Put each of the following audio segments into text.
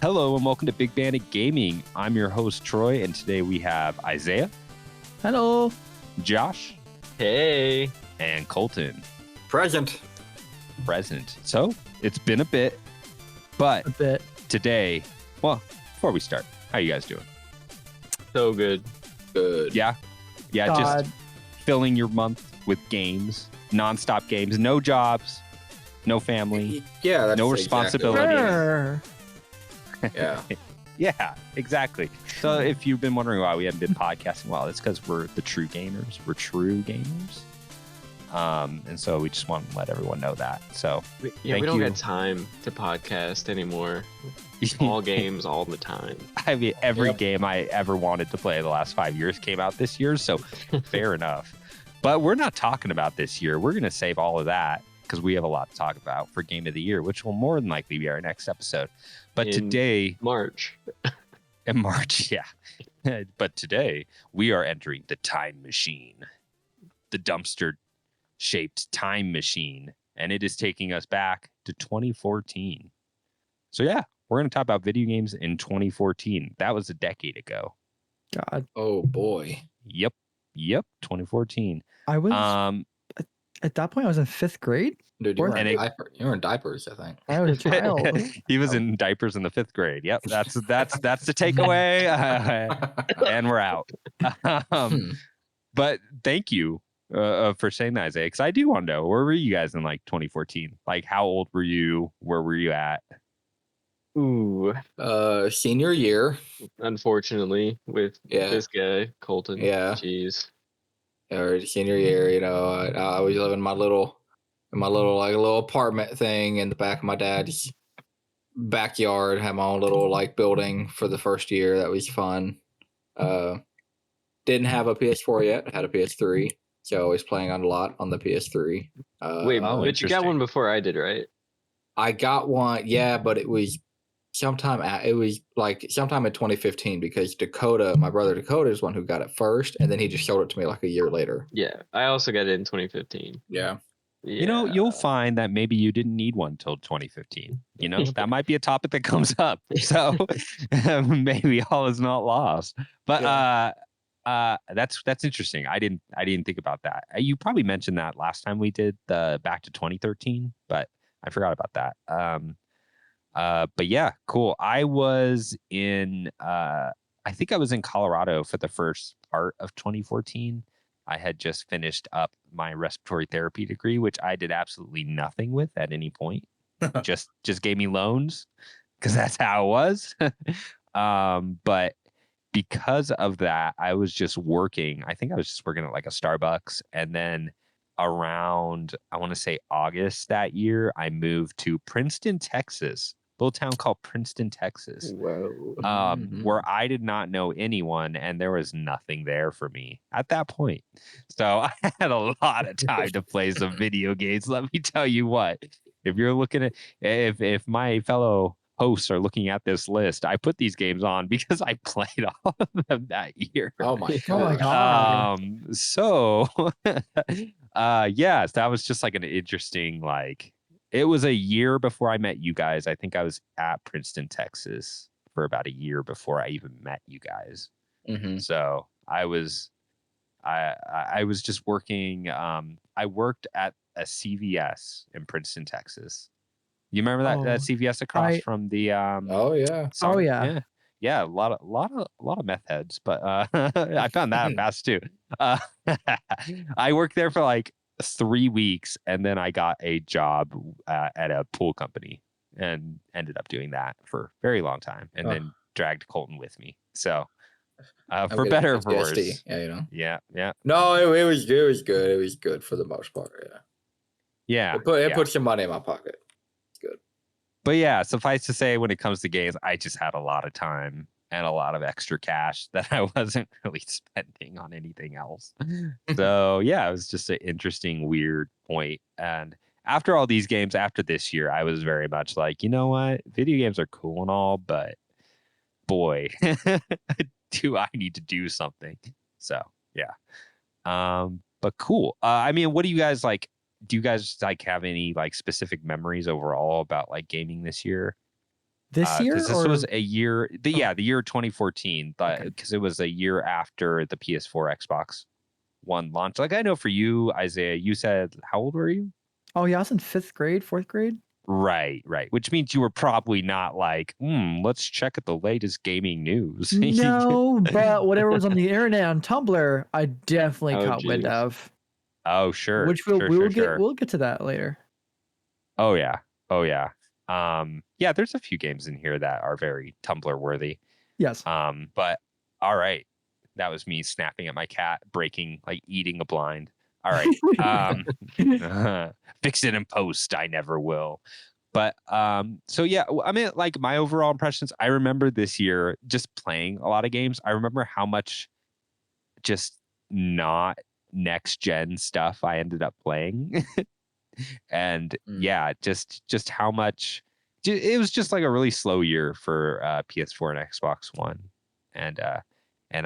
Hello and welcome to Big Bandit Gaming. I'm your host, Troy, and today we have Izayah. Hello. Josh. Hey. And Colton. Present. So, it's been a bit, but today, well, before we start, how you guys doing? So good. Good. Yeah, God. just filling your month with games, non-stop games, no jobs, no family, Yeah, that's no exactly responsibility. Sure. Yeah. Yeah, exactly. So if you've been wondering why we haven't been podcasting, well, it's because we're the true gamers. We're true gamers. And so we just want to let everyone know that. So we don't get time to podcast anymore. All games all the time. I mean, every game I ever wanted to play the last 5 years came out this year. So fair enough. But we're not talking about this year. We're going to save all of that because we have a lot to talk about for Game of the Year, which will more than likely be our next episode. But today, March. In March, yeah. But today, we are entering the time machine, the dumpster-shaped time machine, and it is taking us back to 2014. So yeah, we're going to talk about video games in 2014. That was a decade ago. God. Oh boy. Yep, 2014. I was at that point. I was in 5th grade. Dude, you were in diapers, I think. I was a child. He was in diapers in the 5th grade. Yep, that's the takeaway, and we're out. But thank you for saying that, Izayah, because I do want to know, where were you guys in like 2014? Like, how old were you? Where were you at? Ooh. Senior year. Unfortunately, with this guy, Colton. Yeah. Jeez. Or senior year, you know, I was living in my little like a little apartment thing in the back of my dad's backyard. Had my own little like building for the first year. That was fun. Didn't have a PS4 yet. Had a PS3, so I was playing a lot on the PS3. But you got one before I did, right? I got one, yeah, but it was sometime in 2015 because Dakota, my brother Dakota, is one who got it first, and then he just showed it to me like a year later. Yeah, I also got it in 2015. Yeah. You know, you'll find that maybe you didn't need one till 2015. You know, that might be a topic that comes up. So maybe all is not lost. But that's interesting. I didn't think about that. You probably mentioned that last time we did the back to 2013, but I forgot about that. But yeah, cool. I was in I think I was in Colorado for the first part of 2014. I had just finished up my respiratory therapy degree, which I did absolutely nothing with at any point. just gave me loans because that's how it was. But because of that, I was just working. I think I was just working at like a Starbucks. And then around, I want to say August that year, I moved to Princeton, Texas. Little town called Princeton, Texas. Whoa. Where I did not know anyone, and there was nothing there for me at that point. So I had a lot of time to play some video games. Let me tell you what, if you're looking at, if my fellow hosts are looking at this list, I put these games on because I played all of them that year. Oh my Oh my God. So yes, that was just like an interesting, like, it was a year before I met you guys. I think I was at Princeton, Texas for about a year before I even met you guys. Mm-hmm. So I was just working. I worked at a CVS in Princeton, Texas. You remember that CVS across from the Oh yeah. Oh yeah. Yeah, a lot of meth heads, but I found that fast too. I worked there for like 3 weeks, and then I got a job at a pool company and ended up doing that for a very long time, and then dragged Colton with me. So for better or for worse. Yeah, you know. Yeah. No, it was good. It was good for the most part. Yeah. It put some money in my pocket. It's good. But yeah, suffice to say, when it comes to games, I just had a lot of time and a lot of extra cash that I wasn't really spending on anything else. So yeah, it was just an interesting, weird point. And after all these games, after this year, I was very much like, you know what? Video games are cool and all, but boy, do I need to do something. So yeah. But cool. I mean, what do you guys like? Do you guys like have any like specific memories overall about like gaming this year? This year, Because this was a year, the year 2014, Okay. because it was a year after the PS4 Xbox One launch. Like I know for you, Izayah, you said how old were you? Oh yeah, I was in 5th grade, 4th grade. Right. Which means you were probably not like, let's check at the latest gaming news. No, but whatever was on the internet on Tumblr, I definitely Oh, caught wind geez. of. Oh, sure. Which we'll get to that later. Oh yeah. Yeah, there's a few games in here that are very Tumblr worthy. Yes. But all right. That was me snapping at my cat, eating a blind. All right. Fix it in post. I never will. But so yeah, I mean, like my overall impressions, I remember this year just playing a lot of games. I remember how much just not next gen stuff I ended up playing. And yeah, just how much it was just like a really slow year for PS4 and Xbox One. And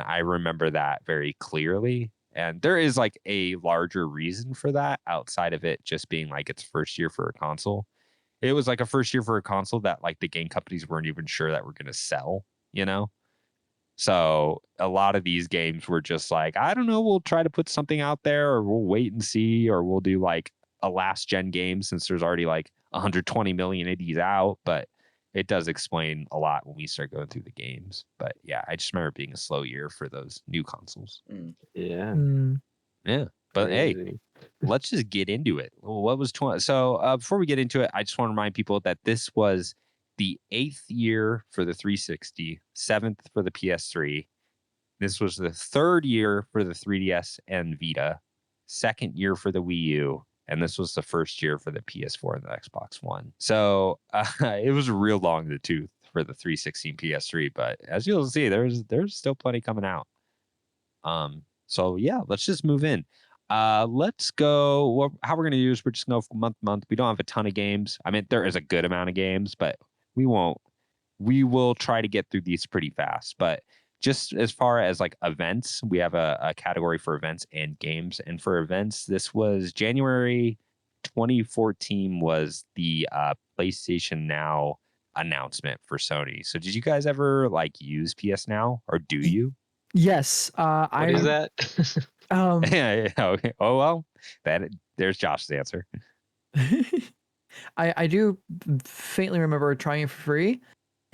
I remember that very clearly. And there is like a larger reason for that outside of it just being like its first year for a console. It was like a first year for a console that like the game companies weren't even sure that we're going to sell, you know? So a lot of these games were just like, I don't know, we'll try to put something out there or we'll wait and see, or we'll do like a last gen game since there's already like 120 million of these out. But it does explain a lot when we start going through the games. But yeah, I just remember it being a slow year for those new consoles. Yeah. Yeah. But hey, Crazy. let's just get into it. What was 20? So before we get into it, I just want to remind people that this was the 8th year for the 360, 7th for the PS3. This was the 3rd year for the 3DS and Vita, 2nd year for the Wii U, and this was the 1st year for the PS4 and the Xbox One. So it was real long in the tooth for the 360 and PS3, but as you'll see, there's still plenty coming out. So yeah, let's just move in. Let's go. How we're gonna do is we're just gonna go month to month. We don't have a ton of games. I mean, there is a good amount of games, but we won't. We will try to get through these pretty fast. But just as far as like events, we have a category for events and games. And for events, this was January 2014 was the PlayStation Now announcement for Sony. So did you guys ever like use PS Now, or do you? Yes. What is that? Yeah. Okay. Oh well, there's Josh's answer. I do faintly remember trying it for free,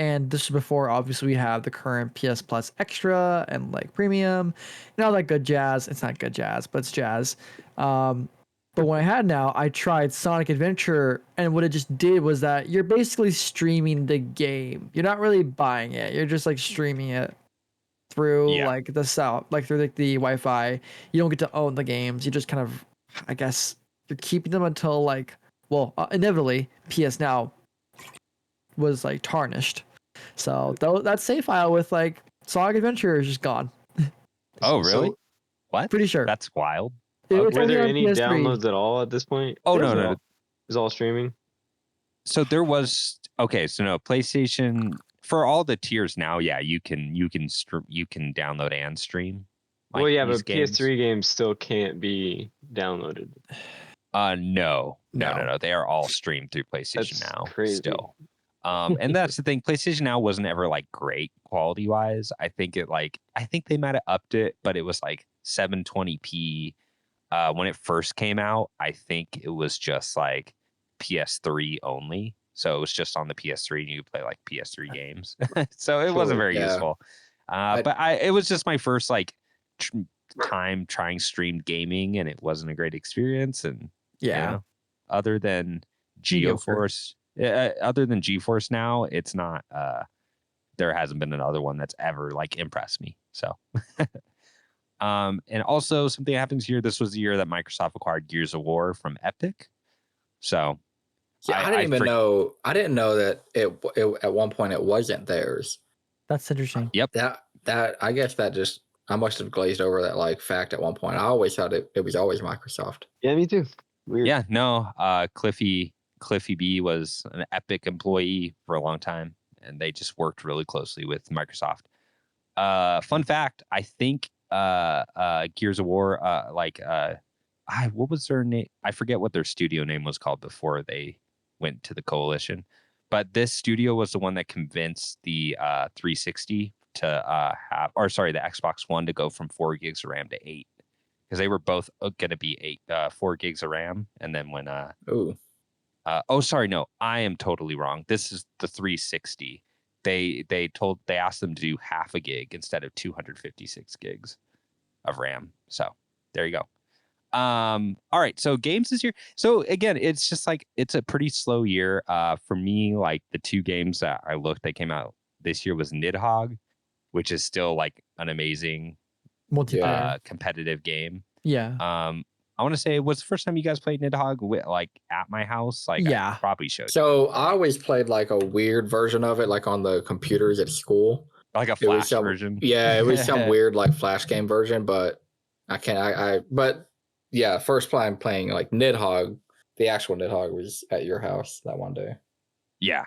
and this is before obviously we have the current PS Plus Extra and like Premium and all that good jazz. It's not good jazz, but it's jazz. But when I had Now, I tried Sonic Adventure, and what it just did was that you're basically streaming the game. You're not really buying it. You're just like streaming it through like the south, like through like the Wi-Fi. You don't get to own the games. You just kind of, I guess, you're keeping them until like, well, inevitably PS Now was like tarnished. So that save file with like Sonic Adventure is just gone. Oh really? So, What? Pretty sure. That's wild. It's were only there on any PS3. downloads at all at this point? Oh There's no. It's all streaming. So there was so no PlayStation for all the tiers now. Yeah, you can download and stream. Well, yeah, these but PS3 games still can't be downloaded. No. They are all streamed through PlayStation That's Now crazy. still. And that's the thing. PlayStation Now wasn't ever like great quality wise. I think they might have upped it, but it was like 720p. When it first came out, I think it was just like PS3 only. So it was just on the PS3 and you could play like PS3 games. So it wasn't very useful. But it was just my first like time trying streamed gaming, and it wasn't a great experience. And other than GeForce, Now, it's not. There hasn't been another one that's ever like impressed me. So. And also something happens here. This was the year that Microsoft acquired Gears of War from Epic. So yeah, I didn't know. I didn't know that it at one point it wasn't theirs. That's interesting. Yep. That I guess that just I must have glazed over that like fact at one point. I always thought it was always Microsoft. Yeah, me too. Weird. Yeah, no. Cliffy B was an Epic employee for a long time, and they just worked really closely with Microsoft. Fun fact, I think Gears of War, what was their name? I forget what their studio name was called before they went to the Coalition. But this studio was the one that convinced the 360 to the Xbox One to go from 4 gigs of RAM to 8, because they were both going to be 4 gigs of RAM, and then when I am totally wrong. This is the 360. They asked them to do half a gig instead of 256 gigs of RAM. So there you go. All right, so games this year. So again, it's just like it's a pretty slow year. For me, like the 2 games that I looked that came out this year was Nidhogg, which is still like an amazing multiplayer competitive game. Yeah. I want to say, was the first time you guys played Nidhogg like at my house? Like, yeah, I probably showed you. So I always played like a weird version of it, like on the computers at school. Like a Flash version. Yeah, it was some weird like Flash game version, but I can't. But yeah, first time playing like Nidhogg, the actual Nidhogg was at your house that one day. Yeah.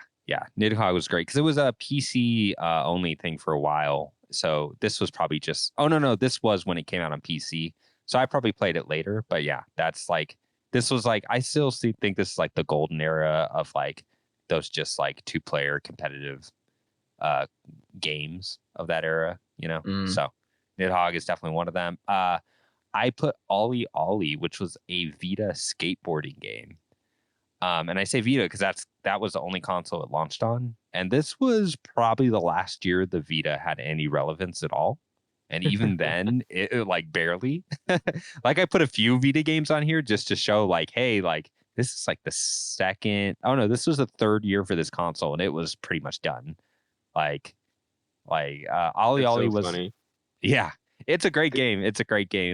Nidhogg was great because it was a PC only thing for a while. So this was probably just. Oh no, this was when it came out on PC. So I probably played it later. But yeah, that's like this was like I still think this is like the golden era of like those just like 2-player competitive games of that era. So Nidhogg is definitely one of them. I put Ollie Ollie, which was a Vita skateboarding game. And I say Vita because that was the only console it launched on. And this was probably the last year the Vita had any relevance at all. And even then, it like barely. Like I put a few Vita games on here just to show like, hey, like this is like the second. Oh no, this was the 3rd year for this console, and it was pretty much done. Ollie Ollie was funny. Yeah. It's a great game.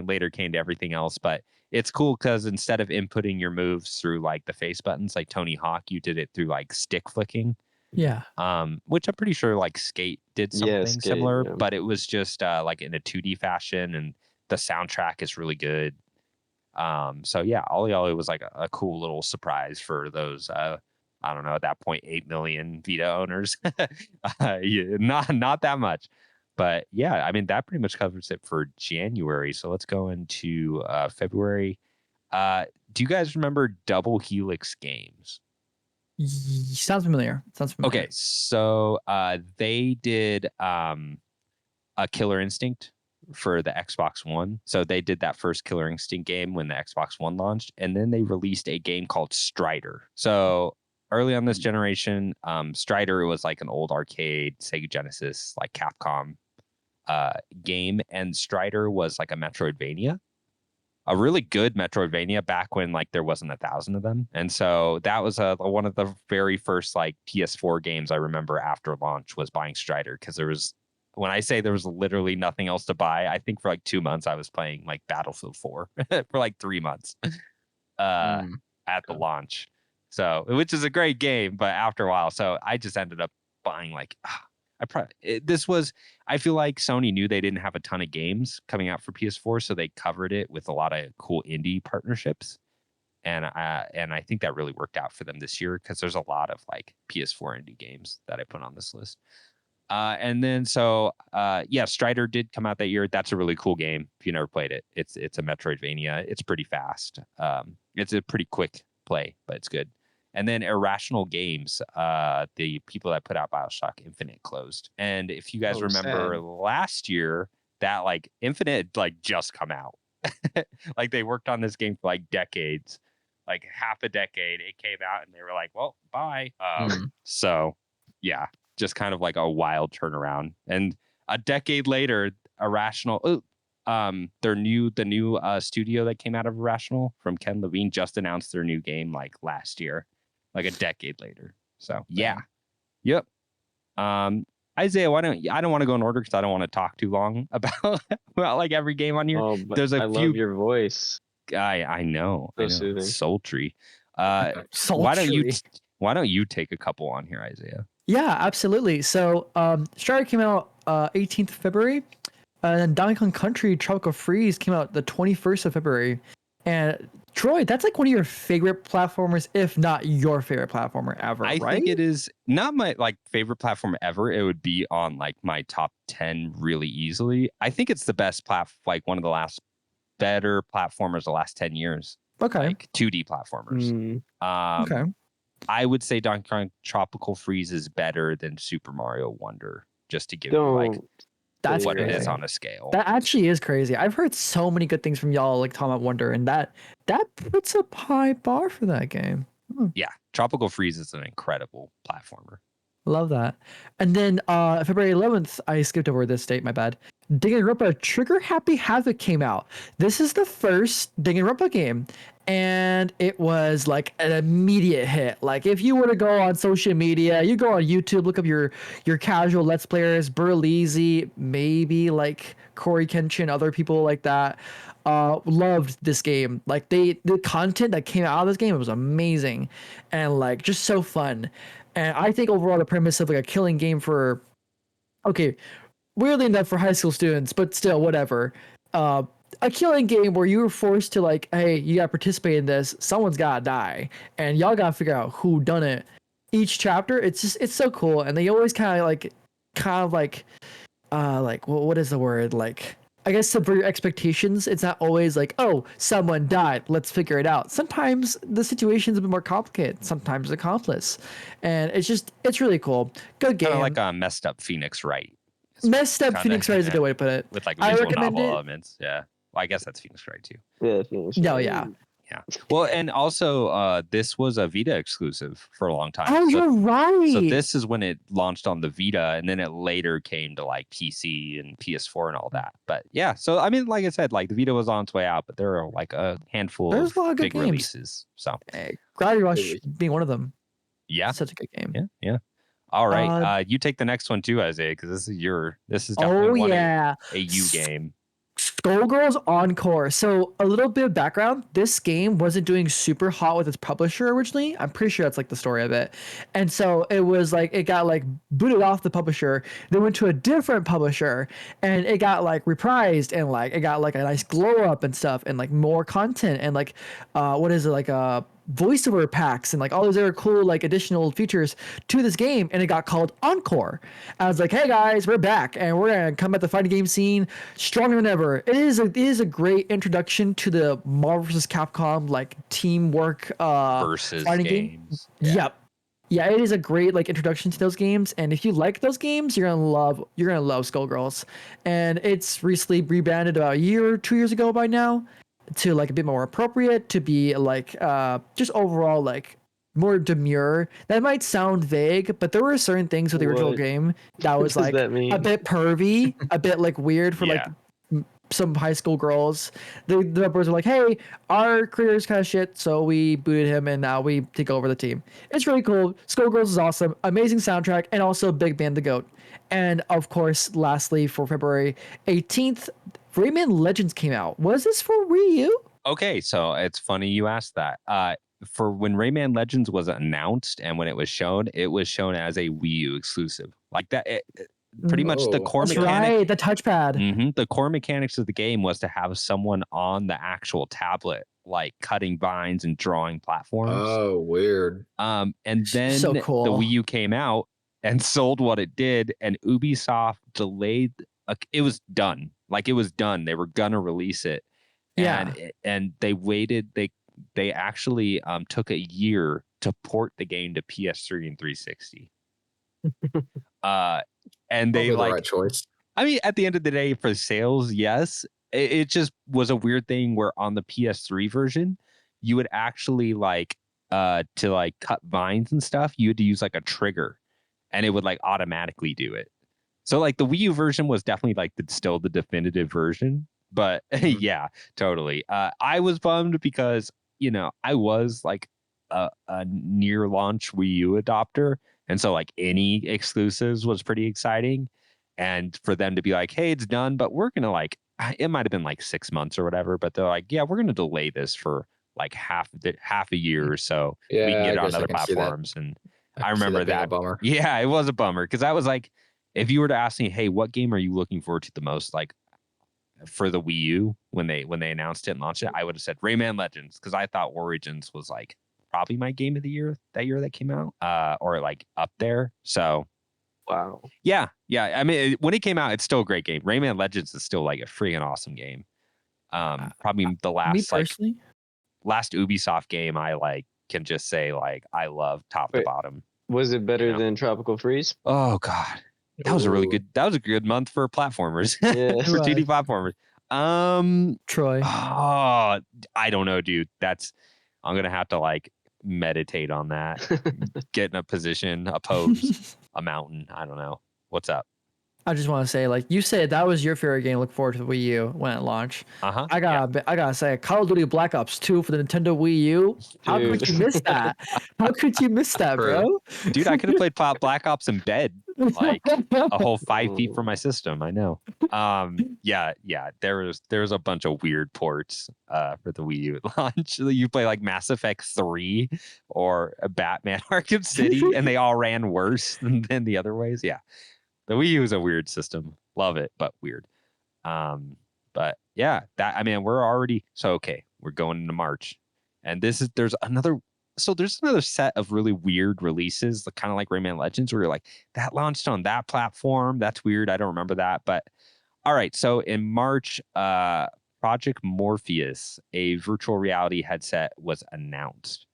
Later came to everything else, but it's cool because instead of inputting your moves through like the face buttons, like Tony Hawk, you did it through like stick flicking. Yeah. Which I'm pretty sure like Skate did something similar, yeah. but it was just like in a 2D fashion, and the soundtrack is really good. So yeah, Ollie Ollie was like a cool little surprise for those I don't know, at that point 8 million Vita owners. Not that much. But yeah, I mean, that pretty much covers it for January. So let's go into February. Do you guys remember Double Helix Games? Sounds familiar. Okay, so they did a Killer Instinct for the Xbox One. So they did that first Killer Instinct game when the Xbox One launched. And then they released a game called Strider. So early on this generation, Strider was like an old arcade Sega Genesis, like Capcom game, and Strider was like a Metroidvania, a really good Metroidvania back when like there wasn't 1,000 of them. And so that was one of the very first like PS4 games I remember after launch was buying Strider, because when I say there was literally nothing else to buy, I think for like 2 months I was playing like Battlefield 4 for like 3 months at the launch. So, which is a great game, but after a while, so I just ended up buying like I feel like Sony knew they didn't have a ton of games coming out for PS4, so they covered it with a lot of cool indie partnerships, and I think that really worked out for them this year, because there's a lot of like PS4 indie games that I put on this list. And then Strider did come out that year. That's a really cool game. If you never played it, it's a Metroidvania. It's pretty fast. It's a pretty quick play, but it's good. And then Irrational Games, the people that put out BioShock Infinite, closed. And if you guys remember last year, that like Infinite like just come out. Like they worked on this game for like decades, like half a decade. It came out and they were like, well, bye. So yeah, just kind of like a wild turnaround. And a decade later, Irrational, the new studio that came out of Irrational from Ken Levine just announced their new game like last year, like a decade later. So yeah. Yep. Izayah, I don't want to go in order because I don't want to talk too long about like every game on here. Oh, but there's a few. Love your voice. I know. So soothing. Sultry. Sultry. Why don't you take a couple on here, Izayah? Yeah, absolutely. So Strider came out 18th of February, and then Donkey Kong Country Tropical Freeze came out the 21st of February. And Troy, that's like one of your favorite platformers, if not your favorite platformer ever, I right? think it is not my like favorite platform ever. It would be on like my top 10 really easily. I think it's the best like one of the last better platformers the last 10 years. Okay. Like 2D platformers. Okay. I would say Donkey Kong Tropical Freeze is better than Super Mario Wonder, just to give you like That's what it is crazy. on a scale. That actually is crazy. I've heard so many good things from y'all, like talking about Wonder, and that puts a high bar for that game. Yeah, Tropical Freeze is an incredible platformer. Love that. And then February 11th, I skipped over this date, my bad. Danganronpa Trigger Happy Havoc came out. This is the first Danganronpa game, and it was like an immediate hit. Like if you were to go on social media, you go on YouTube, look up your casual Let's Players, Burleezy, maybe like Corey Kenshin, other people like that, loved this game. Like the content that came out of this game, it was amazing and like just so fun. And I think overall the premise of like a killing game for, okay, weirdly enough for high school students, but still whatever. A killing game where you were forced to like, hey, you gotta participate in this. Someone's gotta die, and y'all gotta figure out who done it. Each chapter, it's so cool, and they always kind of like, well, what is the word like? I guess subvert your expectations. It's not always like, oh, someone died, let's figure it out. Sometimes the situation's a bit more complicated. Sometimes it's accomplice, and it's really cool. Good game. Kind of like a messed up Phoenix Wright. Messed up Phoenix Wright is a good way to put it. With like I visual recommend novel it. elements. Yeah. Well, I guess that's Phoenix Wright too. Yeah, Phoenix No, Wright. yeah. Yeah. Well, and also this was a Vita exclusive for a long time. Oh, you're right. So this is when it launched on the Vita, and then it later came to like PC and PS4 and all that. But yeah, so I mean, like I said, like the Vita was on its way out, but there are like a handful There's of a lot of good big games. releases. So Gravity Rush being one of them. yeah, Such a good game. yeah, yeah. All right, you take the next one too, Izayah, because this is definitely a U game. Skullgirls Encore. So a little bit of background. This game wasn't doing super hot with its publisher originally. I'm pretty sure that's like the story of it. And so it was like it got like booted off the publisher, then went to a different publisher, and it got like reprised and like it got like a nice glow up and stuff and like more content and like what is it like voiceover packs and like all these other cool like additional features to this game, and it got called Encore. I was like, hey guys, we're back and we're gonna come at the fighting game scene stronger than ever. It is a great introduction to the Marvel vs. Capcom like teamwork versus fighting games. game. Yep. Yeah, it is a great like introduction to those games, and if you like those games, you're gonna love Skullgirls. And it's recently rebranded about a year or 2 years ago by now to like a bit more appropriate, to be like just overall like more demure. That might sound vague, but there were certain things with the original game that was like that mean? a bit pervy, a bit like weird for like some high school girls. The developers were like, hey, our creator's kind of shit, so we booted him and now we take over the team. It's really cool. Skullgirls is awesome. Amazing soundtrack, and also Big Band the Goat. And of course, lastly, for February 18th, Rayman Legends came out. Was this for Wii U? Okay, so it's funny you asked that. For when Rayman Legends was announced and when it was shown as a Wii U exclusive. Like that, pretty much the core That's mechanic. right, the touchpad. The core mechanics of the game was to have someone on the actual tablet, like cutting vines and drawing platforms. Oh, weird. And then So cool. the Wii U came out and sold what it did, and Ubisoft delayed. It was done. Like it was done. They were gonna release it. Yeah. And they waited. They actually took a year to port the game to PS3 and 360. And they Probably like the right choice. I mean, at the end of the day, for sales, yes. It just was a weird thing where on the PS3 version, you would actually like to like cut vines and stuff, you had to use like a trigger, and it would like automatically do it. So like the Wii U version was definitely like still the definitive version. But yeah, totally. I was bummed because, I was like a near launch Wii U adopter. And so like any exclusives was pretty exciting. And for them to be like, hey, it's done, but we're going to like, it might have been like 6 months or whatever, but they're like, yeah, we're going to delay this for like half a year or so. Yeah, we can get it I on guess I other can see that. platforms. And I can see remember being a that. bummer. Yeah, it was a bummer because I was like, if you were to ask me, hey, what game are you looking forward to the most? Like, for the Wii U when they announced it and launched it, I would have said Rayman Legends, because I thought Origins was like probably my game of the year that came out, or like up there. So Wow. yeah. I mean, when it came out, it's still a great game. Rayman Legends is still like a freaking awesome game. Probably the Me last personally, last Ubisoft game I like can just say like I love top to Wait. bottom. Was it better You know? than Tropical Freeze? Oh God, that was a good month for platformers. Yeah. For Right. 2D platformers. Troy. Oh, I don't know, dude. I'm gonna have to like meditate on that. Get in a position, a pose, a mountain. I don't know. What's up? I just want to say, like you said, that was your favorite game. Look forward to the Wii U when it launched. Uh-huh. I gotta say, Call of Duty Black Ops 2 for the Nintendo Wii U. How could Dude. you miss that? How could you miss that, bro? Dude, I could have played Black Ops in bed, like a whole 5 feet from my system. I know. Yeah. There was a bunch of weird ports for the Wii U at launch. You play like Mass Effect 3 or a Batman Arkham City, and they all ran worse than the other ways. Yeah. The Wii U is a weird system. Love it, but weird. But yeah, we're already okay. We're going into March, and there's another set of really weird releases, kind of like Rayman Legends, where you're like, that launched on that platform. That's weird. I don't remember that. But all right, so in March, Project Morpheus, a virtual reality headset, was announced.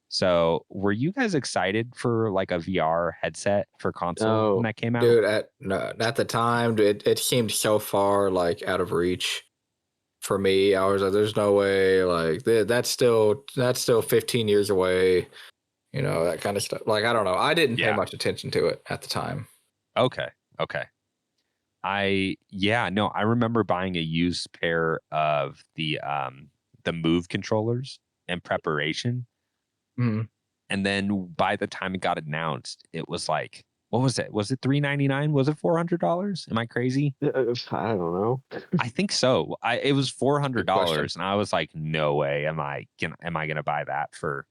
So were you guys excited for like a VR headset for console when that came out? Dude, at the time, dude, it seemed so far like out of reach for me. I was like, there's no way, like that's still 15 years away, that kind of stuff. Like, I don't know. I didn't pay much attention to it at the time. Okay. I remember buying a used pair of the Move controllers in preparation. Mm-hmm. And then by the time it got announced, it was like, what was it? Was it $399? Was it $400? Am I crazy? I don't know. I think so. It was Good question. $400, and I was like, no way am I gonna buy that for,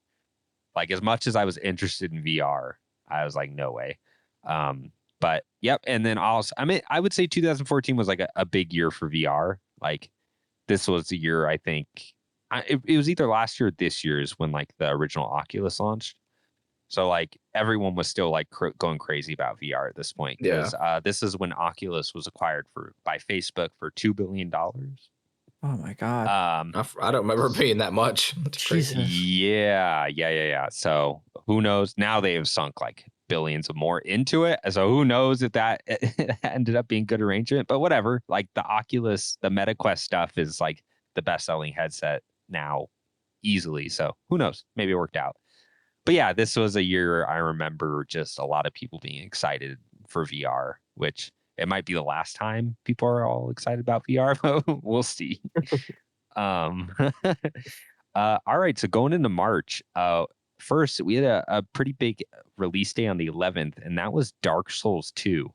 like, as much as I was interested in VR. I was like, no way. But yep. And then also, I would say 2014 was like a big year for VR. Like, this was the year, I think, it was either last year or this year is when like the original Oculus launched. So like everyone was still like going crazy about VR at this point, because this is when Oculus was acquired by Facebook for $2 billion. Oh my God. I don't remember being that much. That's crazy. Yeah. So who knows? Now they have sunk like billions of more into it. So who knows if that ended up being good arrangement, but whatever. Like the Oculus, the MetaQuest stuff is like the best selling headset now easily. So who knows? Maybe it worked out. But yeah, this was a year I remember just a lot of people being excited for VR, which it might be the last time people are all excited about VR, but we'll see. All right, so going into March, first we had a pretty big release day on the 11th, and that was Dark Souls 2.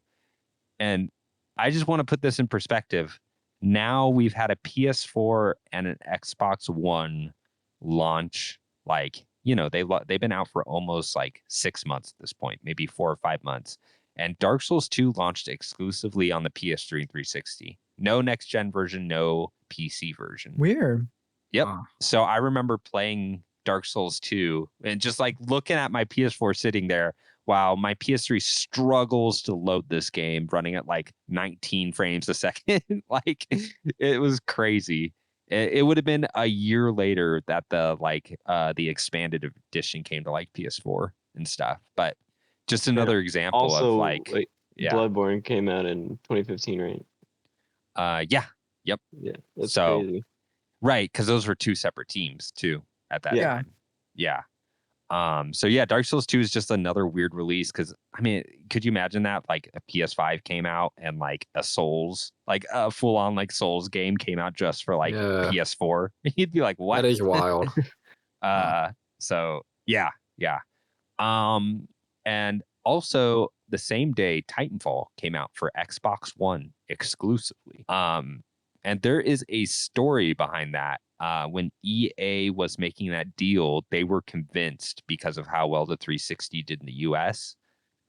And I just want to put this in perspective. Now we've had a PS4 and an Xbox One launch, like, they've been out for almost like 6 months at this point, maybe 4 or 5 months. And Dark Souls 2 launched exclusively on the PS3 and 360. No next gen version, no PC version. Weird. Yep. So I remember playing Dark Souls 2 and just like looking at my PS4 sitting there while my PS3 struggles to load this game, running at like 19 frames a second. Like, it was crazy. It would have been a year later that the expanded edition came to like PS4 and stuff. But just another example also, of like Bloodborne came out in 2015, right? Yeah. Yep. Yeah, that's crazy. Right, because those were two separate teams too at that time. Yeah. So yeah, Dark Souls 2 is just another weird release, because could you imagine that like a PS5 came out and like a Souls, like a full on like Souls game came out just for like PS4? You'd be like, what? That is wild. So yeah. And also the same day, Titanfall came out for Xbox One exclusively. And there is a story behind that. When EA was making that deal, they were convinced, because of how well the 360 did in the US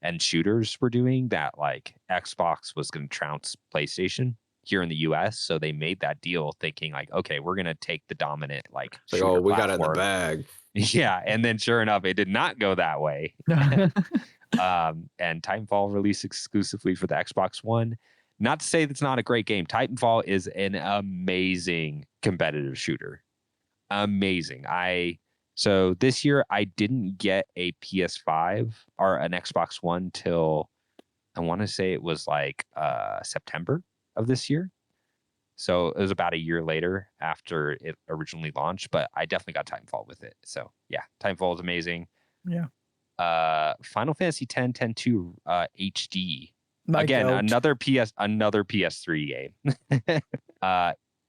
and shooters were doing, that like Xbox was going to trounce PlayStation here in the US. So they made that deal thinking like, okay, we're going to take the dominant like It's like, shooter we got it in the platform. bag. Yeah. And then sure enough, it did not go that way. And Titanfall released exclusively for the Xbox One. Not to say that's not a great game. Titanfall is an amazing competitive shooter. Amazing. So this year I didn't get a PS5 or an Xbox One till I want to say it was like September of this year. So it was about a year later after it originally launched, but I definitely got Titanfall with it. So yeah, Titanfall is amazing. Yeah. Final Fantasy X 10-2 HD. My Again, goat. another PS3 game.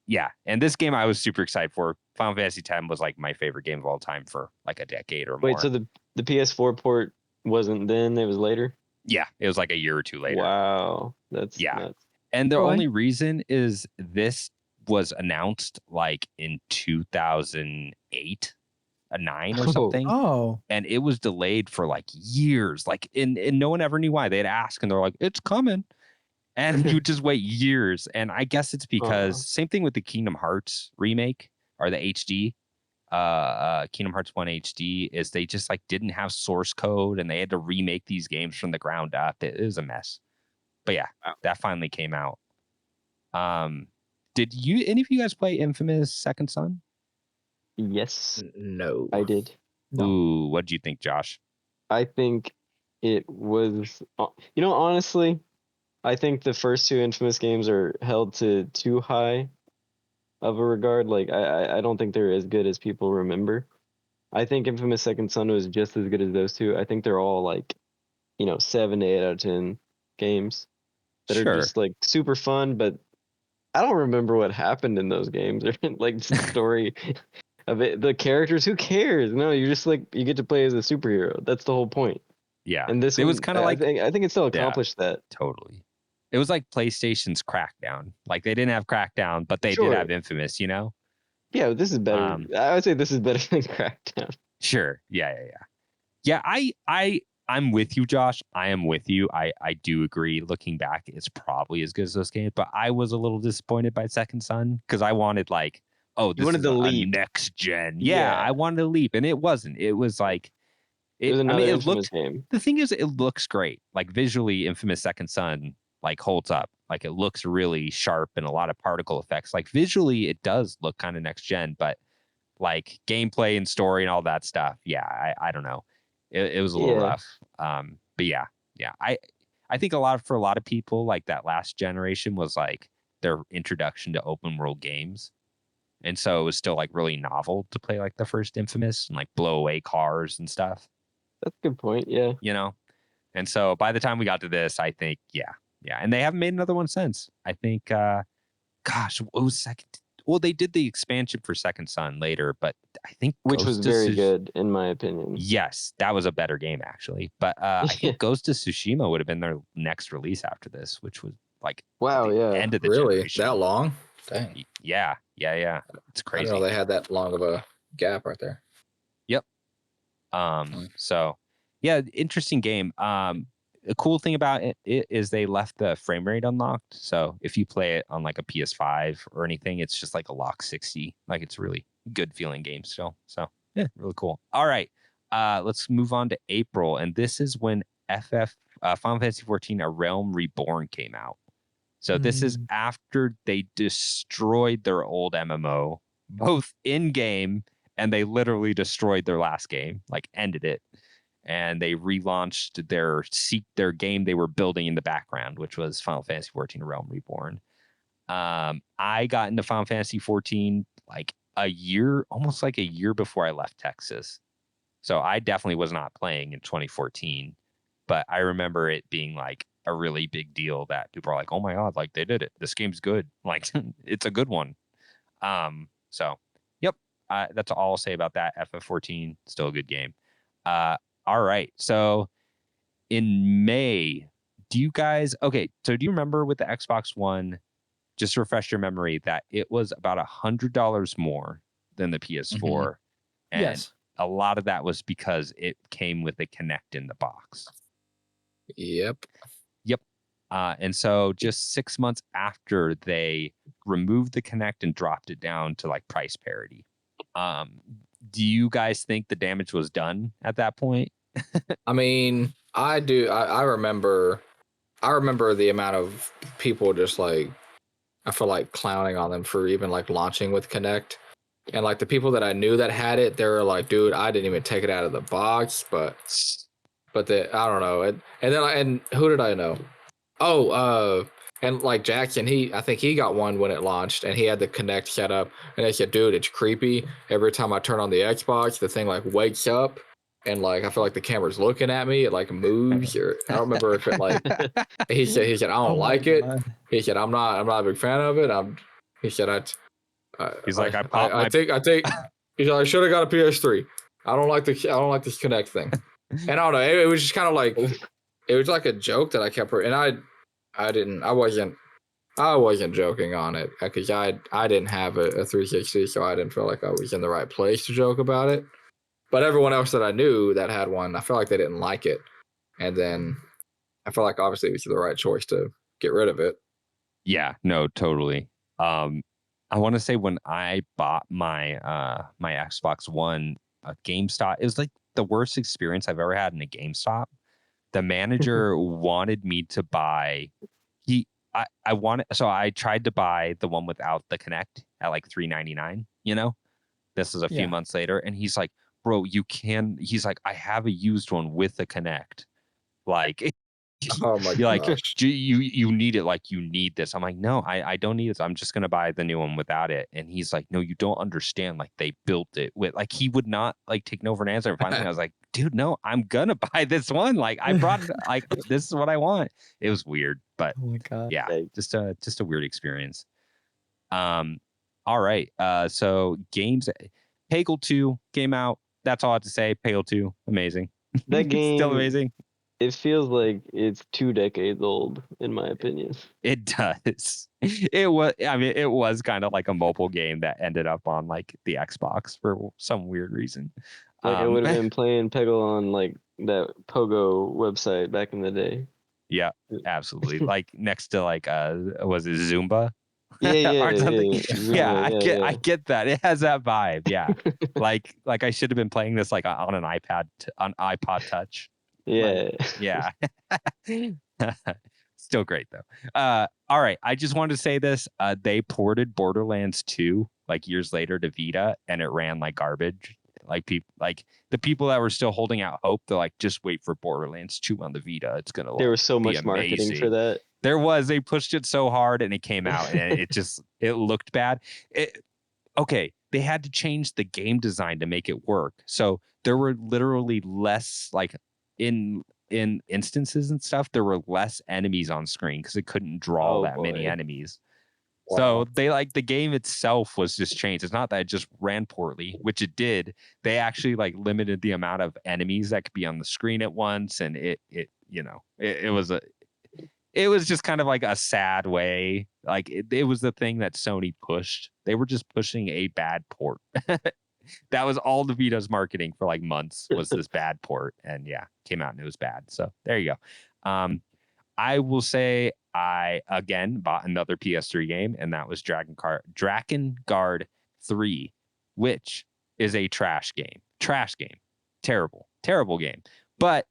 Yeah, and this game I was super excited for. Final Fantasy X was like my favorite game of all time for like a decade or more. Wait, so the PS4 port wasn't then? It was later. Yeah, it was like a year or two later. Wow, that's nuts. And the Really? only reason is this was announced like in 2008, a 9 or something. Oh. And it was delayed for like years. Like, and no one ever knew why. They'd ask and they're like, it's coming. And you just wait years. And I guess it's because same thing with the Kingdom Hearts remake or the HD. Kingdom Hearts 1 HD is they just like didn't have source code and they had to remake these games from the ground up. It was a mess. But yeah, that finally came out. Did any of you guys play Infamous Second Son? Yes, No. I did. No. Ooh, what did you think, Josh? I think it was, honestly, I think the first two Infamous games are held to too high of a regard. Like, I don't think they're as good as people remember. I think Infamous Second Son was just as good as those two. I think they're all like, 7 to 8 out of 10 games that are just like super fun, but I don't remember what happened in those games or like the story of it. The characters, who cares? No, you're just like, you get to play as a superhero. That's the whole point. Yeah. And this it was one, kind of like, I think it still accomplished that. Totally. It was like PlayStation's Crackdown. Like they didn't have Crackdown, but they did have Infamous, Yeah, this is better. I would say this is better than Crackdown. Sure. Yeah. I'm with you, Josh. I am with you. I do agree. Looking back, it's probably as good as those games, but I was a little disappointed by Second Son because I wanted like, this wanted is the a leap. next gen. Yeah. I wanted to leap, and it wasn't. It was like, It was another Infamous game. The thing is, it looks great. Like visually, Infamous Second Son like holds up. Like it looks really sharp and a lot of particle effects. Like visually, it does look kind of next gen, but like gameplay and story and all that stuff. Yeah, I don't know. It was a little rough. But yeah. I think for a lot of people, like that last generation was like their introduction to open world games. And so it was still like really novel to play like the first Infamous and like blow away cars and stuff. That's a good point. Yeah. And so by the time we got to this, I think, yeah. And they haven't made another one since. I think, gosh, what was second? Well, they did the expansion for Second Son later, but I think which was very good in my opinion. Yes, that was a better game actually. But I think Ghost of Tsushima would have been their next release after this, which was like end of the generation. That long? Dang. Yeah. It's crazy. I didn't know they had that long of a gap right there. Yep. So yeah, interesting game. The cool thing about it is they left the frame rate unlocked. So if you play it on like a PS5 or anything, it's just like a lock 60. Like it's a really good feeling game still. So yeah, really cool. All right. Let's move on to April. And this is when Final Fantasy 14 A Realm Reborn came out. So this is after they destroyed their old MMO, both in game and they literally destroyed their last game, like ended it. And they relaunched their game they were building in the background, which was Final Fantasy 14 Realm Reborn. I got into Final Fantasy 14 like almost like a year before I left Texas. So I definitely was not playing in 2014, but I remember it being like a really big deal that people are like, oh my God, like they did it. This game's good. Like it's a good one. So yep. That's all I'll say about that. FF14, still a good game. All right. So in May, do you remember with the Xbox One, just to refresh your memory, that it was about $100 more than the PS4? And yes. A lot of that was because it came with a Kinect in the box. Yep. And so just 6 months after they removed the Kinect and dropped it down to like price parity. Do you guys think the damage was done at that point? I mean, I do. I remember the amount of people just like, I feel like clowning on them for even like launching with Kinect. And like the people that I knew that had it, they were like, dude, I didn't even take it out of the box, but I don't know. And who did I know? Oh, and like Jackson, I think he got one when it launched, and he had the Kinect set up, and they said, dude, it's creepy. Every time I turn on the Xbox, the thing like wakes up, and like I feel like the camera's looking at me. It like moves, or I don't remember if it like. He said I don't Oh my like it. God. He said I'm not a big fan of it. He said He's like, I popped my. I think he said I should have got a PS3. I don't like this Kinect thing. And I don't know. It was just kind of like, it was like a joke that I kept, and I wasn't joking on it, because I didn't have a 360, so I didn't feel like I was in the right place to joke about it. But everyone else that I knew that had one, I felt like they didn't like it, and then I felt like obviously it was the right choice to get rid of it. Yeah, no, totally. I want to say when I bought my my Xbox One at GameStop, it was like the worst experience I've ever had in a GameStop. The manager wanted me to buy. I tried to buy the one without the Kinect at like $3.99. This is a few months later, and he's like, "Bro, you can." He's like, "I have a used one with the Kinect. Like, Oh my you're like, gosh. you need it. Like, you need this." I'm like, "No, I don't need this. I'm just gonna buy the new one without it." And he's like, "No, you don't understand. Like, they built it with." Like, he would not like take no for an answer. And finally, I was like, "Dude, no, I'm gonna buy this one. Like, I brought it. Like, this is what I want." It was weird, but Oh my God. yeah, Like, just a weird experience. All right. So games, Peggle 2 came out. That's all I have to say. Peggle 2, amazing. that game, Still amazing. it feels like it's 2 decades old, in my opinion. It does. It was kind of like a mobile game that ended up on like the Xbox for some weird reason. Like I would have been playing Peggle on like that Pogo website back in the day. Yeah, absolutely. Like next to like was it Zumba? Yeah, Or something. Zumba, I get that. It has that vibe. Yeah. like I should have been playing this like on an iPod Touch. yeah. Like, yeah. Still great though. All right. I just wanted to say this. They ported Borderlands 2 like years later to Vita, and it ran like garbage. Like the people that were still holding out hope, they're like, just wait for Borderlands 2 on the Vita. It's gonna There was so be much marketing for amazing. that. They pushed it so hard, and it came out, and it looked bad. Okay, they had to change the game design to make it work. So there were literally less like in instances and stuff, there were less enemies on screen because it couldn't draw Oh that many boy. enemies. Wow. So they like the game itself was just changed. It's not that it just ran poorly, which it did. They actually like limited the amount of enemies that could be on the screen at once, and it was just kind of like a sad way. Like it was the thing that Sony pushed. They were just pushing a bad port. That was all the Vita's marketing for like months, was this bad port, and yeah, came out and it was bad. So there you go. I will say I again bought another PS3 game, and that was Dragon Guard 3, which is a trash game. Terrible game. But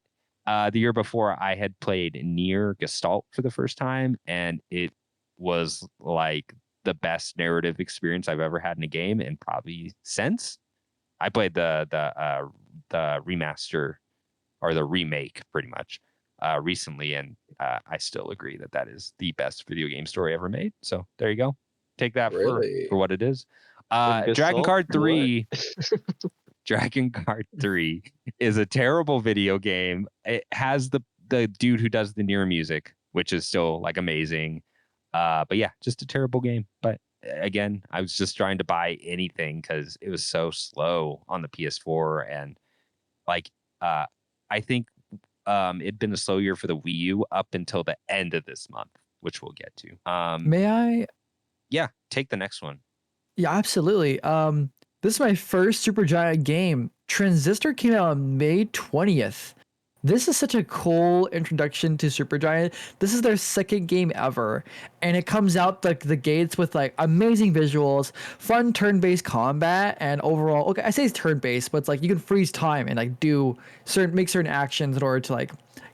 the year before, I had played Nier Gestalt for the first time, and it was like the best narrative experience I've ever had in a game, and probably since. I played the remaster or the remake pretty much recently, and I still agree that is the best video game story ever made. So there you go. Take that Really? for what it is. Dragon Gestalt? Guard What? 3. Dragon Guard 3 is a terrible video game. It has the dude who does the Nier music, which is still like amazing. But yeah, just a terrible game. But again, I was just trying to buy anything because it was so slow on the PS4, and like I think it'd been a slow year for the Wii U up until the end of this month, which we'll get to. May I? Yeah, take the next one. Yeah, absolutely. This is my first Supergiant game. Transistor came out on May 20th. this is such a cool introduction to Supergiant. This is their second game ever, and it comes out like the gates with like amazing visuals, fun turn-based combat, and overall, okay, I say it's turn-based, but it's like you can freeze time and like make certain actions in order to like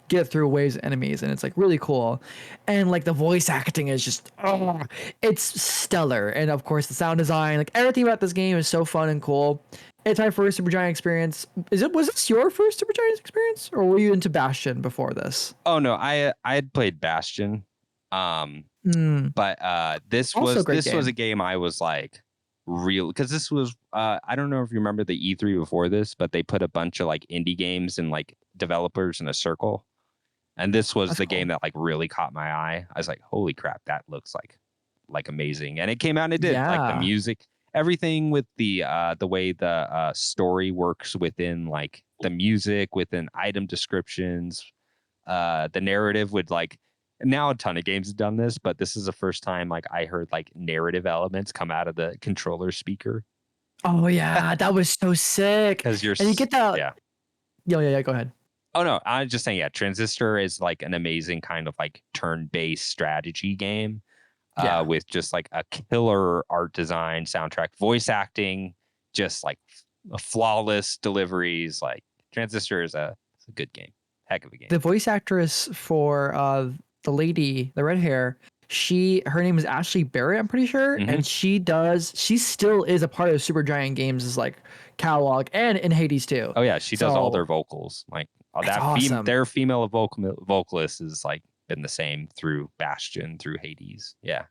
get through waves of enemies, and it's like really cool. And like the voice acting is just, oh, it's stellar. And of course the sound design, like everything about this game is so fun and cool. It's my first Supergiant experience. Was this your first Supergiant experience, or were you into Bastion before this? Oh no, I had played Bastion. But this Also a was great a game. game I was like real, because this was I don't know if you remember the E3 before this, but they put a bunch of like indie games and like developers in a circle. And this was That's the cool. game that like really caught my eye. I was like, holy crap, that looks like amazing. And it came out and it did. Like the Yeah. music, everything with the way the story works within like the music, within item descriptions, the narrative would like, now a ton of games have done this, but this is the first time like I heard like narrative elements come out of the controller speaker. Oh yeah, that was so sick. Because you're And you get that. yeah. Yeah. Go ahead. Oh no, I was just saying, yeah, Transistor is like an amazing kind of like turn-based strategy game. Yeah. With just like a killer art design, soundtrack, voice acting, just like flawless deliveries. Like Transistor is it's a good game, heck of a game. The voice actress for the lady, the red hair, her name is Ashley Barrett, I'm pretty sure, and she still is a part of Supergiant Games' like catalog and in Hades too. Oh yeah, she does all So, their vocals. Like that's awesome. their female vocalist is like been the same through Bastion, through Hades. Yeah.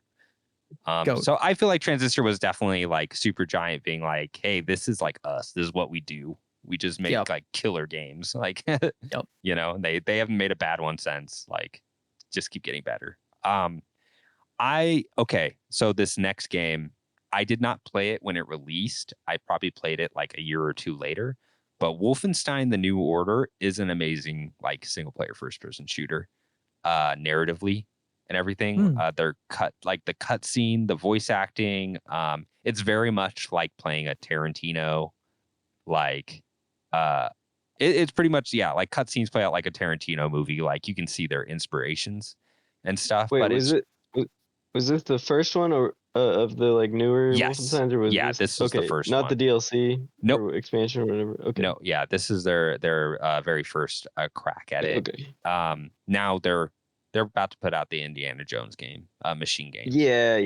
Goat. So I feel like Transistor was definitely like Supergiant being like, hey, this is like us. This is what we do. We just make Yep. like killer games. Like, Yep. you know, and they haven't made a bad one since. Like, just keep getting better. So this next game, I did not play it when it released. I probably played it like a year or two later. But Wolfenstein: The New Order is an amazing like single player first person shooter, narratively and everything. They're like the cutscene, the voice acting. It's very much like playing a Tarantino. Like, it's pretty much, yeah, like cutscenes play out like a Tarantino movie. Like you can see their inspirations and stuff. Wait, But was this the first one or of the like newer yes, Wolfensteins, or was this was the first not one. the DLC Nope. or expansion or whatever? Okay. No, yeah, this is their very first crack at it. Okay. Now they're about to put out the Indiana Jones game, Machine Games. Yeah.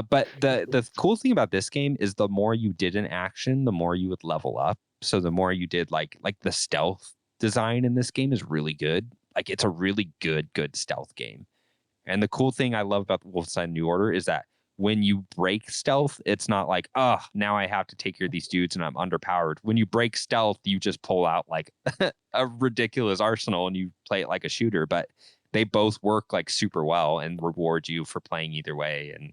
But the cool thing about this game is the more you did in action, the more you would level up. So the more you did like the stealth design in this game is really good. Like it's a really good stealth game. And the cool thing I love about the Wolfenstein New Order is that when you break stealth, it's not like, oh, now I have to take care of these dudes and I'm underpowered. When you break stealth, you just pull out like a ridiculous arsenal and you play it like a shooter. But they both work like super well and reward you for playing either way and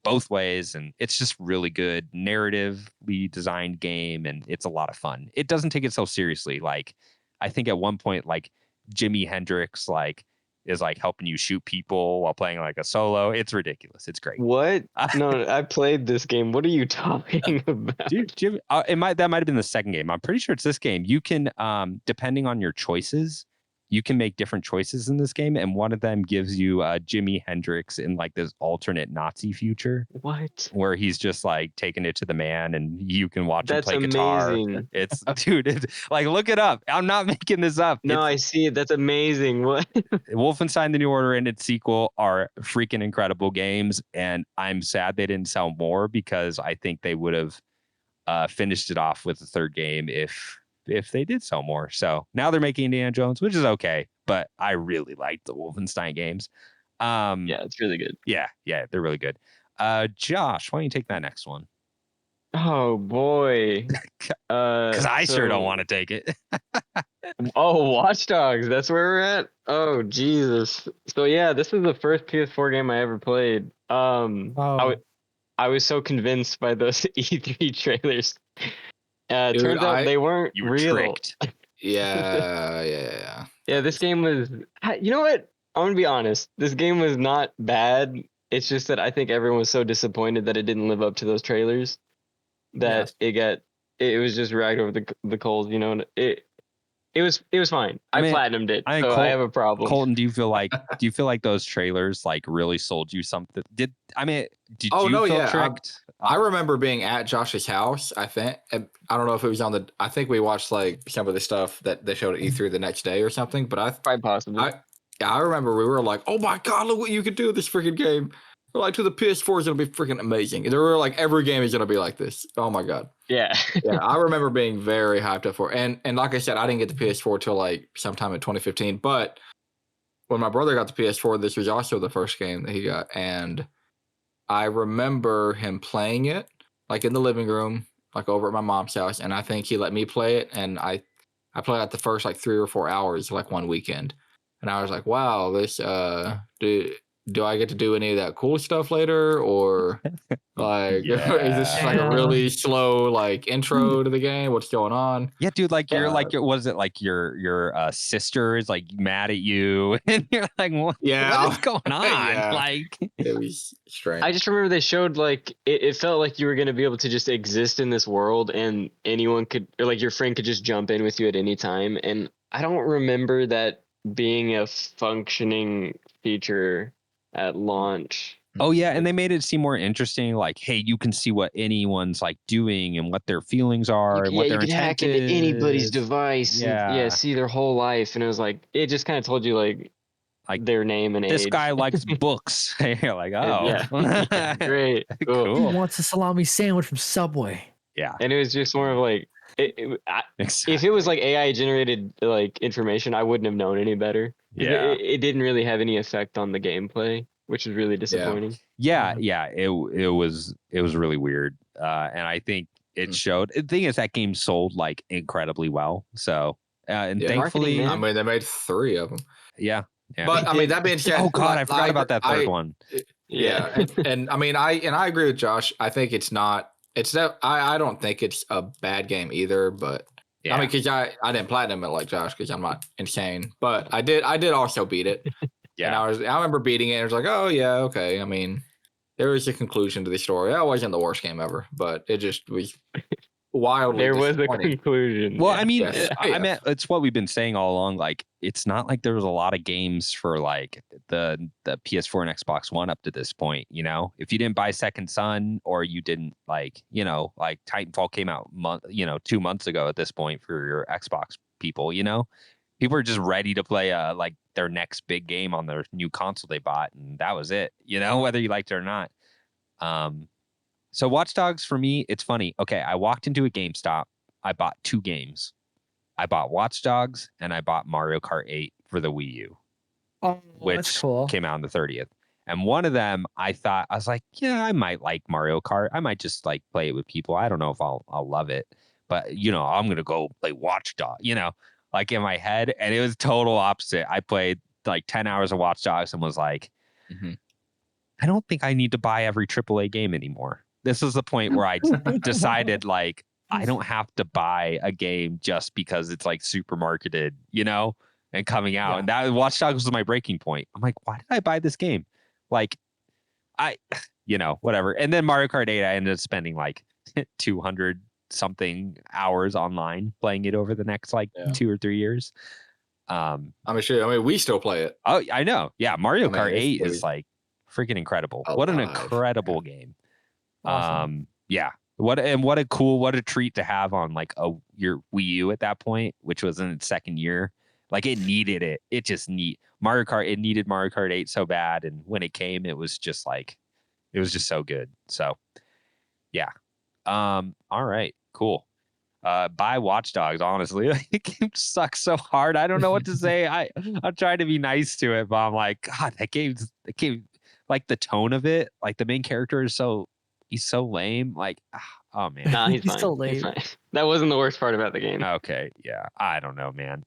both ways. And it's just really good narratively designed game. And it's a lot of fun. It doesn't take itself seriously. Like I think at one point, like Jimi Hendrix, like is like helping you shoot people while playing like a solo. It's ridiculous. It's great. What? No, I played this game. What are you talking about? Dude, that might have been the second game. I'm pretty sure it's this game. You can, depending on your choices, you can make different choices in this game, and one of them gives you Jimi Hendrix in like this alternate Nazi future. What? Where he's just like taking it to the man, and you can watch That's him play guitar. amazing. It's dude, it's like look it up. I'm not making this up. No, I see it. That's amazing. What? Wolfenstein: The New Order and its sequel are freaking incredible games, and I'm sad they didn't sell more because I think they would have finished it off with the third game if they did sell more. So now they're making Indiana Jones, which is okay, but I really like the Wolfenstein games. Yeah, it's really good. Yeah, they're really good. Josh, why don't you take that next one? Oh boy. Because I sure don't want to take it. Oh, Watch Dogs. That's where we're at. Oh Jesus. So yeah, this is the first PS4 game I ever played. I was so convinced by those E3 trailers. Dude, turns out they weren't You were real. tricked. Yeah. Yeah, this game was. You know what? I'm gonna be honest. This game was not bad. It's just that I think everyone was so disappointed that it didn't live up to those trailers that it was just ragged over the coals. You know, and it it was fine. I mean, platinumed it, I think so I have a problem. Colton, do you feel like those trailers like really sold you something? Did Oh, you no, feel yeah, tricked? I remember being at Josh's house. I think I don't know if it was on the. I think we watched like some of the stuff that they showed at E3 the next day or something. But Quite possibly. I remember we were like, "Oh my god, look what you could do with this freaking game!" We're like, to the PS4 is gonna be freaking amazing. And they were like, every game is gonna be like this. Oh my god. Yeah. Yeah, I remember being very hyped up for it. And like I said, I didn't get the PS4 till like sometime in 2015. But when my brother got the PS4, this was also the first game that he got. And I remember him playing it like in the living room, like over at my mom's house. And I think he let me play it. And I played like the first like 3 or 4 hours, like one weekend. And I was like, wow, this do I get to do any of that cool stuff later, or like is this just like a really slow like intro to the game? What's going on? Yeah, dude, like you're like, was it like your sister is like mad at you and you're like, what is going on? Yeah. Like, It was strange. I just remember they showed like it felt like you were going to be able to just exist in this world and anyone could, or like your friend could just jump in with you at any time. And I don't remember that being a functioning feature at launch. oh yeah, and they made it seem more interesting. Like, hey, you can see what anyone's like doing and what their feelings are and what their you could hack intent into anybody's is. device. Yeah. And, see their whole life. And it was like, it just kind of told you like their name and This age. guy likes books. You're like, oh, Yeah. Great, cool. He wants a salami sandwich from Subway. Yeah. And it was just more of like, if it was like AI generated like information, I wouldn't have known any better. Yeah. It didn't really have any effect on the gameplay, which is really disappointing. Yeah. It was really weird. And I think it showed. The thing is, that game sold like incredibly well. So, and thankfully, Marketing, I mean, they made 3 of them. Yeah. But I mean, that being said, oh god, I forgot about that third one. Yeah, and I mean, I agree with Josh. I think it's not. It's that I don't think it's a bad game either. But I mean, because I didn't platinum it like Josh because I'm not insane. But I did also beat it. Yeah, and I remember beating it. And it was like, oh yeah, okay. I mean, there was a conclusion to the story. It wasn't the worst game ever, but it just was wildly. There was a conclusion. Well, I mean, I mean, it's what we've been saying all along. Like, it's not like there was a lot of games for like the PS4 and Xbox One up to this point. You know, if you didn't buy Second Son or you didn't like Titanfall came out 2 months ago at this point for your Xbox people. You know, people are just ready to play like their next big game on their new console they bought, and that was it. You know, whether you liked it or not. So Watch Dogs for me, it's funny. Okay, I walked into a GameStop. I bought 2 games. I bought Watch Dogs and I bought Mario Kart 8 for the Wii U, which came out on the 30th. And one of them, I was like, yeah, I might like Mario Kart. I might just like play it with people. I don't know if I'll love it, but I'm gonna go play Watch Dogs. Like in my head, and it was total opposite. I played like 10 hours of Watch Dogs and was like, I don't think I need to buy every AAA game anymore. This is the point where I decided like I don't have to buy a game just because it's like super marketed, and coming out. Yeah. And that Watch Dogs was my breaking point. I'm like, why did I buy this game? Like, whatever. And then Mario Kart 8, I ended up spending like 200 something hours online playing it over the next 2 or 3 years. I'm sure. I mean, we still play it. Oh, I know. Yeah, Mario Kart 8 is like freaking incredible. What an incredible game. Awesome. What a treat to have on like your Wii U at that point, which was in its second year. Like it needed it. It just Mario Kart. It needed Mario Kart 8 so bad, and when it came, it was just so good. So, yeah. All right. Cool. Buy Watch Dogs. Honestly, the game sucks so hard. I don't know what to say. I'm trying to be nice to it, but I'm like, God, that game. Like the tone of it. Like the main character is he's so lame. Like, oh man. Nah, he's fine. So lame. He's fine. That wasn't the worst part about the game. Okay, yeah. I don't know, man.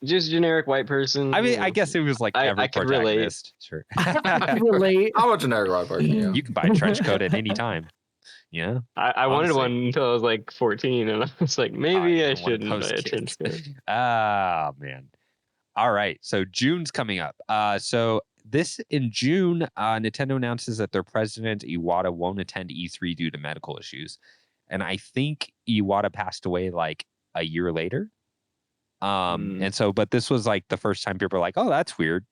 Just generic white person. I mean, I guess it was like every protagonist. Sure. I relate. I'm a generic white person. Yeah. You can buy a trench coat at any time. Yeah. I wanted one until I was like 14, and I was like, maybe I shouldn't buy a trench coat. Oh man. All right. So June's coming up. So in June, Nintendo announces that their president, Iwata, won't attend E3 due to medical issues. And I think Iwata passed away like a year later. And so, but this was like the first time people were like, oh, that's weird.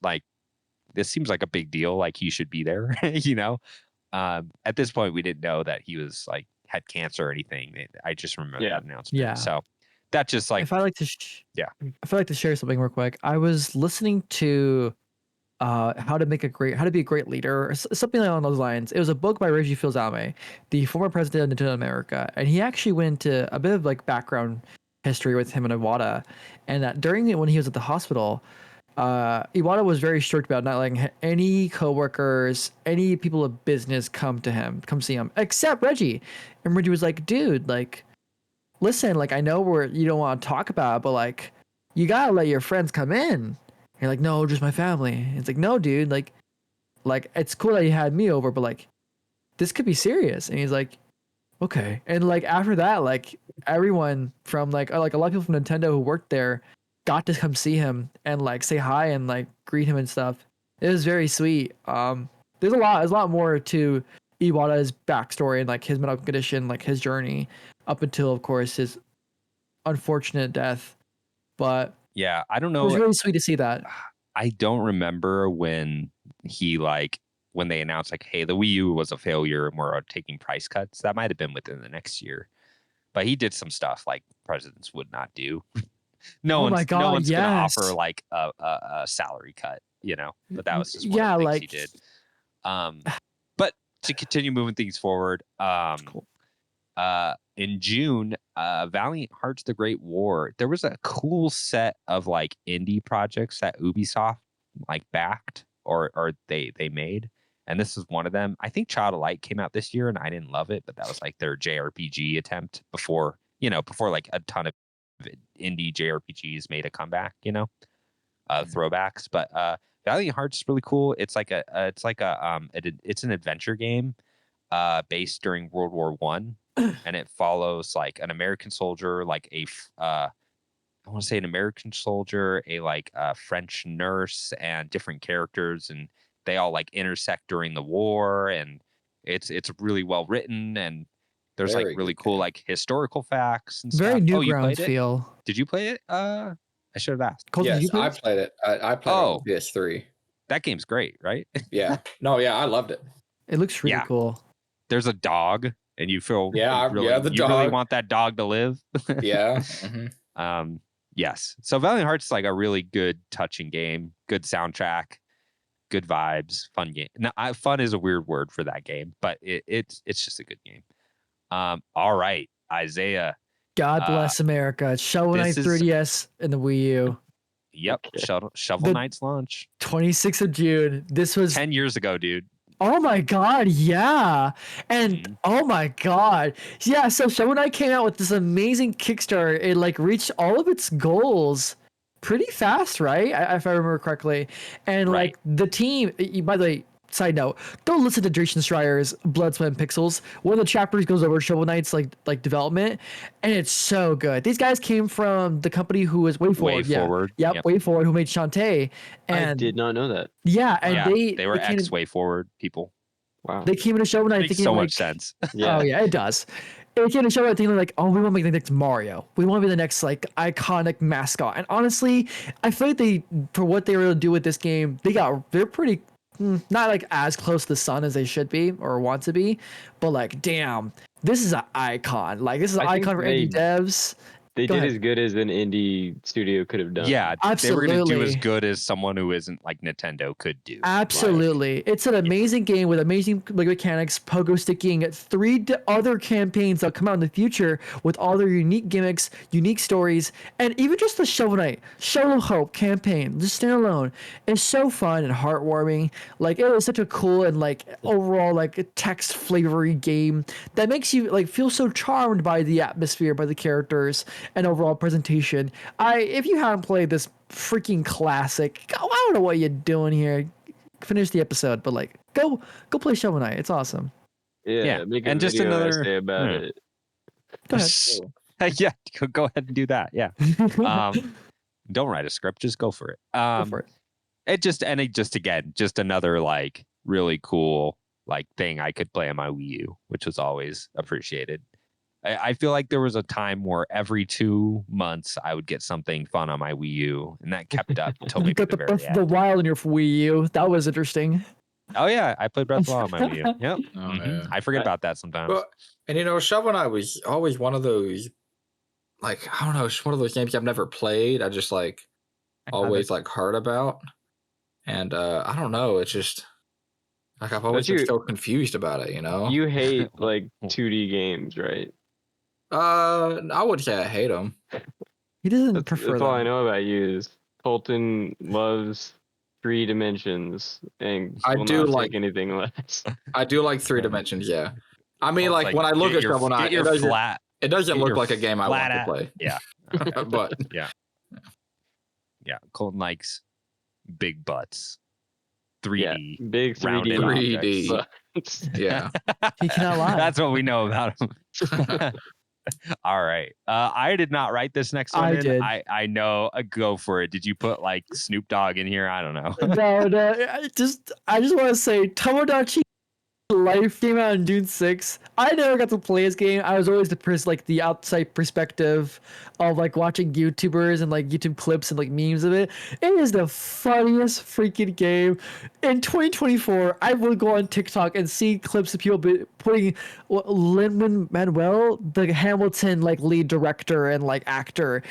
Like, this seems like a big deal. Like, he should be there, you know? At this point, we didn't know that he was like, had cancer or anything. I just remember that announcement. Yeah. So that just like, if I like to, if I like to share something real quick, I was listening to how to be a great leader, or something along those lines. It was a book by Reggie Fils-Aimé, the former president of Nintendo America, and he actually went into a bit of like background history with him and Iwata, and that when he was at the hospital, Iwata was very strict about not letting any coworkers, any people of business come see him, except Reggie. And Reggie was like, dude, like, listen, like, I know you don't want to talk about it, but like, you gotta let your friends come in. You're like, no, just my family. It's like, no, dude, like it's cool that you had me over, but like, this could be serious. And he's like, okay. And like after that, like everyone from like a lot of people from Nintendo who worked there got to come see him and like say hi and like greet him and stuff. It was very sweet. There's a lot more to Iwata's backstory and like his medical condition, like his journey up until, of course, his unfortunate death. But yeah, I don't know. It was really sweet to see that. I don't remember when they announced like, hey, the Wii U was a failure and we're taking price cuts. That might have been within the next year. But he did some stuff like presidents would not do. No one's gonna offer like a salary cut, you know. But that was just one of the things he did. But to continue moving things forward, cool. In June, Valiant Hearts: The Great War, there was a cool set of like indie projects that Ubisoft like backed or they made, and this is one of them. I think Child of Light came out this year, and I didn't love it, but that was like their JRPG attempt before like a ton of indie JRPGs made a comeback, you know, throwbacks. But Valiant Hearts is really cool. It's an adventure game based during World War One. And it follows like an American soldier, like I want to say an American soldier, a French nurse, and different characters, and they all like intersect during the war, and it's really well written, and there's like really cool like historical facts and very stuff. Newgrounds feel. Did you play it? I should have asked. Colton, yes, I played it. I played it on PS3. That game's great, right? Yeah. No, yeah, I loved it. It looks really cool. There's a dog, and you feel dog. really want that dog to live. Yeah. Mm-hmm. Yes. So Valiant Hearts is like a really good, touching game. Good soundtrack, good vibes, fun game. Now, fun is a weird word for that game, but it's just a good game. All right, Izayah. God bless America. Shovel Knight 3DS and the Wii U. Yep. Shovel Knight's launch. 26th of June. This was 10 years ago, dude. Oh my god, yeah. And oh my god. Yeah, so Shovel Knight came out with this amazing Kickstarter. It like reached all of its goals pretty fast, right? If I remember correctly. And like the team, by the way, side note, go listen to Jason Schreier's Blood, Sweat, and Pixels. One of the chapters goes over Shovel Knight's like development, and it's so good. These guys came from the company who was WayForward. Yep, WayForward, who made Shantae. And I did not know that. Yeah, and they were ex-WayForward people. Wow. They came into Shovel Knight thinking so much sense. Yeah. Oh yeah, it does. It came to Shovel Knight thinking like, oh, we want to make the next Mario. We want to be the next like iconic mascot. And honestly, I feel like for what they were able to do with this game, they're pretty not like as close to the sun as they should be or want to be, but like, damn, this is an icon. Like, this is an icon for indie devs. They did as good as an indie studio could have done. Yeah, absolutely. They were going to do as good as someone who isn't like Nintendo could do. Absolutely. Like, it's an amazing game with amazing mechanics, pogo sticking, 3 other campaigns that'll come out in the future with all their unique gimmicks, unique stories, and even just the Shovel Knight, Shovel of Hope campaign, just standalone, is so fun and heartwarming. Like, it was such a cool and like overall like text flavory game that makes you like feel so charmed by the atmosphere, by the characters, and overall presentation. If you haven't played this freaking classic, I don't know what you're doing here. Finish the episode, but like go play Shovel Knight. It's awesome. Yeah. Make a and just video another essay about it. Go ahead. Yeah, go ahead and do that. Yeah. Don't write a script, just go for it. Go for it. Just another like really cool like thing I could play on my Wii U, which was always appreciated. I feel like there was a time where every 2 months I would get something fun on my Wii U, and that kept up until You maybe got the the very Breath of the end. Wild in your Wii U. That was interesting. Oh yeah, I played Breath of the Wild on my Wii U. Yep. Oh, yeah. I forget about that sometimes. Well, and Shovel Knight was always one of those, like, I don't know, it's one of those games I've never played. I just like always like heard about, and I don't know, it's just like I've always been so confused about it. You hate like 2D games, right? I would say I hate them. He doesn't prefer That's all I them. know about you is Colton loves 3 dimensions and I will do not like- take anything less. I do like 3 dimensions. Yeah, I mean, Well, it's like when I look get at your- Shovel Knight, get your flat. it doesn't get look your like a game I want flat to at- play. Yeah. But Yeah. Colton likes big butts. 3D. Yeah, big rounded 3D. objects. yeah, He cannot lie. That's what we know about him. All right. I did not write this next one I in. did. I know. Go for it. Did you put like Snoop Dogg in here? I don't know. No. I just want to say Tomodachi Life came out in June 6th. I never got to play this game. I was always the outside perspective of like watching YouTubers and like YouTube clips and like memes of it. It is the funniest freaking game. In 2024, I will go on TikTok and see clips of people putting Lin-Manuel, the Hamilton like lead director and like actor,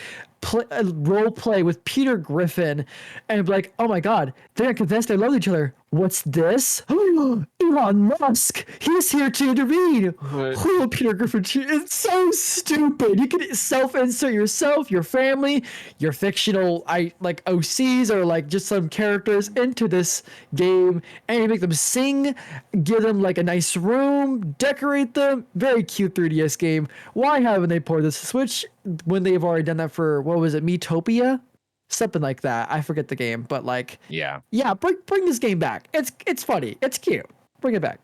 role play with Peter Griffin, and be like, oh my god, they're gonna confess they love each other. What's this? Elon Musk, he's here to intervene. Who Peter Griffin? It's so stupid. You can self-insert yourself, your family, your fictional OCs or like just some characters into this game, and you make them sing, give them like a nice room, decorate them. Very cute 3DS game. Why haven't they ported this to Switch when they've already done that for, what was it, Miitopia? Something like that. I forget the game, but like, Yeah. bring this game back. It's funny. It's cute. Bring it back.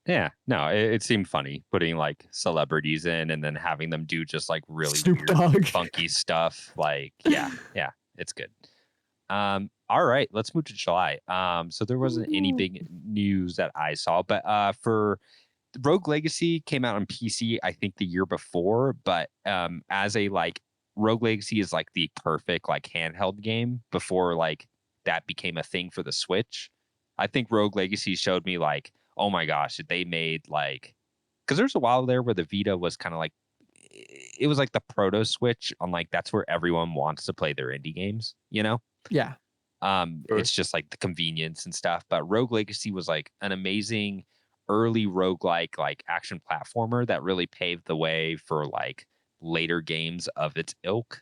Yeah. No, it seemed funny putting like celebrities in and then having them do just like really Snoop weird, Dogg. funky stuff. Like, yeah, it's good. All right, let's move to July. So there wasn't any big news that I saw, but for Rogue Legacy came out on PC, I think the year before, but as a like Rogue Legacy is like the perfect like handheld game before like that became a thing for the Switch. I think Rogue Legacy showed me like, oh my gosh, they made like, because there's a while there where the Vita was kind of like, it was like the proto Switch on like that's where everyone wants to play their indie games, Yeah. Sure. It's just like the convenience and stuff. But Rogue Legacy was like an amazing early roguelike like action platformer that really paved the way for like later games of its ilk,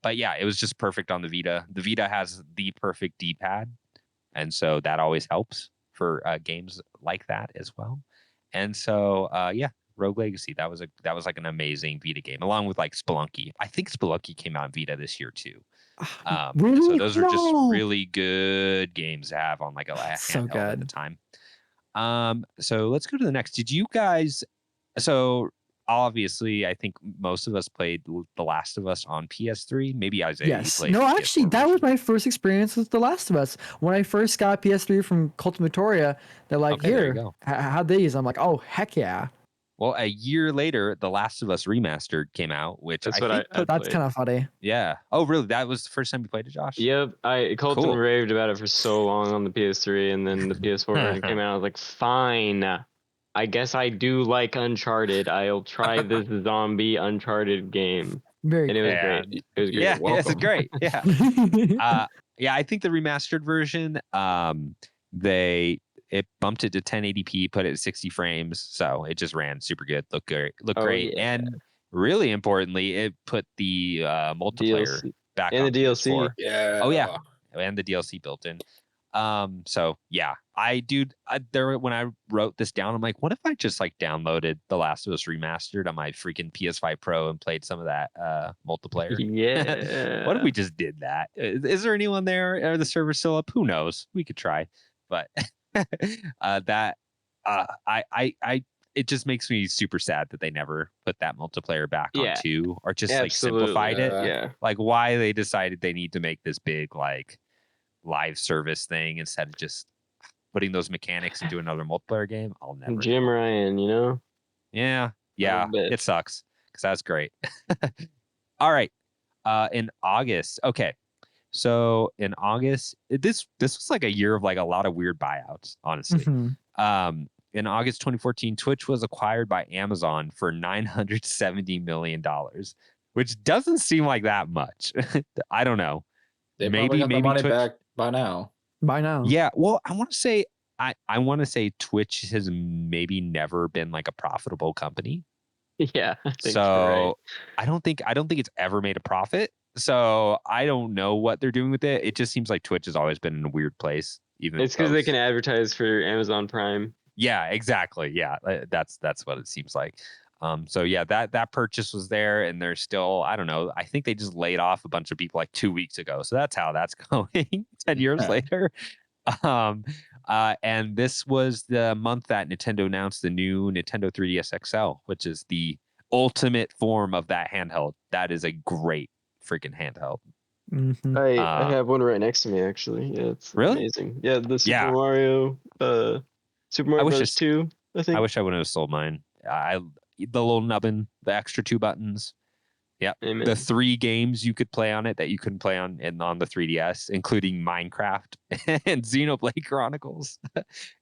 but yeah, it was just perfect on the Vita. The Vita has the perfect D-pad, and so that always helps for games like that as well. And so yeah, Rogue Legacy, that was like an amazing Vita game, along with like Spelunky. I think Spelunky came out on Vita this year too. Really? So those are just No. really good games to have on like a So handheld at the good. time. So let's go to the next. Did you guys? So obviously, I think most of us played The Last of Us on PS3. Maybe Izayah. Yes. played No, the actually, PS4 that was version. my first experience with The Last of Us. When I first got PS3 from Colton Victoria, they're like, Okay, there you here, go. have these. I'm like, oh, heck yeah. Well, a year later, The Last of Us Remastered came out, which That's I what think I That's played. kind of funny. yeah. Oh, really? That was the first time you played it, Josh? Yep, Colton Cool. raved about it for so long on the PS3, and then the PS4 version came out. I was like, fine, I guess I do like Uncharted. I'll try this zombie Uncharted game, Very and it was Yeah. great. It was great. Yeah, it's welcome. great. Yeah. Yeah, I think the remastered version, it bumped it to 1080p, put it at 60 frames, so it just ran super good, looked great, Oh, great, yeah. and really importantly, it put the multiplayer DLC. back And on the DLC. PS4. Yeah. Oh yeah, and the DLC built in. So yeah, when I wrote this down, I'm like, what if I just like downloaded The Last of Us Remastered on my freaking PS5 Pro and played some of that multiplayer? Yeah. What if we just did that? Is there anyone there? Are the servers still up? Who knows? We could try, but it just makes me super sad that they never put that multiplayer back on 2 or just like simplified it. Yeah. Like why they decided they need to make this big like live service thing instead of just putting those mechanics into another multiplayer game. I'll never. Jim Ryan, Yeah. a It bit. sucks because that's great. All right. In August. Okay. So in August, this was like a year of like a lot of weird buyouts, honestly. Mhm. In August 2014, Twitch was acquired by Amazon for $970 million, which doesn't seem like that much. I don't know. They probably got the Maybe money Twitch. back by now. By now. Yeah, well, I want to say I want to say Twitch has maybe never been like a profitable company. Yeah, I think you're right. So I don't think it's ever made a profit. So I don't know what they're doing with it. It just seems like Twitch has always been in a weird place. Even It's because they post. can advertise for Amazon Prime. Yeah, exactly. Yeah, that's what it seems like. So yeah, that purchase was there, and they're still, I don't know. I think they just laid off a bunch of people like 2 weeks ago. So that's how that's going 10 years Yeah. later. And this was the month that Nintendo announced the new Nintendo 3DS XL, which is the ultimate form of that handheld. That is a great freaking handheld. Mhm. I have one right next to me actually. Yeah, it's Really? amazing. Yeah, the Super Yeah. Mario Super Mario wish Bros. 2, I think. I wish I wouldn't have sold mine. The little nubbin, the extra 2 buttons. Yep. Amen. The 3 games you could play on it that you couldn't play on the 3DS, including Minecraft and Xenoblade Chronicles.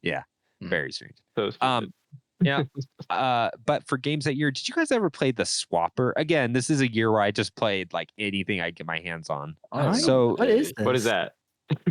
Yeah. Very strange. So stupid. Yeah. But for games that year, did you guys ever play the Swapper? Again, this is a year where I just played like anything I get my hands on. So what is this? What is that?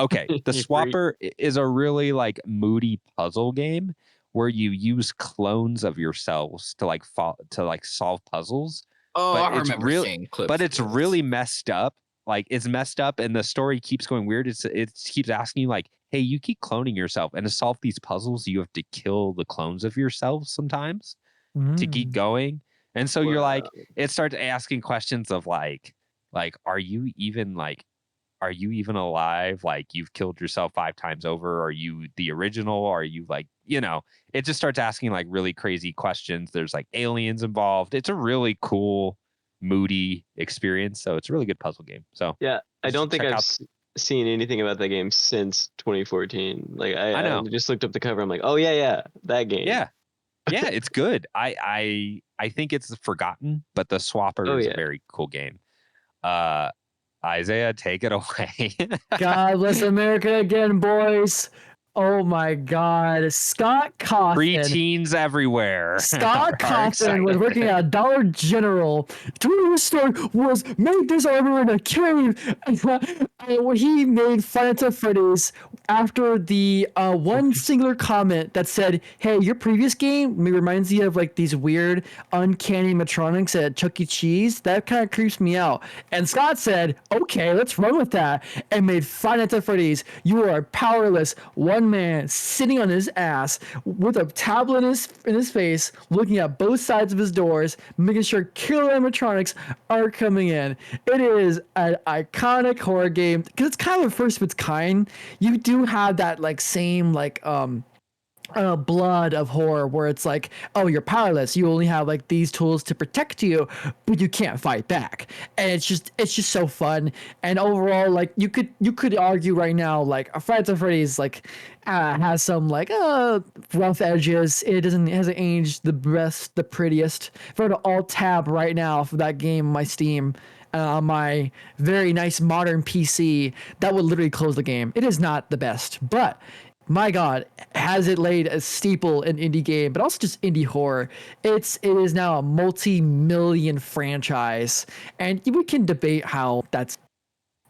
Okay, the You freak. Swapper is a really like moody puzzle game where you use clones of yourselves to like solve puzzles. Oh, But I it's remember real- seeing clips. But of it's this. really messed up. Like it's messed up, and the story keeps going weird. It keeps asking you like, "Hey, you keep cloning yourself, and to solve these puzzles, you have to kill the clones of yourself sometimes to keep Mm. going." And so you're like, Wow. it starts asking questions of like, are you even alive? Like you've killed yourself 5 times over. Are you the original? Are you like, it just starts asking like really crazy questions. There's like aliens involved. It's a really cool, moody experience. So it's a really good puzzle game. So Yeah, I you should don't think check I've out. seen anything about that game since 2014. Like I I know. just looked up the cover. I'm like, oh yeah, that game. Yeah. Yeah, it's good. I think it's forgotten, but the Swapper Oh is a yeah. very cool game. Izayah, take it away. God bless America again, boys. Oh my God, Scott Cawthon. Preteens everywhere. Scott are Cawthon was excited. working at Dollar General. His store was make this armor in a cave. And when he made Final Fantasy Freddy's after the one singular comment that said, "Hey, your previous game reminds you of like these weird, uncanny animatronics at Chuck E. Cheese. That kind of creeps me out." And Scott said, "Okay, let's run with that," and made Final Fantasy Freddy's. You are a powerless one man sitting on his ass with a tablet in his face, looking at both sides of his doors, making sure killer animatronics are coming in. It is an iconic horror game because it's kind of the first of its kind. You do have that like same like blood of horror where it's like, oh, you're powerless, you only have like these tools to protect you, but you can't fight back, and it's just so fun. And overall, like you could argue right now like a Friday the Freddy's like has some like rough edges. It hasn't aged the best, the prettiest. If I were to alt tab right now for that game on my Steam on my very nice modern PC, that would literally close the game. It is not the best, but my God, has it laid a steeple in indie game, but also just indie horror. It is now a multi-million franchise, and we can debate how that's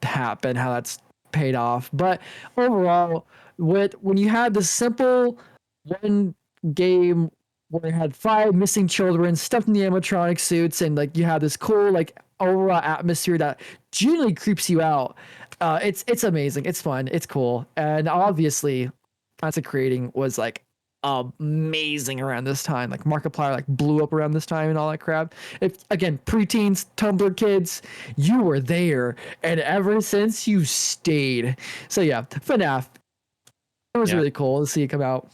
happened, how that's paid off. But overall, when you had this simple one game where you had 5 missing children stuffed in the animatronic suits, and like you have this cool like overall atmosphere that genuinely creeps you out. It's amazing. It's fun. It's cool, and obviously content creating was like amazing around this time. Like Markiplier like blew up around this time and all that crap. If again, preteens, Tumblr kids, you were there, and ever since you stayed. So yeah, FNAF. It was really cool to see it come out.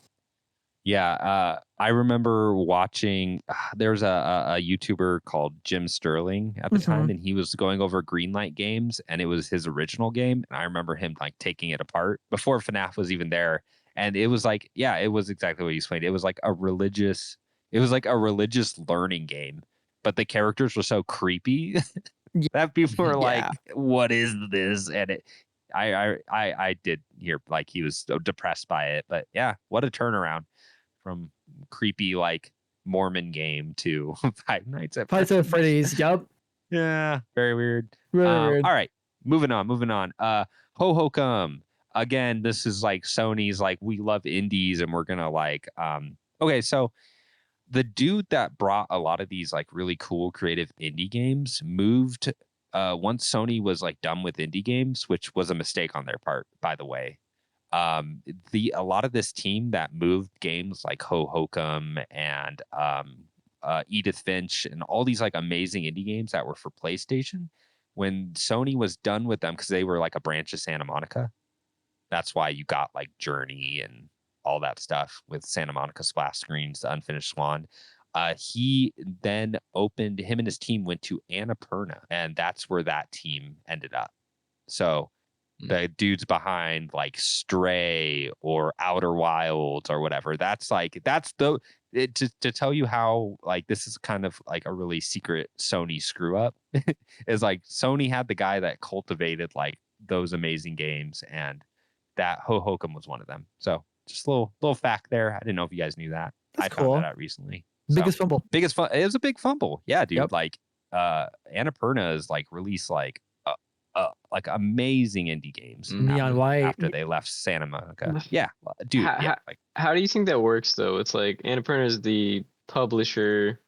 Yeah, I remember watching. There's a YouTuber called Jim Sterling at the time, and he was going over Greenlight games, and it was his original game. And I remember him like taking it apart before FNAF was even there, and it was like, yeah, it was exactly what you explained. It was like a religious It was like a religious learning game, but the characters were so creepy that people were like, "What is this?" And I did hear like he was so depressed by it, but yeah, what a turnaround from creepy like Mormon game to Five Nights at Freddy's. Yep. Yeah, very weird. Really weird. All right, moving on. Ho Hokum. Again, this is like Sony's like we love indies and we're gonna like okay, so the dude that brought a lot of these like really cool creative indie games moved once Sony was like done with indie games, which was a mistake on their part, by the way. A lot of this team that moved games like Ho Hokum and Edith Finch and all these like amazing indie games that were for PlayStation, when Sony was done with them because they were like a branch of Santa Monica. That's why you got like Journey and all that stuff with Santa Monica Splash Screens, the Unfinished Swan. He then him and his team went to Annapurna, and that's where that team ended up. So the dudes behind like Stray or Outer Wilds or whatever, to tell you how like this is kind of like a really secret Sony screw up is like Sony had the guy that cultivated like those amazing games, and that Ho Hokum was one of them. So just a little fact there. I didn't know if you guys knew that. That's I cool. found that out recently. Biggest fumble. It was a big fumble. Yeah, dude. Yep. Like Annapurna is like released like amazing indie games. Neon White. After they left Santa Monica. Yeah, dude. How do you think that works though? It's like Annapurna is the publisher,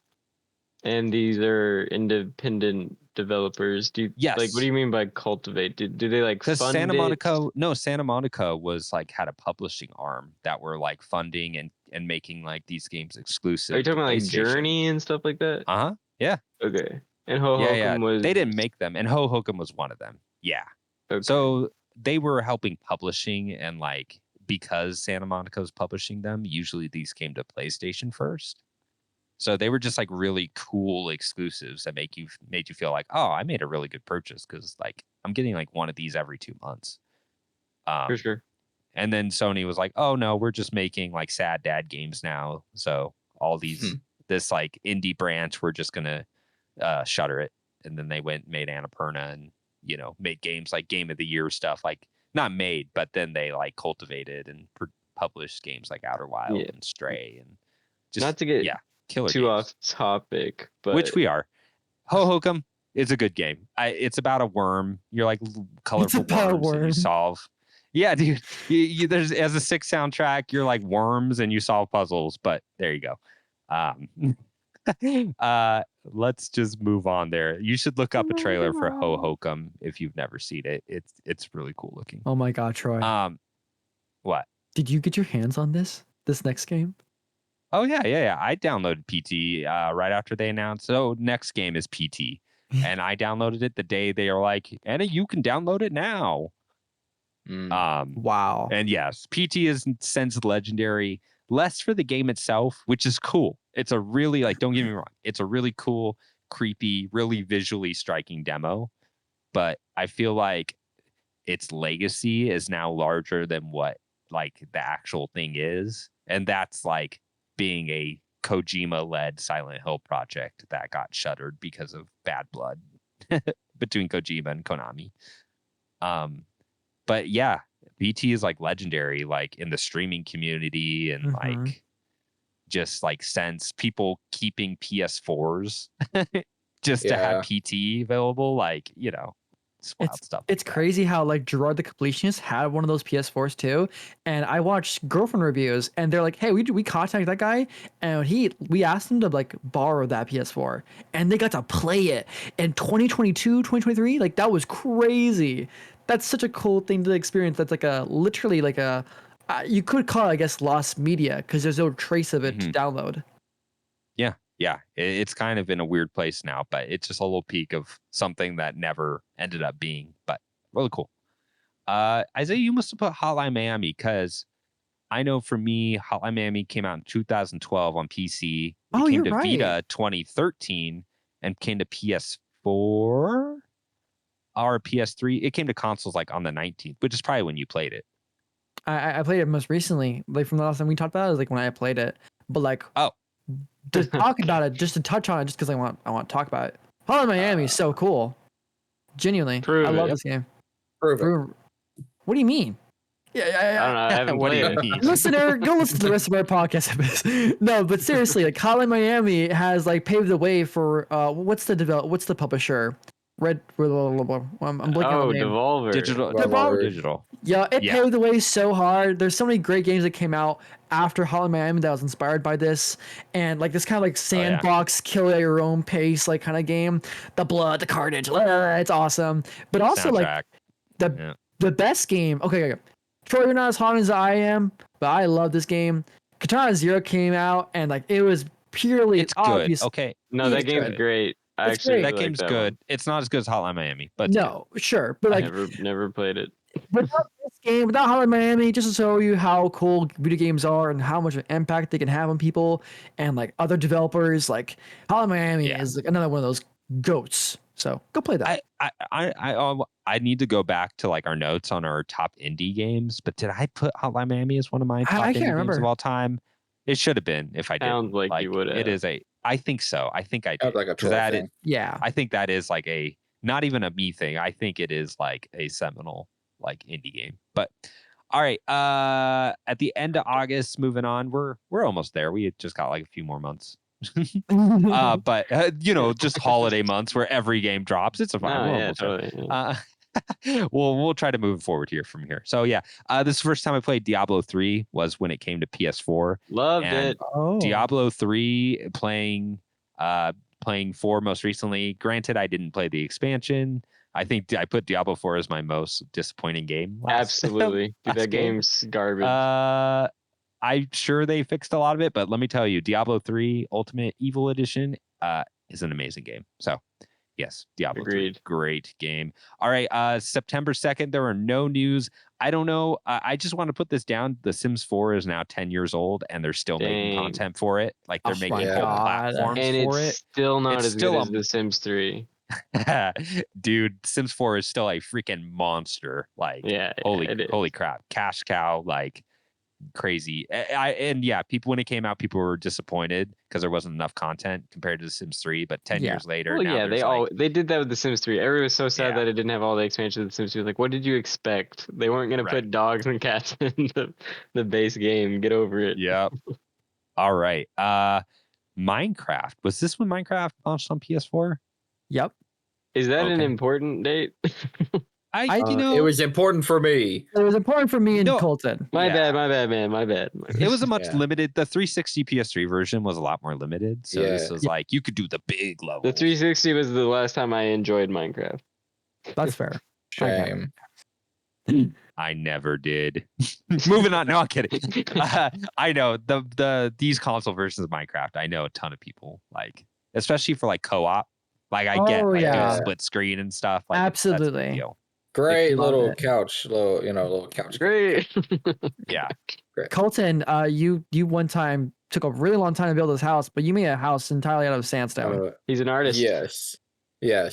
and these are independent developers. Yes. Like what do you mean by cultivate? Do they like fund Santa it? Santa Monica was like had a publishing arm that were like funding and making like these games exclusive. Are you talking about like PlayStation. Journey and stuff like that? Yeah. Okay. And Ho Hokum was. They didn't make them, and Ho Hokum was one of them. Yeah. Okay. So they were helping publishing, and like because Santa Monica was publishing them, usually these came to PlayStation first. So they were just like really cool exclusives that made you feel like, oh, I made a really good purchase because like I'm getting like one of these every 2 months. For sure. And then Sony was like, oh no, we're just making like sad dad games now. So all these this like indie branch, we're just gonna shutter it. And then they made Annapurna and made games like Game of the Year stuff, like not made, but then they like cultivated and published games like Outer Wild and Stray and just not to get killer too games. off topic, but Which we are. Ho Hokum is a good game. It's about a worm. You're like colorful worms that you solve. Yeah, dude. There's as a 6 soundtrack, you're like worms and you solve puzzles. But there you go. Let's just move on there. You should look up a trailer for Ho Hokum if you've never seen it. It's really cool looking. Oh my god, Troy. What? Did you get your hands on this next game? Oh yeah. I downloaded PT right after they announced. So next game is PT, and I downloaded it the day they are like, Anna, you can download it now. Wow. And yes, PT is since legendary. Less for the game itself, which is cool. It's a really don't get me wrong. It's a really cool, creepy, really visually striking demo. But I feel like its legacy is now larger than what like the actual thing is, and that's like being a Kojima-led Silent Hill project that got shuttered because of bad blood between Kojima and Konami. But yeah, BT is like legendary, like in the streaming community and like just like since people keeping PS4s just to have PT available, like it's wild stuff. It's crazy how like Gerard the Completionist had one of those PS4s too, and I watched girlfriend reviews, and they're like, "Hey, we contacted that guy, and we asked him to like borrow that PS4, and they got to play it in 2022, 2023. Like that was crazy. That's such a cool thing to experience. That's like literally like you could call it, I guess, lost media because there's no trace of it to download. Yeah, it's kind of in a weird place now, but it's just a little peek of something that never ended up being, but really cool. Izayah, you must have put Hotline Miami because I know for me, Hotline Miami came out in 2012 on PC. It came to Vita 2013 and came to PS4 or PS3. It came to consoles like on the 19th, which is probably when you played it. I played it most recently, like from the last time we talked about it, was like when I played it, but like to talk about it, just to touch on it, just because I want to talk about it. Hotline Miami is so cool. Genuinely, Prove I love it. this game. Prove it. What do you mean? I don't know. I haven't What do played you it. mean? Listener, go listen to the rest of our podcast. No, but seriously, like Hotline Miami has like paved the way for what's the publisher? I'm blanking on Oh, the name. Devolver. Digital. Yeah, it Yeah. paved the way so hard. There's so many great games that came out after Hotline Miami that was inspired by this, and like this kind of like sandbox, kill at your own pace, like kind of game. The blood, the carnage, it's awesome. But also Soundtrack. like the best game. Okay. Troy, you're not as hot as I am, but I love this game. Katana Zero came out, and like it was purely It's good. obvious. Okay. No, Yeah, that game's good. great. I It's actually great. really That like game's that good. one. It's not as good as Hotline Miami, but it's No, sure, but I like never played it. without this game, without Hotline Miami, just to show you how cool video games are and how much of an impact they can have on people and like other developers, like Hotline Miami is like another one of those goats. So go play that. I need to go back to like our notes on our top indie games, but did I put Hotline Miami as one of my top I indie can't games of remember. all time? It should have been if I did. Sounds like you would It have. is I think so. I think I Sounds did. like a 'Cause troll that thing. Yeah. I think that is like not even a me thing. I think it is like a seminal like indie game. But all right. At the end of August, moving on, we're almost there. We had just got like a few more months. But just holiday months where every game drops. It's a fine. No, We're yeah, almost there. totally. Yeah. We'll try to move forward here from here. So yeah, this is the first time I played Diablo 3 was when it came to PS4. Loved and it. Oh. Diablo 3 playing 4 most recently. Granted, I didn't play the expansion. I think I put Diablo 4 as my most disappointing game. Absolutely. Dude, last that game. game's garbage. I'm sure they fixed a lot of it, but let me tell you, Diablo 3 Ultimate Evil Edition is an amazing game. So yes, Diablo 3, Agreed. great game. All right, September 2nd, there are no news. I don't know. I just want to put this down. The Sims 4 is now 10 years old, and they're still making Dang. content for it. Like they're Oh making my whole God. platforms And for it's it. still not It's as still good as The Sims 3. Dude, Sims 4 is still a freaking monster. Like, Yeah, holy crap, cash cow, like crazy. People when it came out, people were disappointed because there wasn't enough content compared to The Sims 3. But 10 years later, Well, now yeah, there's they did that with The Sims 3. Everyone was so sad Yeah. that it didn't have all the expansions of The Sims 3. Like, what did you expect? They weren't gonna Right. put dogs and cats in the base game. Get over it. Yep. All right. Minecraft. Was this when Minecraft launched on PS4? Yep. Is that an Okay. important date? It was important for me. It was important for me and No. Colton. My Yeah. bad, man. My bad. It was a much Yeah. limited. The 360 PS3 version was a lot more limited. So this Yeah. was like you could do the big level. The 360 was the last time I enjoyed Minecraft. That's fair. Shame. I never did. Moving on. No, I'm kidding. I know these console versions of Minecraft. I know a ton of people like, especially for like co-op. Like I get like yeah. doing split screen and stuff. Like that's a big Absolutely. deal. Great Love little it. couch, little couch. Great. Yeah. Colton, you one time took a really long time to build this house, but you made a house entirely out of sandstone. He's an artist. Yes. Yeah.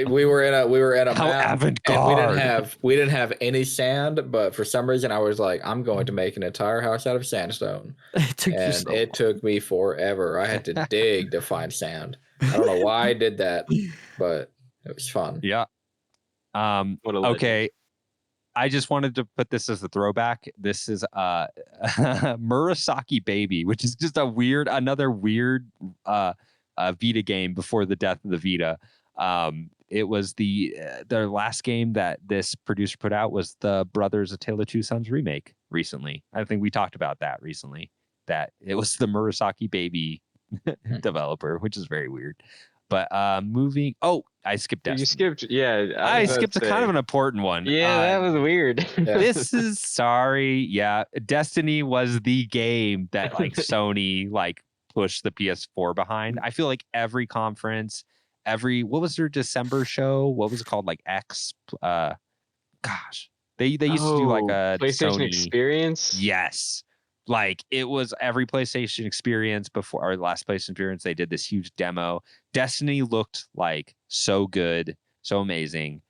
We were in a How map, avant-garde. and we didn't have any sand, but for some reason I was like, I'm going to make an entire house out of sandstone. It took you And so it took me forever. I had to dig to find sand. I don't know why I did that, but it was fun. Yeah. What a legend. Okay. I just wanted to put this as a throwback. This is Murasaki Baby, which is just another weird Vita game before the death of the Vita. It was their last game that this producer put out was the Brothers: A Tale of Two Sons remake recently. I think we talked about that recently. That it was the Murasaki Baby developer, which is very weird. But moving. Oh, I skipped Destiny. You skipped. Yeah. I skipped a kind of an important one. Yeah, that was weird. This is sorry. Yeah, Destiny was the game that like Sony like pushed the PS4 behind. I feel like every conference, what was their December show? What was it called? Like X. Gosh, they used to do like a PlayStation Sony Experience. Yes. Like it was every PlayStation experience before our last PlayStation experience. They did this huge demo. Destiny looked like so good, so amazing.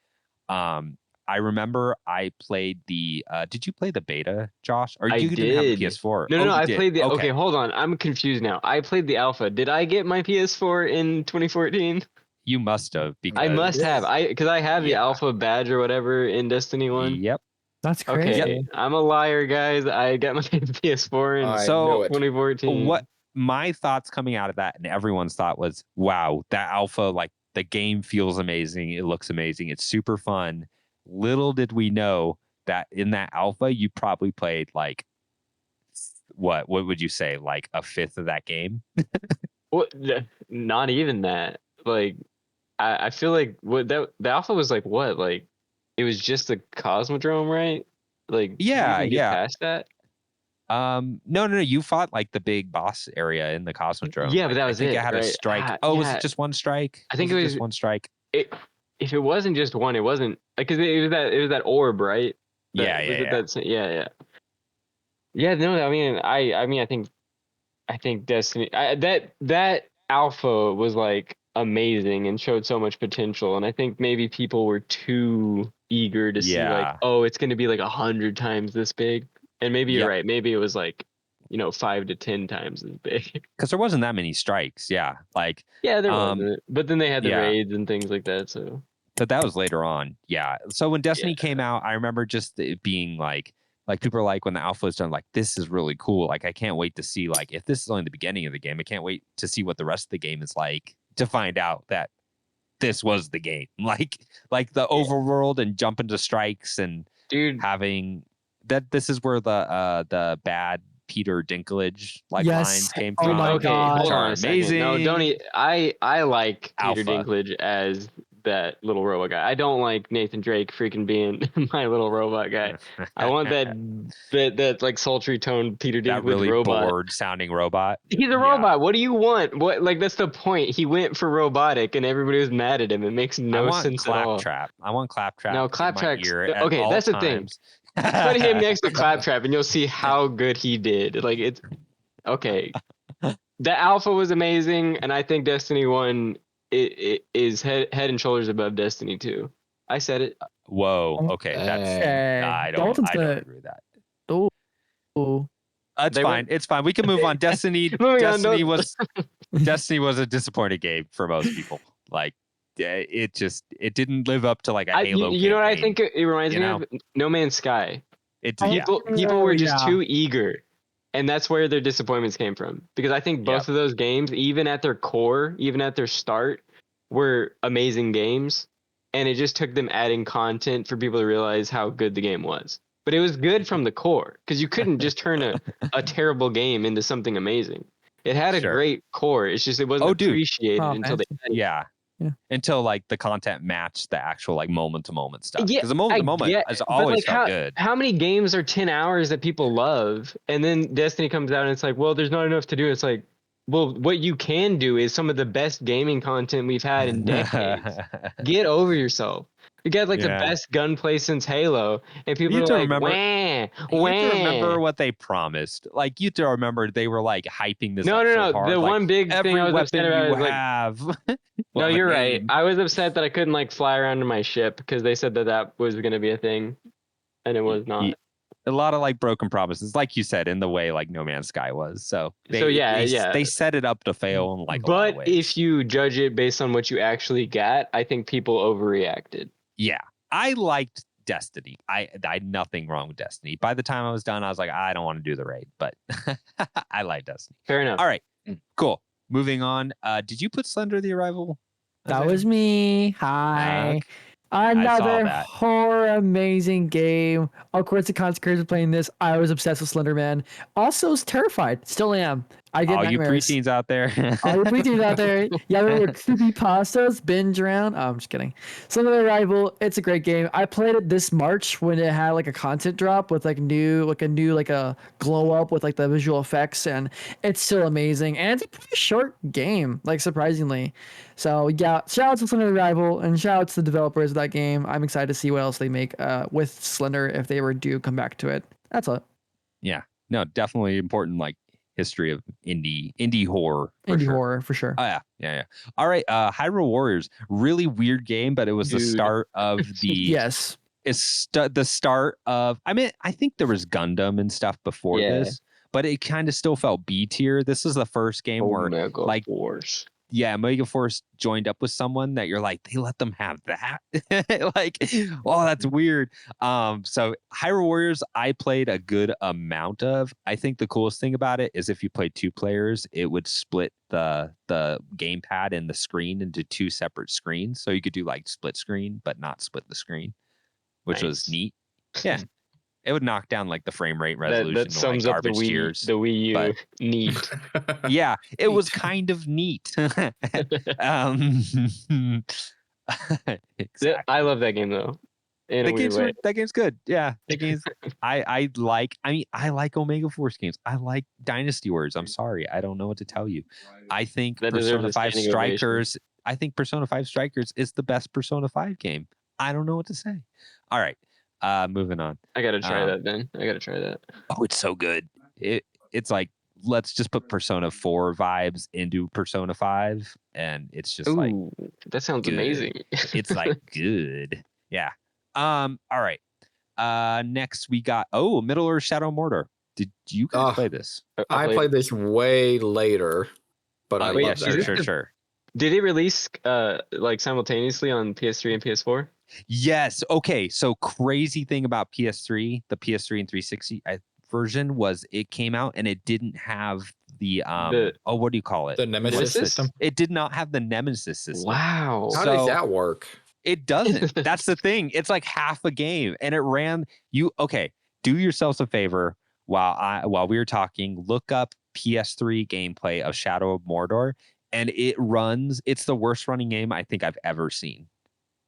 I I remember I played the. Did you play the beta, Josh? Or I you didn't have a did. PS4? No, you I did. played the. Okay. Okay, hold on. I'm confused now. I played the alpha. Did I get my PS4 in 2014? You must have because I must have. Because I have the Yeah. alpha badge or whatever in Destiny 1. Yep. That's crazy. Okay, I'm a liar, guys. I got my PS4 in I So, knew it. 2014. What my thoughts coming out of that and everyone's thought was, wow, that alpha, like the game feels amazing. It looks amazing. It's super fun. Little did we know that in that alpha, you probably played like what would you say, like a fifth of that game? What? Not even that. Like, I feel like the alpha was like what? Like, it was just the Cosmodrome, right? Like, did you Yeah, even get yeah. past that? No. You fought like the big boss area in the Cosmodrome. Yeah, but Like, that I was think it it, had a right? strike. Oh, was Yeah. it just one strike? I think Was it just was- one strike. If it wasn't just one, it wasn't like because it was that orb, right? Yeah. Yeah. No, I think Destiny that alpha was like amazing and showed so much potential, and I think maybe people were too eager to see like, Yeah. oh, it's going to be like 100 times this big, and maybe you're Yep. right. Maybe it was like 5 to 10 times as big. Because there wasn't that many strikes. Yeah, like Yeah, there wasn't, but then they had the yeah. raids and things like that. So but that was later on. Yeah. So when Destiny came out, I remember just it being like people are like when the alpha is done, like this is really cool. Like I can't wait to see like if this is only the beginning of the game, I can't wait to see what the rest of the game is like to find out that this was the game. Like the overworld and jump into strikes and dude, having that this is where the bad Peter Dinklage like Yes. lines came Oh from. my okay, God. hold Which on are a second. No, amazing. don't. I like Peter Alpha. Dinklage as that little robot guy. I don't like Nathan Drake freaking being my little robot guy. I want that like sultry toned Peter Dinklage that really robot. bored sounding robot. He's a robot. What do you want? What, like, that's the point. He went for robotic, and everybody was mad at him. It makes no sense at all. Claptrap. I want Claptrap. No, in my Claptrap's ear at okay. all That's the thing. times. Put him next to Claptrap, and you'll see how good he did. Like, it's okay. The alpha was amazing, and I think Destiny 1 it is head and shoulders above Destiny 2. I said it. Whoa. Okay. That's I don't agree with that. Oh, That's They fine. went- It's fine. We can move on. Destiny. Moving on, Destiny no- was Destiny was a disappointing game for most people. Like it didn't live up to like a Halo. You know what I campaign. think it reminds you me know? of? No Man's Sky. It did. Yeah. People were just yeah. too eager, and that's where their disappointments came from. Because I think both of those games, even at their core, even at their start, were amazing games, and it just took them adding content for people to realize how good the game was. But it was good from the core, because you couldn't just turn a terrible game into something amazing. It had a Sure. great core. It's just it wasn't appreciated until they. Yeah. Yeah. Until like the content matched the actual like moment to moment stuff. Yeah, Because the moment to moment has always felt good. How many games are 10 hours that people love, and then Destiny comes out and it's like, well, there's not enough to do. It's like, well, what you can do is some of the best gaming content we've had in decades. Get over yourself. You got like the best gunplay since Halo, and people You are have to like, remember- wah, You have to wah. remember what they promised. Like you have to remember they were like hyping this. No, up no, so no. hard. The Like, one big every thing I was weapon upset about you is like, have. no, you're right. I was upset that I couldn't like fly around in my ship because they said that was going to be a thing, and it was not. A lot of like broken promises, like you said, in the way like No Man's Sky was. So they set it up to fail in like a lot of ways. If you judge it based on what you actually got, I think people overreacted. Yeah, I liked Destiny. I had nothing wrong with Destiny. By the time I was done, I was like, I don't want to do the raid, but I like Destiny. Fair enough. All right, cool. Moving on. Did you put Slender the Arrival? that was me. Hi. Another that. horror amazing game. Of course, the consequences of playing this, I was obsessed with Slender Man. Also, was terrified. Still am. I get all you nightmares. preteens out there. All you preteens out there. Yeah, remember creepy pastas binge around? Oh, I'm just kidding. Slender the Arrival. It's a great game. I played it this March when it had like a content drop with like a glow up with like the visual effects, and it's still amazing. And it's a pretty short game, like surprisingly. So yeah, shout out to Slender the Arrival and shout out to the developers of that game. I'm excited to see what else they make with Slender if they ever do come back to it. That's it. Yeah, no, definitely important like history of indie horror. Horror for sure. Oh yeah. All right, Hyrule Warriors, really weird game, but it was the start of the Yes. is the start of. I mean, I think there was Gundam and stuff before this, but it kind of still felt B tier. This is the first game where Omega like Force. yeah, Omega Force joined up with someone that you're like, they let them have that. Like, oh, that's weird. So Hyrule Warriors, I played a good amount of. I think the coolest thing about it is if you played 2 players, it would split the gamepad and the screen into 2 separate screens. So you could do like split screen, but not split the screen, which was neat. Yeah. It would knock down like the frame rate resolution That to sums like up the garbage tiers. Wii U but neat. yeah, it was kind of neat. Exactly. I love that game though. In a weird way. That game's good. Yeah, that game's. I like Omega Force games. I like Dynasty Warriors. I'm sorry, I don't know what to tell you. I think That deserves Persona a 5 standing ovation. Strikers. I think Persona 5 Strikers is the best Persona 5 game. I don't know what to say. All right, moving on. I gotta try that then. I gotta try that. Oh, it's so good. It's like let's just put Persona 4 vibes into Persona 5, and it's just like that sounds good. amazing. It's like good. Yeah. All right. Next we got Middle Earth Shadow Mordor. Did you guys play this? I played this way later, but I love that. Sure. Did it release like simultaneously on PS3 and PS4? Yes. Okay. So crazy thing about PS3, the PS3 and 360 version was it came out and it didn't have the what do you call it? The Nemesis system. It did not have the Nemesis system. Wow. How does that work? It doesn't. That's the thing. It's like half a game, and it ran. Do yourselves a favor while we were talking. Look up PS3 gameplay of Shadow of Mordor, and it runs. It's the worst running game I think I've ever seen.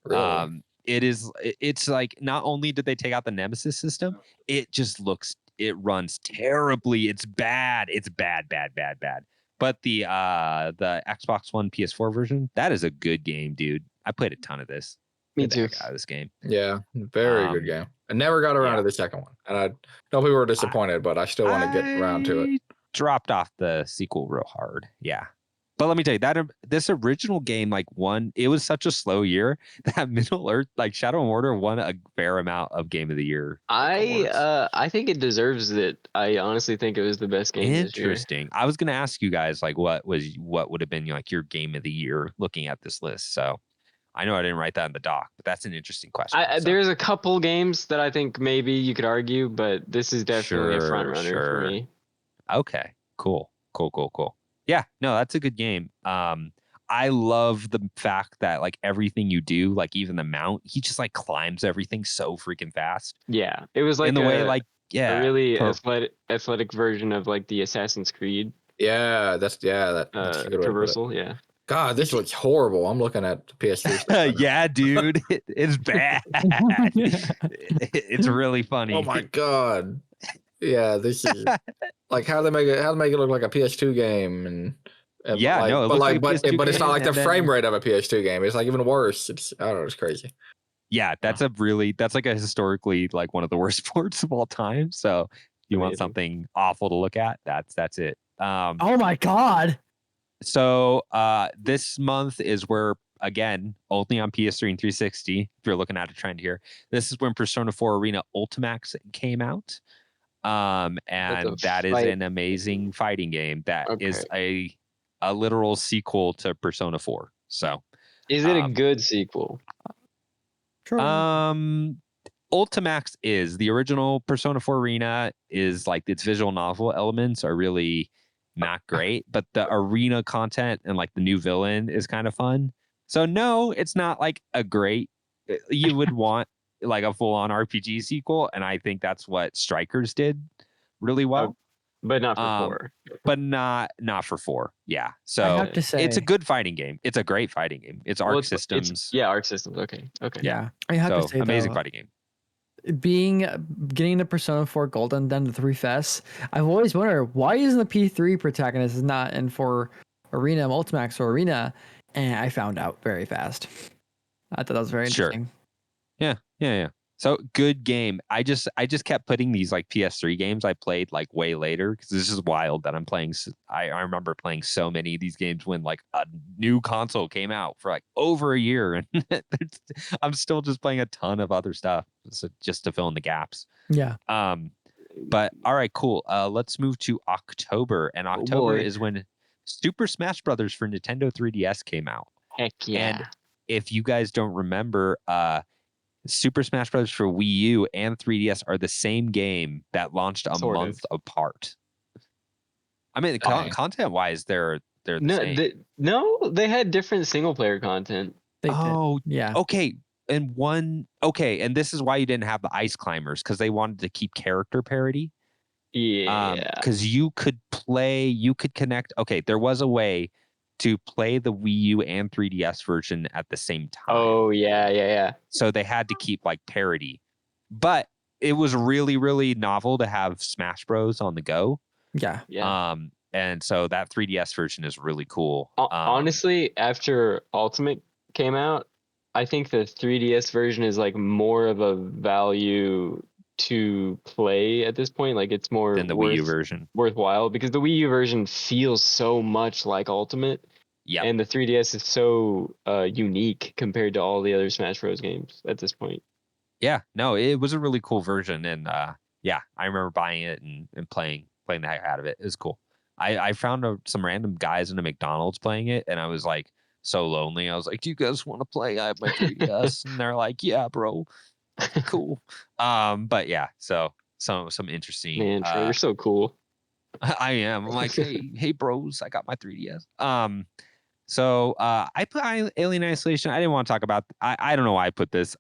Really? It's like not only did they take out the Nemesis system, it runs terribly. It's bad. It's bad. But the Xbox One PS4 version, that is a good game, dude. I played a ton of this. Me too. Out of this game. Yeah, very good game. I never got around to the second one, and I know people were disappointed, but I still want to get around to it. Dropped off the sequel real hard. Yeah. But let me tell you this original game it was such a slow year that Middle Earth, like Shadow of Mordor, won a fair amount of Game of the Year. I think it deserves it. I honestly think it was the best game. Interesting. I was gonna ask you guys like what would have been like your Game of the Year looking at this list. So I know I didn't write that in the doc, but that's an interesting question. There's a couple games that I think maybe you could argue, but this is definitely a front runner for me. Okay. Cool. Yeah, no, that's a good game. I love the fact that like everything you do, like even the mount, he just like climbs everything so freaking fast. Yeah, it was like in the way like a really athletic version of like the Assassin's Creed. Yeah, that's a good traversal. Yeah. God, this looks horrible. I'm looking at the PS3. Yeah, dude, it's bad. It's really funny. Oh my god. Yeah, this is like how they make it look like a PS2 game, and yeah, like, no, but it's not like the frame rate of a PS2 game. It's like even worse. I don't know, it's crazy. Yeah, that's like a historically like one of the worst sports of all time. So you want something awful to look at? That's it. Oh my god. So this month is where, again, only on PS3 and 360, if you're looking at a trend here, this is when Persona 4 Arena Ultimax came out. And that is an amazing fighting game that is a literal sequel to Persona 4. So is it a good sequel? Sure. Ultimax is the original Persona 4 Arena is like its visual novel elements are really not great, but the arena content and like the new villain is kind of fun. So no, it's not like a great, you would want like a full-on RPG sequel, and I think that's what Strikers did really well. But not for 4. But not for 4. Yeah. So I have to say, it's a good fighting game. It's a great fighting game. It's Arc Systems. Arc Systems. Okay. Yeah. I have to say, amazing fighting game. Getting the Persona 4 Gold and then the 3 Fest, I've always wondered why isn't the P3 protagonist not in for Arena Ultimax or Arena, and I found out very fast. I thought that was very interesting. Yeah. So good game. I just kept putting these like PS3 games I played like way later because this is wild that I'm playing. I remember playing so many of these games when like a new console came out for like over a year, and I'm still just playing a ton of other stuff so just to fill in the gaps. Yeah. But all right, cool. Let's move to October, and October is when Super Smash Brothers for Nintendo 3DS came out. Heck yeah. And if you guys don't remember, Super Smash Bros. For Wii U and 3DS are the same game that launched a month apart. I mean, content-wise, they're the same. They had different single-player content. They did. Yeah. Okay. And and this is why you didn't have the Ice Climbers, because they wanted to keep character parity. Yeah. Because you could connect. Okay, there was a way to play the Wii U and 3DS version at the same time. Oh, yeah. So they had to keep like parity. But it was really, really novel to have Smash Bros on the go. Yeah. And so that 3DS version is really cool. Honestly, after Ultimate came out, I think the 3DS version is like more of a value to play at this point. Like it's more than the Wii U version. Worthwhile, because the Wii U version feels so much like Ultimate. Yeah. And the 3DS is so unique compared to all the other Smash Bros. Games at this point. Yeah, no, it was a really cool version, and I remember buying it and playing the heck out of it. It was cool. I found some random guys in a McDonald's playing it, and I was like so lonely. I was like, "Do you guys want to play? I have my 3DS," and they're like, "Yeah, bro, cool." But yeah, so some interesting. Man, Trey, you're so cool. I am. I'm like, hey, bros, I got my 3DS. So I put Alien Isolation. I didn't want to talk about. I don't know why I put this.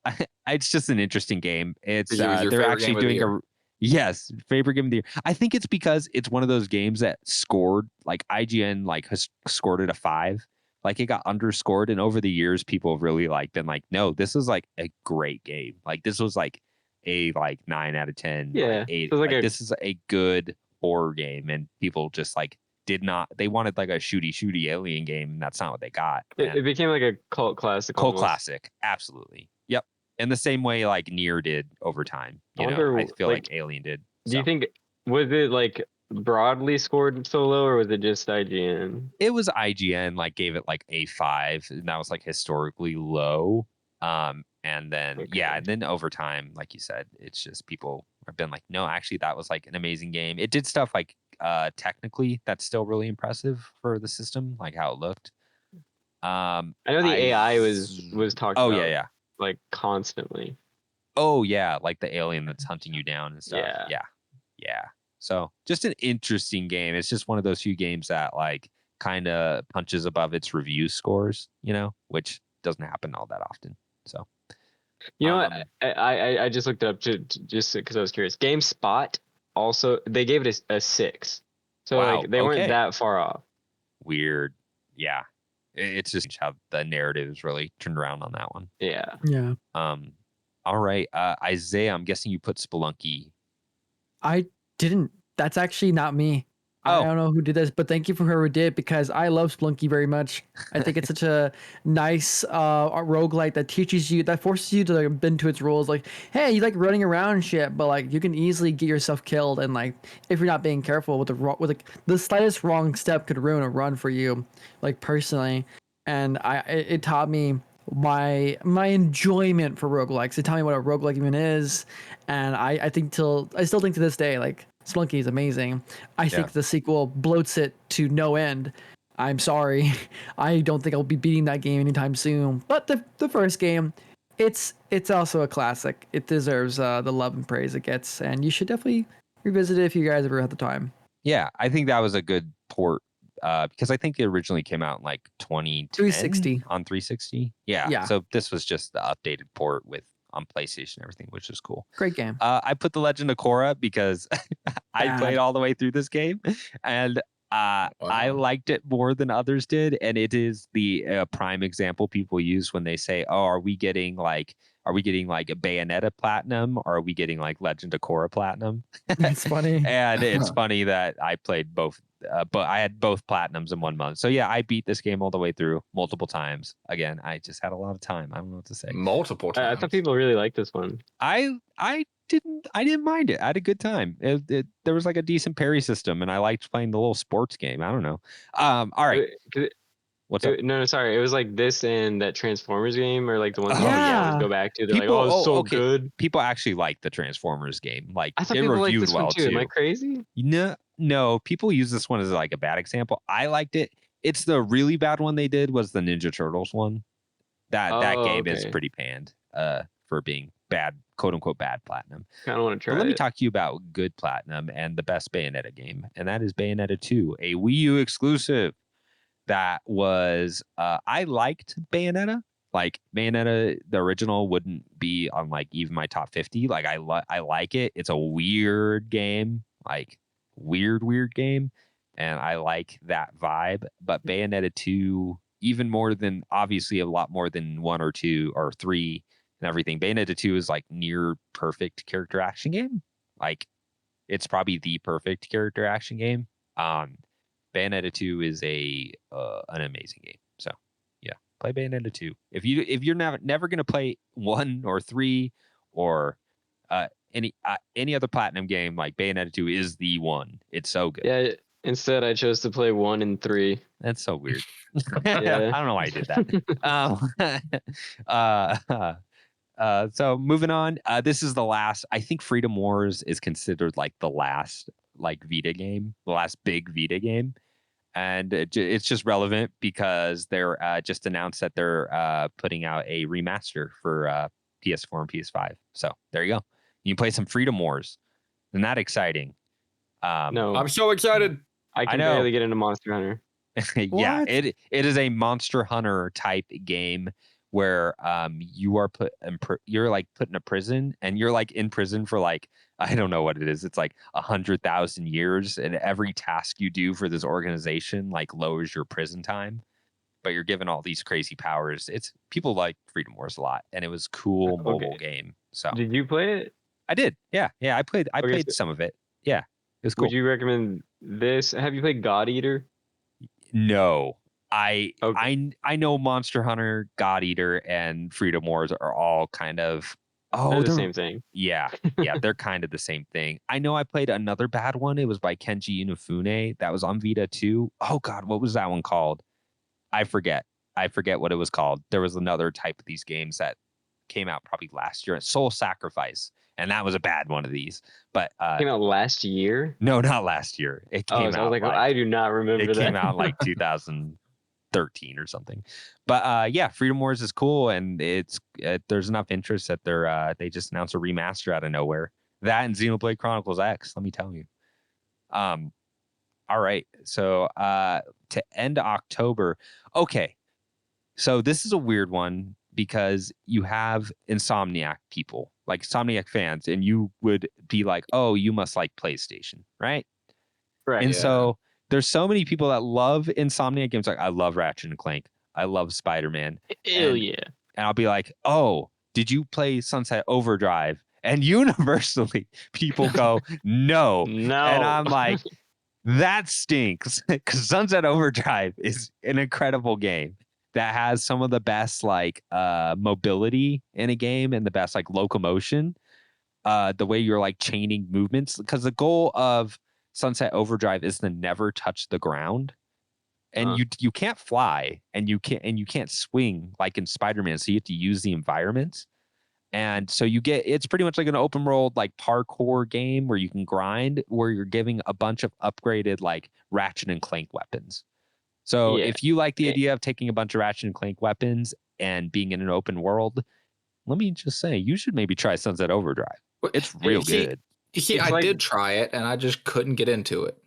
It's just an interesting game. It's they're actually doing favorite game of the year. I think it's because it's one of those games that scored like IGN like has scored it a 5. Like it got underscored, and over the years, people have really like been like, no, this is like a great game. Like this was like a 9 out of 10. Yeah, like 8. Like this is a good horror game, and people just like. They wanted like a shooty alien game, and that's not what they got. It became like a cult classic. Classic, absolutely. Yep. In the same way like Nier did over time. I feel like Alien did. Do you think was it like broadly scored so low, or was it just IGN? It was IGN like gave it like a 5, and that was like historically low. And then and then over time, like you said, it's just people have been like, no, actually that was like an amazing game. It did stuff like technically that's still really impressive for the system, like how it looked. I know the AI was talked about. Yeah, like constantly. Oh yeah, like the alien that's hunting you down and stuff. Yeah. So just an interesting game. It's just one of those few games that like kind of punches above its review scores, which doesn't happen all that often. So what? I just looked it up just because I was curious. GameSpot also, they gave it a 6, so like they weren't that far off. Weird. Yeah, it's just how the narrative is really turned around on that one. Yeah. All right, Izayah, I'm guessing you put Spelunky. I didn't. That's actually not me. I don't know who did this, but thank you for whoever did, because I love Spelunky very much. I think it's such a nice roguelite that forces you to bend to its rules. Like, hey, you like running around and shit, but like you can easily get yourself killed, and like if you're not being careful with the slightest wrong step could ruin a run for you, like personally. And it taught me my enjoyment for roguelikes. It taught me what a roguelike even is, and I still think to this day like Spelunky is amazing. I think the sequel bloats it to no end. I'm sorry. I don't think I'll be beating that game anytime soon. But the first game, it's also a classic. It deserves the love and praise it gets, and you should definitely revisit it if you guys ever have the time. Yeah, I think that was a good port because I think it originally came out in like 2010 360 on 360. Yeah. So this was just the updated port on PlayStation and everything, which is cool. Great game. I put The Legend of Korra because I played all the way through this game, and I liked it more than others did. And it is the prime example people use when they say, "Oh, are we getting like a Bayonetta Platinum, or are we getting like Legend of Korra Platinum?" It's funny. And it's funny that I played both but I had both platinums in 1 month. So yeah, I beat this game all the way through multiple times. Again, I just had a lot of time. I don't know what to say. Multiple I times. thought people really liked this one. I didn't mind it. I had a good time. There was like a decent parry system, and I liked playing the little sports game. I don't know. All right. What's up? No, sorry. It was like this and that Transformers game, or like the ones Oh, you always yeah. go back to. They're People- like, oh, it's so okay. good. People actually like the Transformers game. Like I thought it people liked reviewed this one well too. too. Am I crazy? No, people use this one as like a bad example. I liked it. It's the really bad one they did was the Ninja Turtles one. That game is okay. pretty panned for being bad, quote unquote bad platinum. Kind of want to try But let me it. talk to you about good platinum and the best Bayonetta game, and that is Bayonetta 2, a Wii U exclusive. That was I liked Bayonetta. Like Bayonetta, the original wouldn't be on like even my top 50. Like I like it. It's a weird game, like weird game, and I like that vibe. But Bayonetta 2, even more than obviously a lot more than 1 or 2 or 3 and everything. Bayonetta 2 is like near perfect character action game. Like it's probably the perfect character action game. Bayonetta 2 is an amazing game. So yeah, play Bayonetta 2. If you're never gonna play 1 or 3 or any other platinum game, like Bayonetta 2 is the one. It's so good. Yeah. Instead, I chose to play 1 and 3. That's so weird. Yeah. I don't know why I did that. So moving on, this is the last. I think Freedom Wars is considered like the last like Vita game, the last big Vita game, and it's just relevant because they're just announced that they're putting out a remaster for PS4 and PS5. So there you go. You can play some Freedom Wars. Isn't that exciting? No, I'm so excited. I can know. barely get into Monster Hunter. Yeah, What? it is a Monster Hunter type game where you are you're like put in a prison, and you're like in prison for like, I don't know what it is. It's like 100,000 years, and every task you do for this organization like lowers your prison time. But you're given all these crazy powers. It's people like Freedom Wars a lot, and it was cool mobile game. So Did you play it? I did. Yeah. I played Okay, some of it. Yeah, it was cool. Would you recommend this? Have you played God Eater? No, I Okay. I know Monster Hunter, God Eater, and Freedom Wars are all kind of They're the same thing. Yeah, they're kind of the same thing. I know I played another bad one. It was by Kenji Inafune. That was on Vita too. Oh God, what was that one called? I forget what it was called. There was another type of these games that came out probably last year. Soul Sacrifice, and that was a bad one of these. But Came out last year. no, not last year. It Oh, came so I out was like, I do not remember it that. came out like 2013 or something. But yeah, Freedom Wars is cool, and it's there's enough interest that they just announced a remaster out of nowhere. That and Xenoblade Chronicles X, let me tell you. All right, so to end October, okay. So this is a weird one because you have Insomniac people, like Insomniac fans, and you would be like, oh, you must like PlayStation, right? Right. And Yeah. so there's so many people that love Insomniac games. Like I love Ratchet and Clank. I love Spider-Man. Hell And- yeah. And I'll be like, oh, did you play Sunset Overdrive? And universally people go, no. No. And I'm like, that stinks because Sunset Overdrive is an incredible game that has some of the best like mobility in a game and the best like locomotion. The way you're like chaining movements, because the goal of Sunset Overdrive is to never touch the ground, and you can't fly, and you can't swing like in Spider-Man, so you have to use the environment. And so it's pretty much like an open world like parkour game where you can grind, where you're giving a bunch of upgraded like Ratchet and Clank weapons. So Yeah. if you like the Yeah. idea of taking a bunch of Ratchet and Clank weapons and being in an open world, let me just say you should maybe try Sunset Overdrive. It's real good. See, It's I like- did try it, and I just couldn't get into it.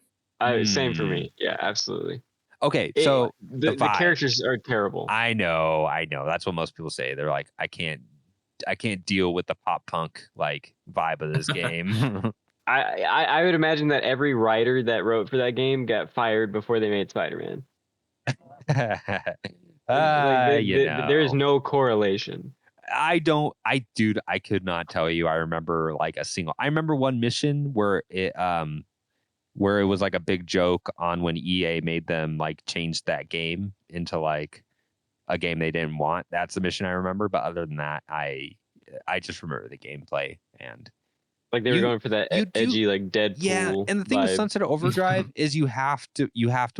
Same for me. Yeah, absolutely. Okay, so the vibe. characters are terrible. I know. That's what most people say. They're like, I can't deal with the pop punk like vibe of this game. I would imagine that every writer that wrote for that game got fired before they made Spider-Man. There is no correlation. I could not tell you. I remember like I remember one mission where where it was like a big joke on when EA made them like change that game into like a game they didn't want. That's the mission I remember. But other than that, I just remember the gameplay and Like they were going for that edgy like Deadpool. Yeah, and the thing with vibe. Sunset Overdrive is you have to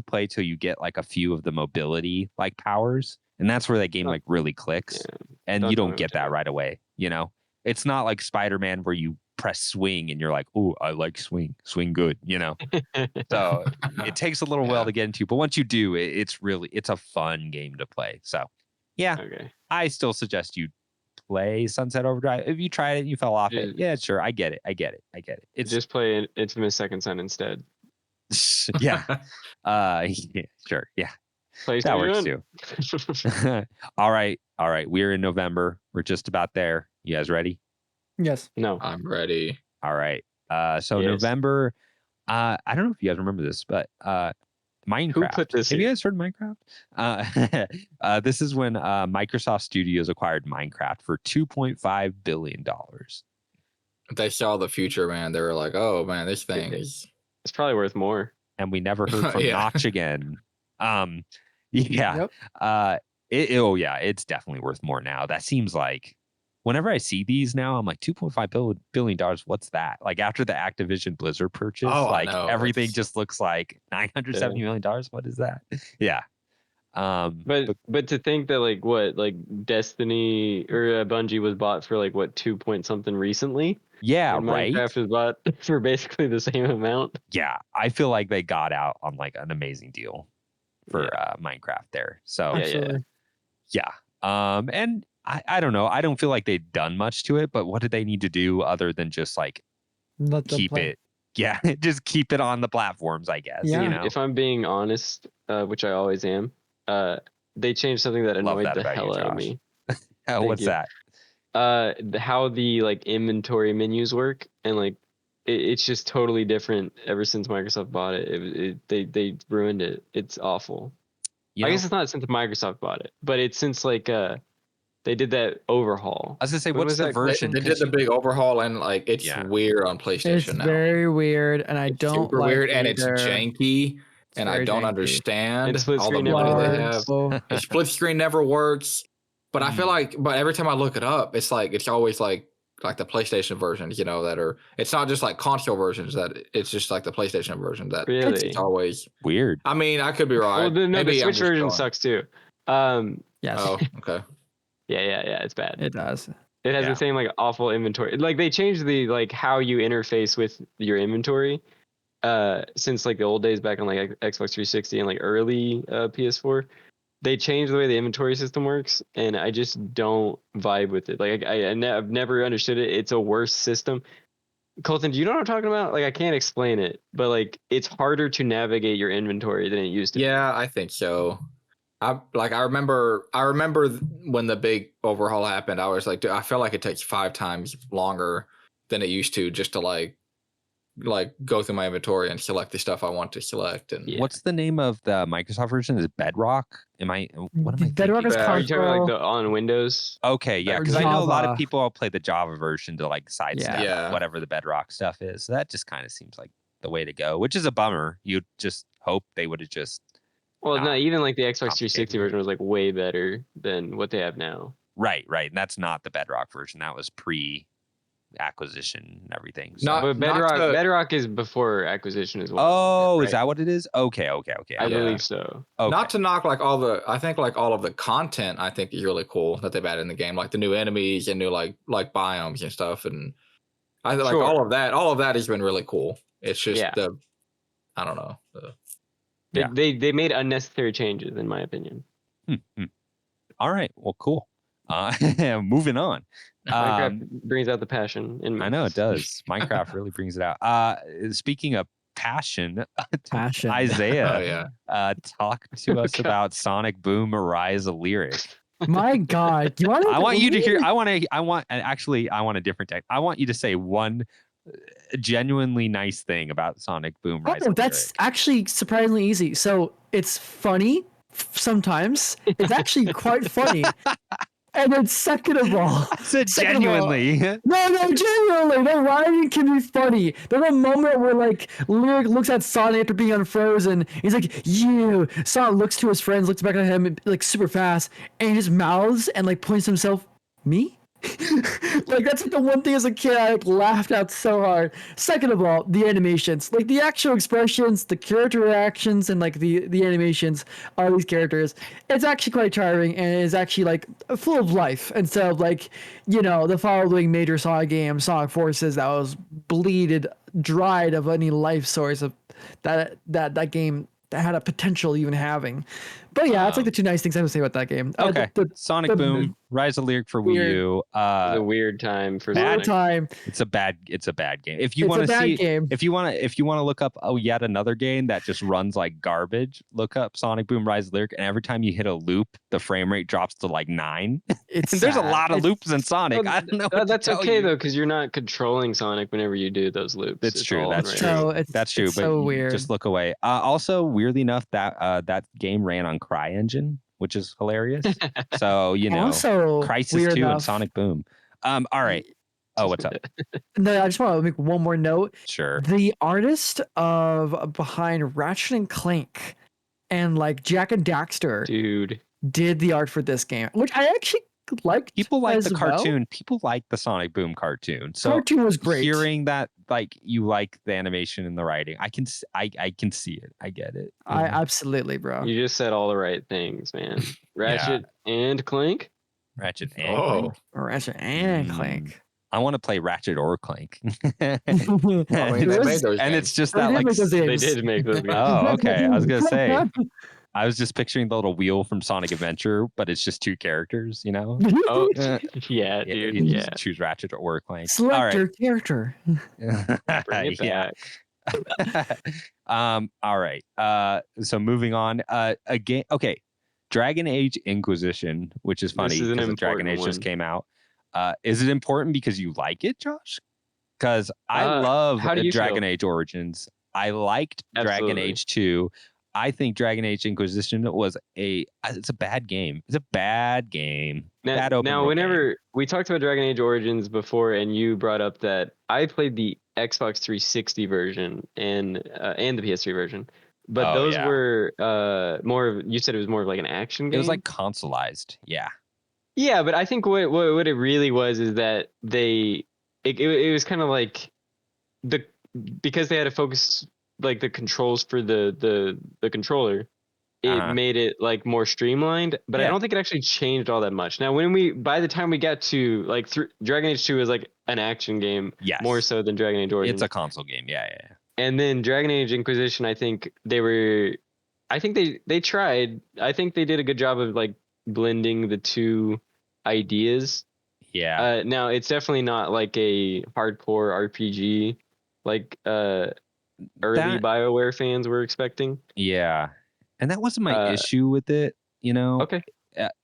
play till you get like a few of the mobility like powers, and that's where that game like really clicks. Yeah. And you don't get that right away. You know, it's not like Spider-Man where you press swing and you're like, oh, I like swing good. You know, so it takes a little while to get into, but once you do, it's a fun game to play. So yeah, Okay. I still suggest you play Sunset Overdrive. If you tried it and you fell off it, yeah, sure, I get it. It's just play Infamous Second Son instead. yeah, yeah, sure, yeah, that works too. All right. We're in November. We're just about there. You guys ready? Yes. No. I'm ready. All right. So Yes. November. I don't know if you guys remember this, but Minecraft. Who put this Have here? you guys heard of Minecraft? This is when Microsoft Studios acquired Minecraft for $2.5 billion. They saw the future, man. They were like, "Oh man, this thing is." It's probably worth more. And we never heard from Yeah. Notch again. Yeah. Yep. It's definitely worth more now. That seems like whenever I see these now, I'm like $2.5 billion. What's that? Like after the Activision Blizzard purchase, Oh, I like know. everything It's- just looks like $970 million. What is that? Yeah. But to think that like Destiny or Bungie was bought for like what 2 point something recently. Yeah, And right. Minecraft was bought for basically the same amount. Yeah, I feel like they got out on like an amazing deal for Minecraft there. So Absolutely. yeah. And I don't know. I don't feel like they've done much to it, but what did they need to do other than just like Let them keep play. it? Yeah, just keep it on the platforms, I guess. Yeah. You know, If I'm being honest, which I always am, they changed something that Love annoyed that the about you, hell out of Josh. me. What's you. that? How the like inventory menus work, and like it's just totally different ever since Microsoft bought it. They ruined it. It's awful. You I know, guess it's not since Microsoft bought it, but it's since like they did that overhaul. I was gonna say, When what's was the that? They, version? they did the big overhaul, and like it's Yeah. weird on PlayStation It's now. very weird, and I It's don't super like weird, it and it's either. janky, and I very don't janky. understand And split all the screen never money they works. have. The split screen never works. But I feel like, but every time I look it up, it's like it's always like the PlayStation versions, that are. It's not just like console versions that it's just like the PlayStation version that Really? it's always. Weird. I mean, I could be right. Well, the Maybe I'm Switch just version wrong. sucks too. Yes, Oh, okay. Yeah, it's bad. it does. It has Yeah. the same like awful inventory. Like they changed the like how you interface with your inventory since like the old days back on like Xbox 360 and like early PS4. They changed the way the inventory system works, and I just don't vibe with it. Like I've never understood it. It's a worse system. Colton, do you know what I'm talking about? Like I can't explain it, but like it's harder to navigate your inventory than it used to. Yeah, I think so. I remember when the big overhaul happened. I was like, dude, I feel like it takes 5 times longer than it used to just to like go through my inventory and select the stuff I want to select. And Yeah. What's the name of the Microsoft version? Is it Bedrock? What am I Bedrock thinking? is Are you talking about like console. the on Windows? Okay, yeah, Or because I know a lot of Java. people play the Java version to like sidestep Yeah. whatever the Bedrock stuff is. So that just kind of seems like the way to go, which is a bummer. You'd just hope they would have just Well, no, not even like the Xbox 360 complicated. version was like way better than what they have now. right. And that's not the Bedrock version. That was pre-acquisition and everything. So. Not- But Bedrock is before acquisition as well. Oh, is right? that what it is? Okay. I Yeah. believe so. Okay. Not to knock like all of the content I think is really cool that they've added in the game, like the new enemies and new like biomes and stuff. And I think like Sure. all of that has been really cool. It's just Yeah. I don't know. Yeah. They made unnecessary changes, in my opinion. All right. Well, cool. Moving on. Minecraft brings out the passion in me. I know it does. Minecraft really brings it out. Speaking of passion, Passion. Izayah, Oh yeah. talk to us God. about Sonic Boom Arise, a lyric. My God, you want to? I want you to hear. I want a different text. I want you to say one genuinely nice thing about Sonic Boom Rise. Oh, that's actually surprisingly easy. So it's funny sometimes. It's actually quite funny. And then second of all, I said second of all- genuinely. no, genuinely, the writing can be funny. There's a moment where like Lyric looks at Sonic after being unfrozen. He's like, "You." Sonic looks to his friends, looks back at him like super fast, and he just mouths and like points to himself, "Me." Like that's like the one thing as a kid I like laughed out so hard. Second of all, the animations, like the actual expressions, the character reactions, and like the animations of these characters, it's actually quite charming and is actually like full of life instead of like the following major Sonic game, Sonic Forces, that was bleeded, dried of any life source of that game that had a potential even having. But yeah, that's like the two nice things I would say about that game. Okay. Sonic Boom, Rise of Lyric for Wii U. It was a weird time for Bad Sonic. time. It's a bad game. If you It's want a to bad see, game. if you want to look up yet another game that just runs like garbage, look up Sonic Boom Rise of Lyric, and every time you hit a loop, the frame rate drops to like 9. It's And there's a sad. lot of It's- loops in Sonic. Well, I don't know. What that's to tell okay you. though, because you're not controlling Sonic whenever you do those loops. That's It's true. all That's right. true. So it's- That's true. it's But so you weird. just look away. Also, weirdly enough, that game ran on CryEngine, which is hilarious. So Also, Crisis weird 2 enough, and Sonic Boom. All right. Oh, what's up? No, I just want to make one more note. Sure. The artist of behind Ratchet and Clank and like Jack and Daxter Dude. did the art for this game, which I actually liked. People like as the well. cartoon. People like the Sonic Boom cartoon. So Cartoon was great. hearing that, like, you like the animation and the writing, I can see it. I get it. I absolutely, bro. You just said all the right things, man. Ratchet and Clank. Ratchet and Clank. Ratchet and Mm. Clank. I want to play Ratchet or Clank. I mean, they made those And games. it's just They that did like make those They games. did make those games. Oh, okay. I was gonna say, I was just picturing the little wheel from Sonic Adventure, but it's just two characters, Oh, Uh, yeah, dude. you Yeah. just choose Ratchet or Clank. Select All right. your character. Bring it Yeah. back. All right. So moving on. Again, okay. Dragon Age Inquisition, which is funny This is an because Dragon important Age just one. came out. Is it important because you like it, Josh? Because I Uh, love how do you Dragon feel? Age Origins. I liked Dragon Absolutely. Age 2. I think Dragon Age Inquisition was it's a bad game. It's a bad game. Bad open Now, world game. whenever we talked about Dragon Age Origins before, and you brought up that I played the Xbox 360 version and the PS3 version, but Oh, those yeah. were more of, you said it was more of like an action game. It was like consoleized. Yeah. Yeah, but I think what it really was is that it was kind of like because they had to focus like the controls for the controller, it made it like more streamlined, but I Yeah. don't think it actually changed all that much. Now by the time we got to like Dragon Age 2 is like an action game, Yes. more so than Dragon Age Origins. It's a console game. Yeah. And then Dragon Age Inquisition, I think they tried. I think they did a good job of like blending the two ideas. Yeah. Now it's definitely not like a hardcore RPG like early BioWare fans were expecting. Yeah. And that wasn't my issue with it, Okay.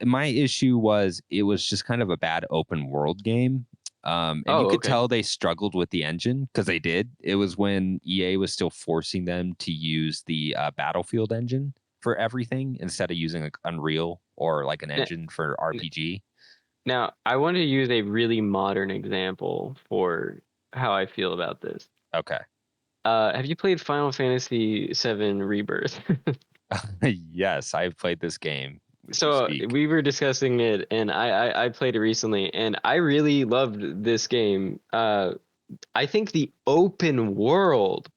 My issue was it was just kind of a bad open world game. And you could tell they struggled with the engine because they did. It was when EA was still forcing them to use the Battlefield engine for everything instead of using like Unreal or like an engine for RPG. Now, I want to use a really modern example for how I feel about this. Okay. Have you played Final Fantasy VII Rebirth? Yes, I've played this game. So we were discussing it, and I played it recently, and I really loved this game. I think the open world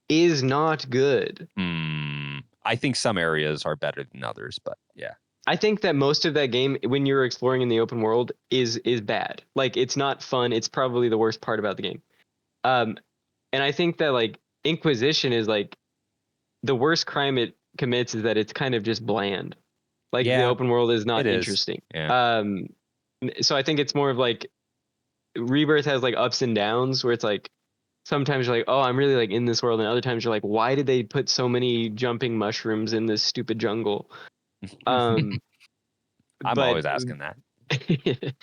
is not good. I think some areas are better than others, but yeah. I think that most of that game, when you're exploring in the open world, is bad. Like, it's not fun. It's probably the worst part about the game. And I think that like Inquisition is like the worst crime it commits is that it's kind of just bland. Like the open world is not interesting. Yeah. So I think it's more of like Rebirth has like ups and downs where it's like sometimes you're like, oh, I'm really like in this world, and other times you're like, why did they put so many jumping mushrooms in this stupid jungle? I'm always asking that.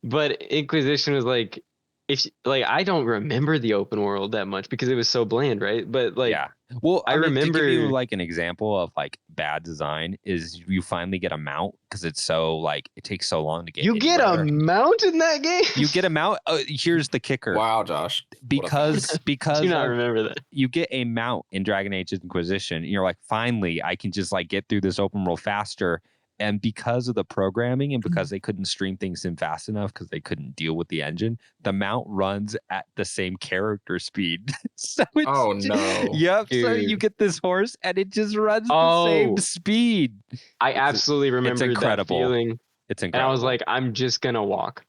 But Inquisition was like if like I don't remember the open world that much because it was so bland, right? But like yeah. Well, I I mean, to give you remember like an example of like bad design is you finally get a mount because it's so like it takes so long to get you get a anywhere. mount in that game. You get a mount. Here's the kicker. Wow, Josh. Because Do not remember that. you get a mount in Dragon Age Inquisition, and you're like, finally, I can just like get through this open world faster. And because of the programming and because they couldn't stream things in fast enough because they couldn't deal with the engine, the mount runs at the same character speed. So it's Oh no. yep. So you Dude. get this horse and it just runs the Oh. same speed. I It's- absolutely remember that incredible. feeling, It's and incredible. I was like, I'm just gonna walk.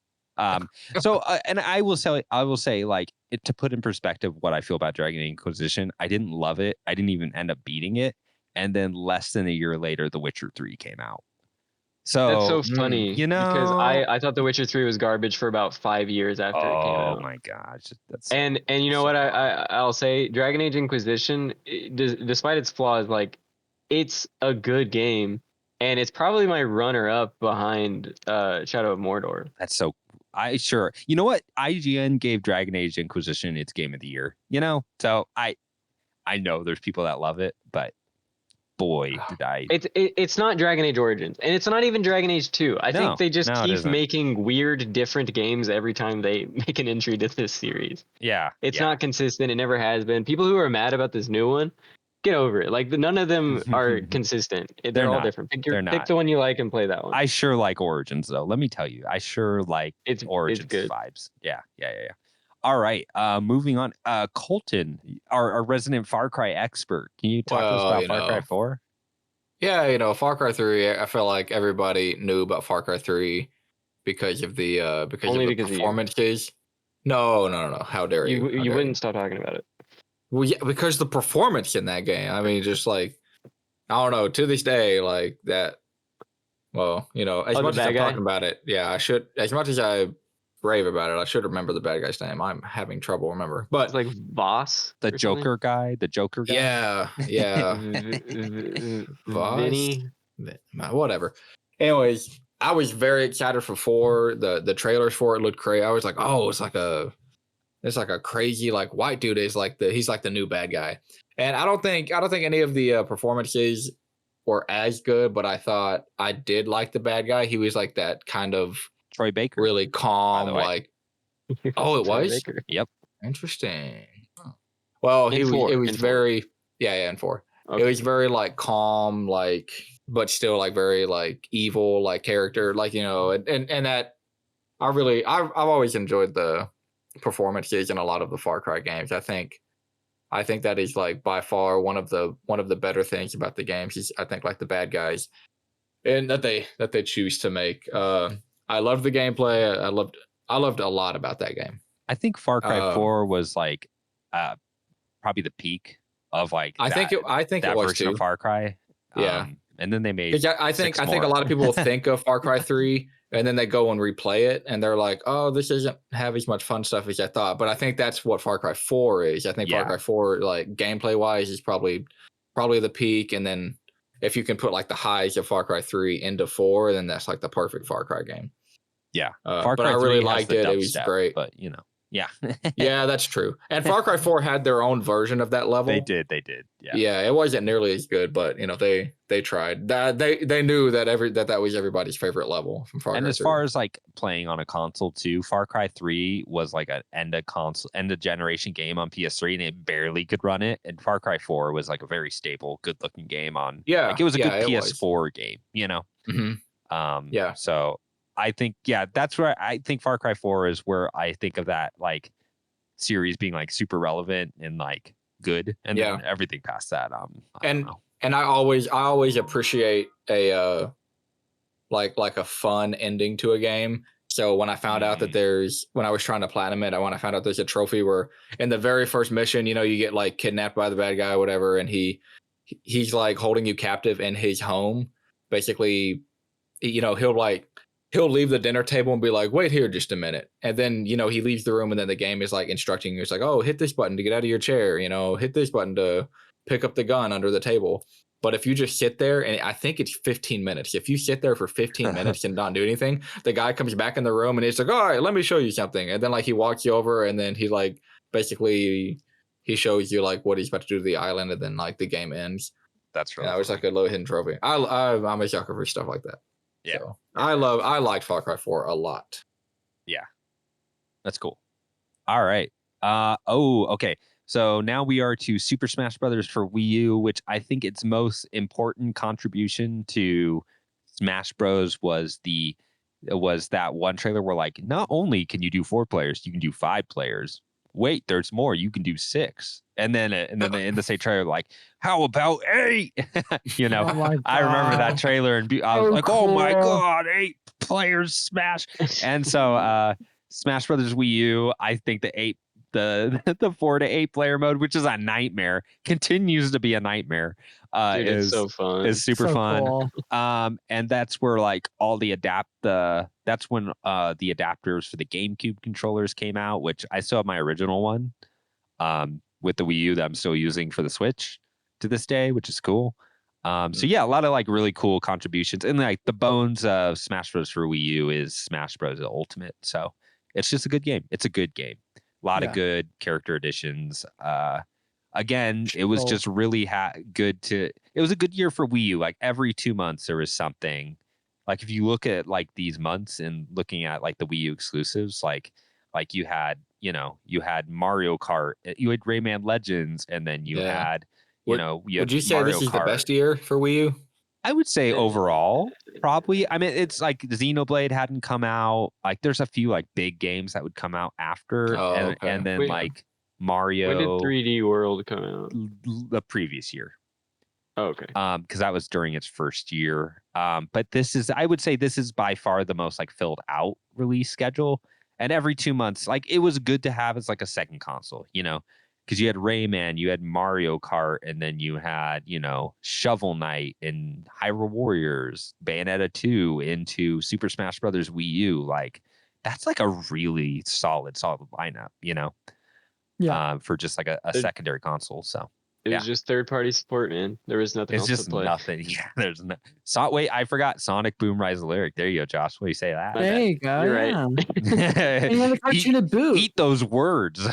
So and I will say like it, to put in perspective what I feel about Dragon Age Inquisition, I didn't love it. I didn't even end up beating it. And then less than a year later, The Witcher 3 came out. So That's so funny, you know, because I thought The Witcher 3 was garbage for about 5 years after it came out. Oh my gosh, that's And you know so what wrong. I'll say, Dragon Age Inquisition, despite its flaws, like it's a good game, and it's probably my runner up behind Shadow of Mordor. That's so. You know what? IGN gave Dragon Age Inquisition its game of the year. You know, so I know there's people that love it, but boy, did I. It's not Dragon Age Origins, and it's not even Dragon Age 2. I think they just it keep isn't. making weird, different games every time they make an entry to this series. Yeah, It's not consistent. It never has been. People who are mad about this new one, get over it. Like none of them are consistent. They're all not. different. They're Pick not. the one you like and play that one. I sure like Origins though. Let me tell you, I sure like It's Origins good. vibes. Yeah. All right. Moving on. Colton, our resident Far Cry expert. Can you talk to us about Far Cry 4? Yeah, Far Cry 3, I feel like everybody knew about Far Cry 3 because of the performances. No. How dare you? You wouldn't stop talking about it. Well, yeah, because the performance in that game. I mean, just like I don't know, to this day, like that. Well, as much as I'm talking about it, yeah, I should. As much as I rave about it, I should remember the bad guy's name. I'm having trouble remember, but it's like Voss, the Joker guy. Yeah. Vinny. Whatever. Anyways, I was very excited for 4. The trailers for it looked crazy. I was like, oh, it's like a crazy like white dude he's like the new bad guy. And I don't think any of the performances were as good, but I thought I did like the bad guy. He was like that kind of Troy Baker, really calm, like oh, it was Baker. Yep. Interesting. Well, it was very in 4. Okay. It was very like calm, like but still like very like evil like character, like and that I've always enjoyed the performances in a lot of the Far Cry games. I think that is like by far one of the better things about the games is I think like the bad guys and that they choose to make. I loved the gameplay. I loved a lot about that game. I think Far Cry 4 was like probably the peak of like I think it was version too. of Far Cry. Yeah. And then they made I think a lot of people think of Far Cry 3 and then they go and replay it and they're like, oh, this doesn't have as much fun stuff as I thought. But I think that's what Far Cry 4 is. I think Far Cry 4, like gameplay wise, is probably the peak. And then if you can put like the highs of Far Cry 3 into 4, then that's like the perfect Far Cry game. Yeah. Far Cry 3 I really liked it. It was great. But yeah. Yeah, that's true. And Far Cry 4 had their own version of that level. They did. Yeah. Yeah, it wasn't nearly as good, but they tried. They knew that was everybody's favorite level from Far Cry 3. And as far as like playing on a console too, Far Cry 3 was like an end of generation game on PS3 and it barely could run it. And Far Cry 4 was like a very stable, good looking game on like it was a good PS4 game, Mm-hmm. Yeah. So I think, that's where I think Far Cry 4 is where I think of that like series being like super relevant and like good. And then everything past that. And I always appreciate a like a fun ending to a game. So when I found out that when I was trying to platinum it, when I found out there's a trophy where in the very first mission, you get like kidnapped by the bad guy or whatever, and he's like holding you captive in his home. Basically, he'll leave the dinner table and be like, wait here just a minute. And then, he leaves the room and then the game is like instructing you. It's like, oh, hit this button to get out of your chair, hit this button to pick up the gun under the table. But if you just sit there, and I think it's 15 minutes. If you sit there for 15 minutes and not do anything, the guy comes back in the room and he's like, all right, let me show you something. And then like he walks you over and then he like basically he shows you like what he's about to do to the island, and then like the game ends. That's really it was like a low hidden trophy. I'm a sucker for stuff like that. Yeah. So, I liked Far Cry 4 a lot. Yeah. That's cool. All right. Okay. So now we are to Super Smash Brothers for Wii U, which I think its most important contribution to Smash Bros was that one trailer where like not only can you do 4 players, you can do 5 players. Wait, there's more. You can do 6. And then they in the same trailer like, how about 8? You know, Oh I remember that trailer and I was like, cool. oh my god, 8 players Smash. And so Smash Brothers Wii U, I think the 4 to 8 player mode, which is a nightmare, continues to be a nightmare. Dude, it's so fun. Is super So fun. cool. And that's where like all that's when the adapters for the GameCube controllers came out, which I still have my original one with the Wii U that I'm still using for the Switch to this day, which is cool. So yeah, a lot of like really cool contributions, and like the bones of Smash Bros for Wii U is Smash Bros Ultimate. So it's just a good game. It's a good game. A lot of good character additions. Again, it was just really good to. It was a good year for Wii U. Like every 2 months there was something. Like if you look at like these months and looking at like the Wii U exclusives, like you had Mario Kart, you had Rayman Legends, and then you had would you say Mario this is Kart. the best year for Wii U? I would say overall, probably. I mean, it's like Xenoblade hadn't come out. Like, there's a few like big games that would come out after, and then like Mario. When did 3D World come out? The previous year. Oh, okay. Because that was during its first year. But I would say this is by far the most like filled out release schedule. And every 2 months, like it was good to have as like a second console, you know. Because you had Rayman, you had Mario Kart, and then you had, Shovel Knight and Hyrule Warriors, Bayonetta 2 into Super Smash Brothers Wii U. Like, that's like a really solid lineup, Yeah. for just like a secondary console. So it was just third-party support, man. There was nothing else to play. Nothing. Yeah, there's no. Wait, I forgot Sonic Boom Rise Lyric. There you go, Josh. What do you say that? There you go. You're right. And you have a cartoon to boot. Eat those words.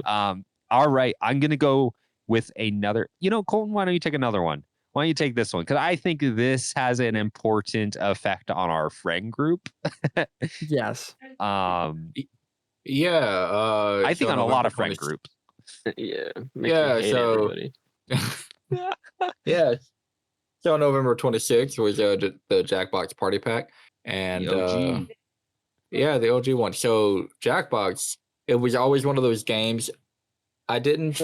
All right, I'm gonna go with another. Colton, why don't you take another one? Why don't you take this one? Because I think this has an important effect on our friend group. Yes. Yeah. I think on a lot of friend groups. Yeah. So everybody. Yeah. So November 26th was the Jackbox Party Pack, and the OG. The OG one. So Jackbox, it was always one of those games I didn't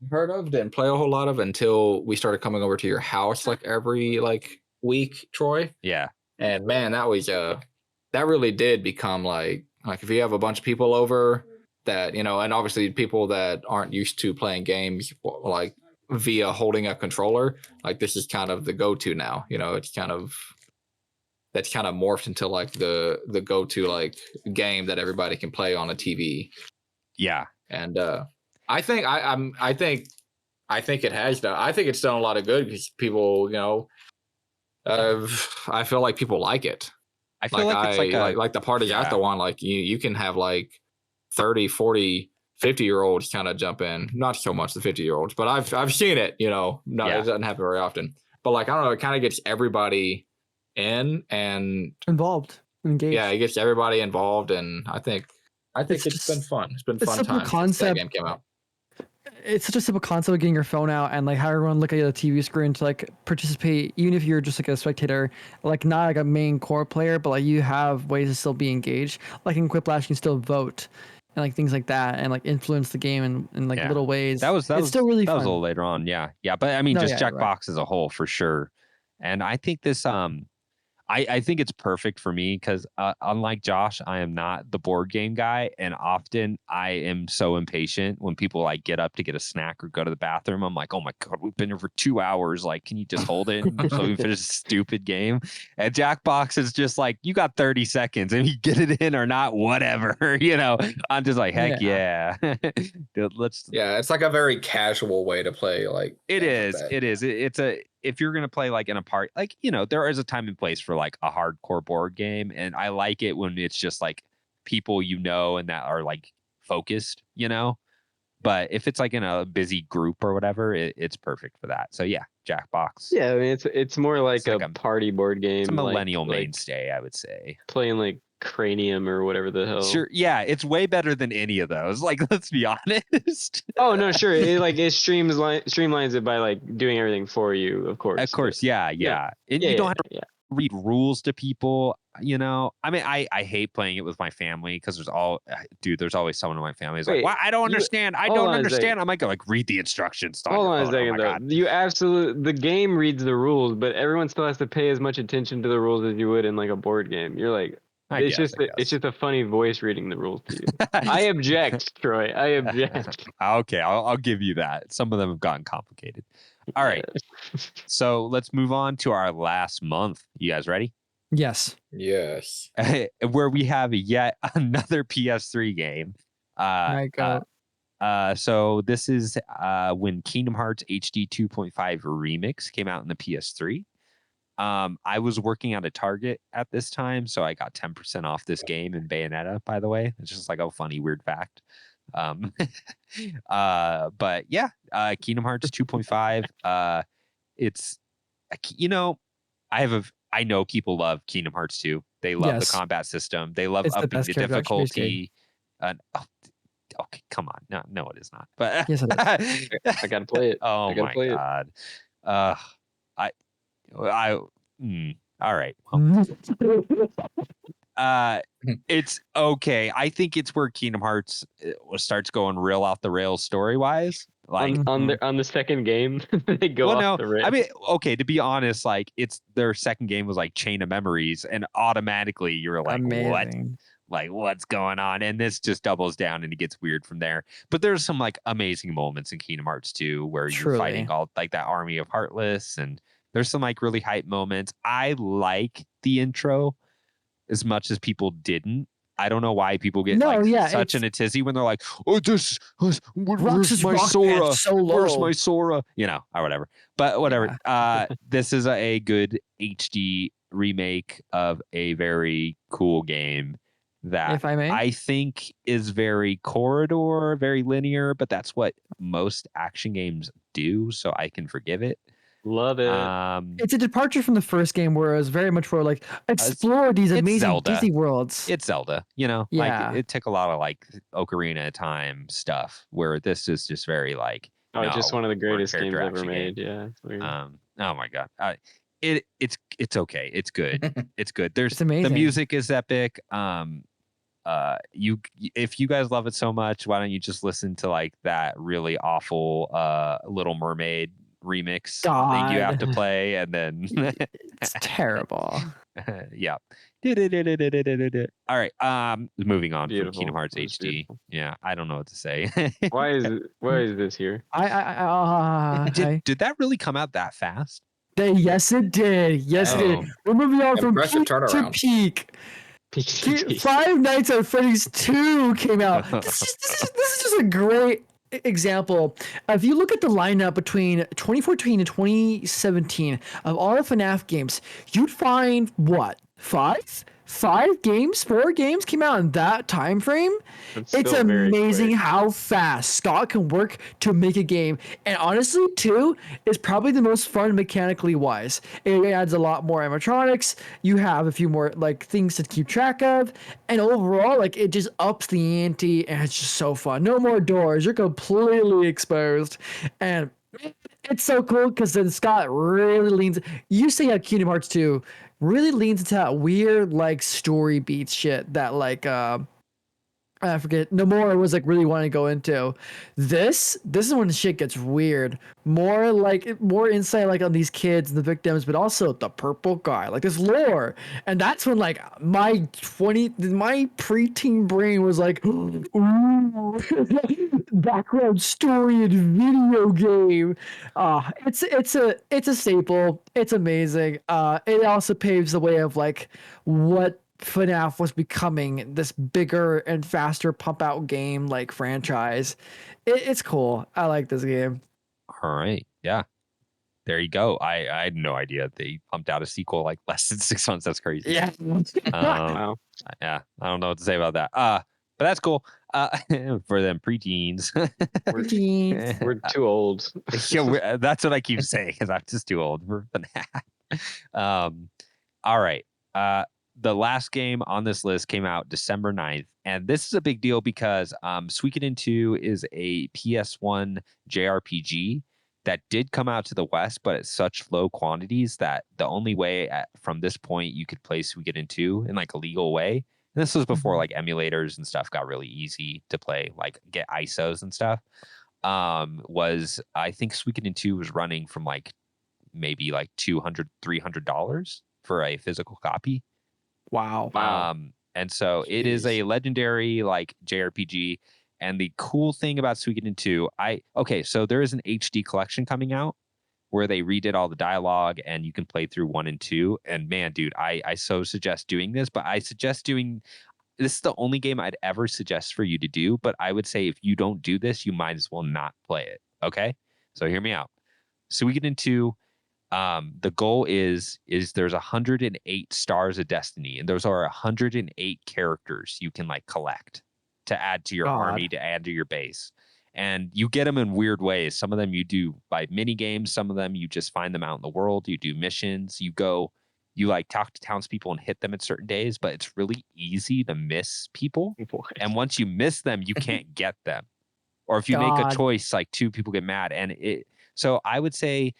didn't play a whole lot of until we started coming over to your house like every week, Troy. Yeah. And man, that was that really did become like if you have a bunch of people over that, and obviously people that aren't used to playing games like via holding a controller, like this is kind of the go-to now. It's that's kind of morphed into like the go-to game that everybody can play on a TV. Yeah. And I think I think it has done. I think it's done a lot of good because people, I feel like people like it. I feel like it's like the party after one. Like you can have 30, 40, 50-year-olds kind of jump in. Not so much the 50-year-olds, but I've seen it. It doesn't happen very often. But I don't know. It kind of gets everybody in and involved, engaged. Yeah, it gets everybody involved, and I think it's been fun. It's been fun time since that game came out. It's such a simple concept of getting your phone out and have everyone look at the TV screen to participate, even if you're just a spectator, not a main core player, but you have ways to still be engaged. In Quiplash, you can still vote and things like that, and influence the game in little ways. It's still really fun. That was a little later on, yeah. But I mean, Jackbox as a whole for sure. And I think this I think it's perfect for me because unlike Josh, I am not the board game guy, and often I am so impatient when people like get up to get a snack or go to the bathroom. I'm like, oh my god, we've been here for 2 hours. Like, can you just hold it so we finish this stupid game? And Jackbox is just like, you got 30 seconds, and you get it in or not, whatever. You know, I'm just like, heck yeah. Dude, let's. Yeah, it's like a very casual way to play. Like It games is. like that. It is. It's a. If you're gonna play like in a party, like, you know, there is a time and place for like a hardcore board game, and I like it when it's just like people you know and that are like focused, you know. But if it's like in a busy group or whatever, it's perfect for that. So yeah, Jackbox. Yeah, I mean it's more like It's like a a- party board game. It's a millennial like mainstay, I would say. playing like Cranium or whatever the hell. Sure, yeah, it's way better than any of those. Like, let's be honest. Oh no, sure. It streamlines it by like doing everything for you, of course. Of course, yeah. And yeah, you don't have to yeah. read rules to people, you know. I mean, I hate playing it with my family because there's always someone in my family who's like, Wait, "Why? I don't understand. I don't hold on a understand." second. I might go like, read the instructions. On Hold your on a phone. second Oh my though. God. The game reads the rules, but everyone still has to pay as much attention to the rules as you would in like a board game. You're like, it's just a funny voice reading the rules to you. I object, Troy. I object. Okay, I'll give you that. Some of them have gotten complicated. All right, so let's move on to our last month. You guys ready? Yes. Yes. Where we have yet another PS3 game. My God. So this is when Kingdom Hearts HD 2.5 Remix came out in the PS3. I was working at a Target at this time, so I got 10% off this game in Bayonetta, by the way. It's just like a funny, weird fact. But yeah, Kingdom Hearts 2.5. It's, you know, I know people love Kingdom Hearts 2. They love Yes. the combat system. They love It's the upping best the character action based difficulty. Okay, come on. No, it is not. But Yes, it is. I gotta play it. Oh I gotta my play God. All right. It's okay. I think it's where Kingdom Hearts starts going real off the rails story wise. Like, on the second game, they go off the rails. I mean, okay, to be honest, like, it's their second game was like Chain of Memories, and automatically you're like, what? Amazing. Like, what's going on? And this just doubles down and it gets weird from there. But there's some like amazing moments in Kingdom Hearts 2 where you're Truly. fighting all like that army of Heartless, and there's some like really hype moments. I like the intro as much as people didn't. I don't know why people get such in a tizzy when they're like, "Oh, where's my Sora? So low. Where's my Sora?" You know, or whatever. But whatever. This is a good HD remake of a very cool game that, if I may, I think is very corridor, very linear, but that's what most action games do, so I can forgive it. Love it. It's a departure from the first game, where it was very much more like explore these amazing Zelda. Disney worlds. It's Zelda, you know. Yeah. Like, it took a lot of like Ocarina of Time stuff, where this is just very like, just one of the greatest games character ever action made. game. Yeah. It's weird. Oh my God. It's okay. It's good. It's good. It's amazing. The music is epic. If you guys love it so much, why don't you just listen to like that really awful Little Mermaid remix thing you have to play, and then It's terrible. yeah. All right. Moving on Beautiful. from Kingdom Hearts That's HD. beautiful. Yeah, I don't know what to say. Why is this here? Did that really come out that fast? Yes, it did. Yes, it did. We're moving on from Impressive peak to turnaround. peak. Five Nights at Freddy's 2 came out. This is just a great example. If you look at the lineup between 2014 and 2017 of all the FNAF games, you'd find what? Four games came out in that time frame. It's amazing how fast Scott can work to make a game, and honestly, 2 is probably the most fun mechanically wise. It adds a lot more animatronics. You have a few more like things to keep track of, and overall, like, it just ups the ante, and it's just so fun. No more doors. You're completely exposed, and it's so cool because then Scott really leans. You say how Kingdom Hearts 2 really leans into that weird like story beats shit that like I forget. Nomura was like really wanting to go into this. This is when shit gets weird. More insight like on these kids and the victims, but also the purple guy, like this lore. And that's when like my preteen brain was like, ooh, background story in video game. It's a staple. It's amazing. It also paves the way of like what FNAF was becoming, this bigger and faster pump out game like franchise. It's cool. I like this game. All right. Yeah. There you go. I had no idea they pumped out a sequel like less than 6 months. That's crazy. Yeah. Wow. Yeah. I don't know what to say about that. But that's cool. For them preteens. We're too old. Yeah, that's what I keep saying because I'm just too old for FNAF. All right. The last game on this list came out December 9th. And this is a big deal because Suikoden 2 is a PS1 JRPG that did come out to the West, but at such low quantities that the only way from this point you could play Suikoden 2 in like a legal way. And this was before like emulators and stuff got really easy to play, like get ISOs and stuff. Was I think Suikoden 2 was running from like maybe like $200-$300 for a physical copy. Wow. And so it is a legendary like JRPG. And the cool thing about Suikoden 2, so there is an HD collection coming out where they redid all the dialogue and you can play through 1 and 2. And man, dude, I so suggest doing this, but I suggest doing this is the only game I'd ever suggest for you to do. But I would say if you don't do this, you might as well not play it. Okay. So hear me out. Suikoden 2. The goal is there's 108 stars of destiny, and those are 108 characters you can like collect to add to your army, to add to your base. And you get them in weird ways. Some of them you do by mini games, some of them you just find them out in the world, you do missions, you like talk to townspeople and hit them at certain days, but it's really easy to miss people. And once you miss them, you can't get them. Or if you make a choice, like 2 people get mad. So I would say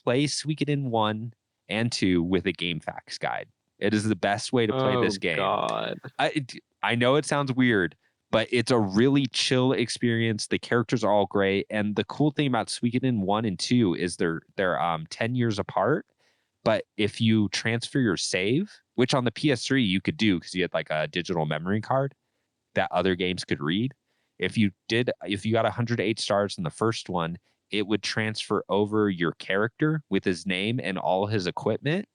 play Suikoden 1 and 2 with a game facts guide. It is the best way to play this game. God. I know it sounds weird, but it's a really chill experience. The characters are all great. And the cool thing about Suikoden 1 and 2 is they're 10 years apart. But if you transfer your save, which on the PS3 you could do because you had like a digital memory card that other games could read. If you got 108 stars in the first one, it would transfer over your character with his name and all his equipment,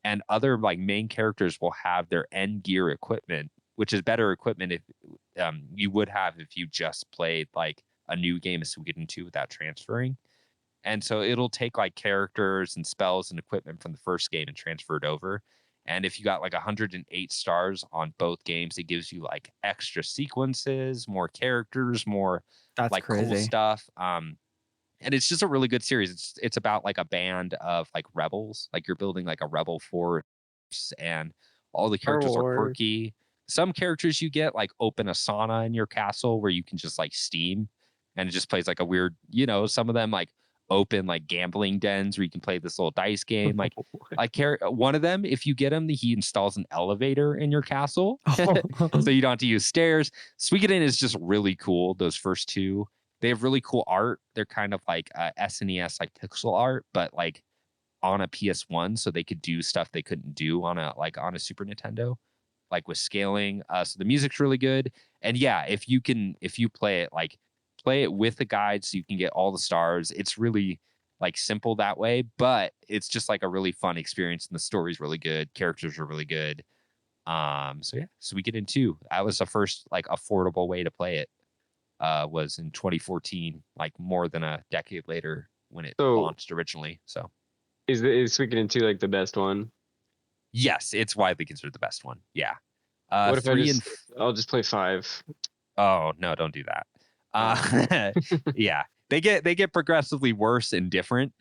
and other like main characters will have their end gear equipment, which is better equipment if you would have if you just played like a new game of Suikoden 2 without transferring. And so it'll take like characters and spells and equipment from the first game and transfer it over. And if you got like 108 stars on both games, it gives you like extra sequences, more characters, more like cool stuff. And it's just a really good series. It's about like a band of like rebels. Like you're building like a rebel force, and all the characters are quirky. Some characters you get like open a sauna in your castle where you can just like steam, and it just plays like a weird, some of them like open like gambling dens where you can play this little dice game. Like one of them, if you get him, he installs an elevator in your castle. So you don't have to use stairs. Suikoden is just really cool. Those first 2. They have really cool art. They're kind of like SNES like pixel art, but like on a PS1, so they could do stuff they couldn't do on a Super Nintendo, like with scaling. So the music's really good. And yeah, if you play it, like play it with the guide so you can get all the stars. It's really like simple that way, but it's just like a really fun experience, and the story's really good. Characters are really good. So yeah, Suikoden 2. That was the first like affordable way to play it. Was in 2014, like more than a decade later when it launched originally. So is Suikoden 2 like the best one? Yes, it's widely considered the best one. Yeah. What if I'll just play 5? Oh no, don't do that. Yeah, they get progressively worse and different.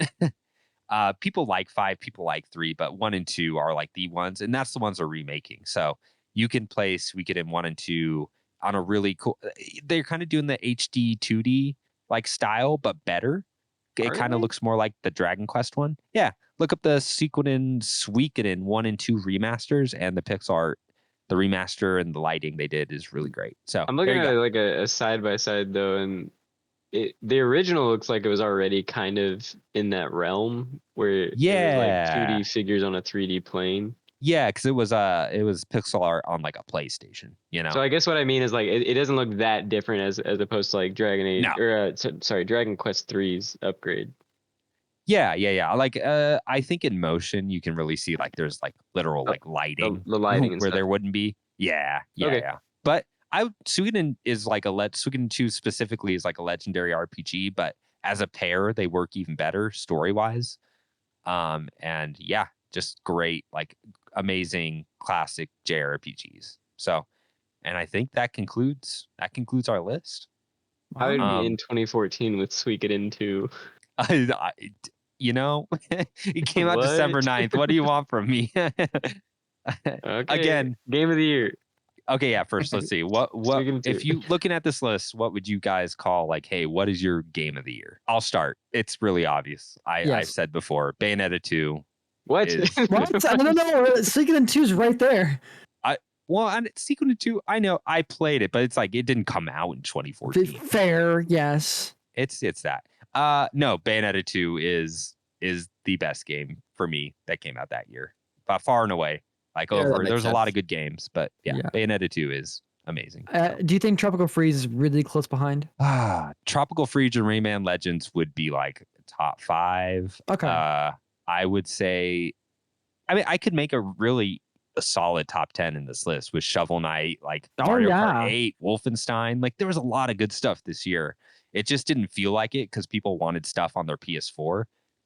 People like 5, people like 3, but 1 and 2 are like the ones, and that's the ones they're remaking. So you can play Suikoden 1 and 2 on a really cool. They're kind of doing the HD 2D like style, but better. It kind of looks more like the Dragon Quest one. Yeah, look up the Suikoden 1 and 2 remasters, and the pixel art the remaster and the lighting they did is really great. So I'm looking there at you it go. like a side by side though, and the original looks like it was already kind of in that realm where it was like Yeah. 2D figures on a 3D plane. Yeah, because it was pixel art on like a PlayStation, you know. So I guess what I mean is like it doesn't look that different as opposed to like Dragon Age No. or sorry, Dragon Quest 3's upgrade. Yeah. Like I think in motion you can really see like there's like literal like lighting, The lighting and where stuff. there wouldn't be. Yeah. Okay. But Suikoden is like Suikoden 2 specifically is like a legendary RPG, but as a pair they work even better story wise. And yeah, just great, like amazing classic JRPGs. So, and I think that concludes our list. How did Wow. we in 2014 with Suikoden 2? You know, it came out What? December 9th. What do you want from me? Okay. Again, Game of the year. okay, yeah, first let's see. What Suikoden 2. if you looking at this list, what would you guys call like, hey, what is your game of the year? I'll start. It's really obvious. I've Yes. said before, Bayonetta 2 What? is What? I don't know. Suikoden 2 is right there. well, and Suikoden 2, I know I played it, but it's like it didn't come out in 2014. Fair, yes. It's that. No, Bayonetta 2 is the best game for me that came out that year. By far and away. Like Yeah, that over makes there's a lot sense. of good games, but yeah, Bayonetta 2 is amazing. Do you think Tropical Freeze is really close behind? Tropical Freeze and Rayman Legends would be like top 5. Okay. I would say, I mean, I could make a solid top 10 in this list with Shovel Knight, like Mario Kart 8, Wolfenstein. Like there was a lot of good stuff this year. It just didn't feel like it because people wanted stuff on their PS4.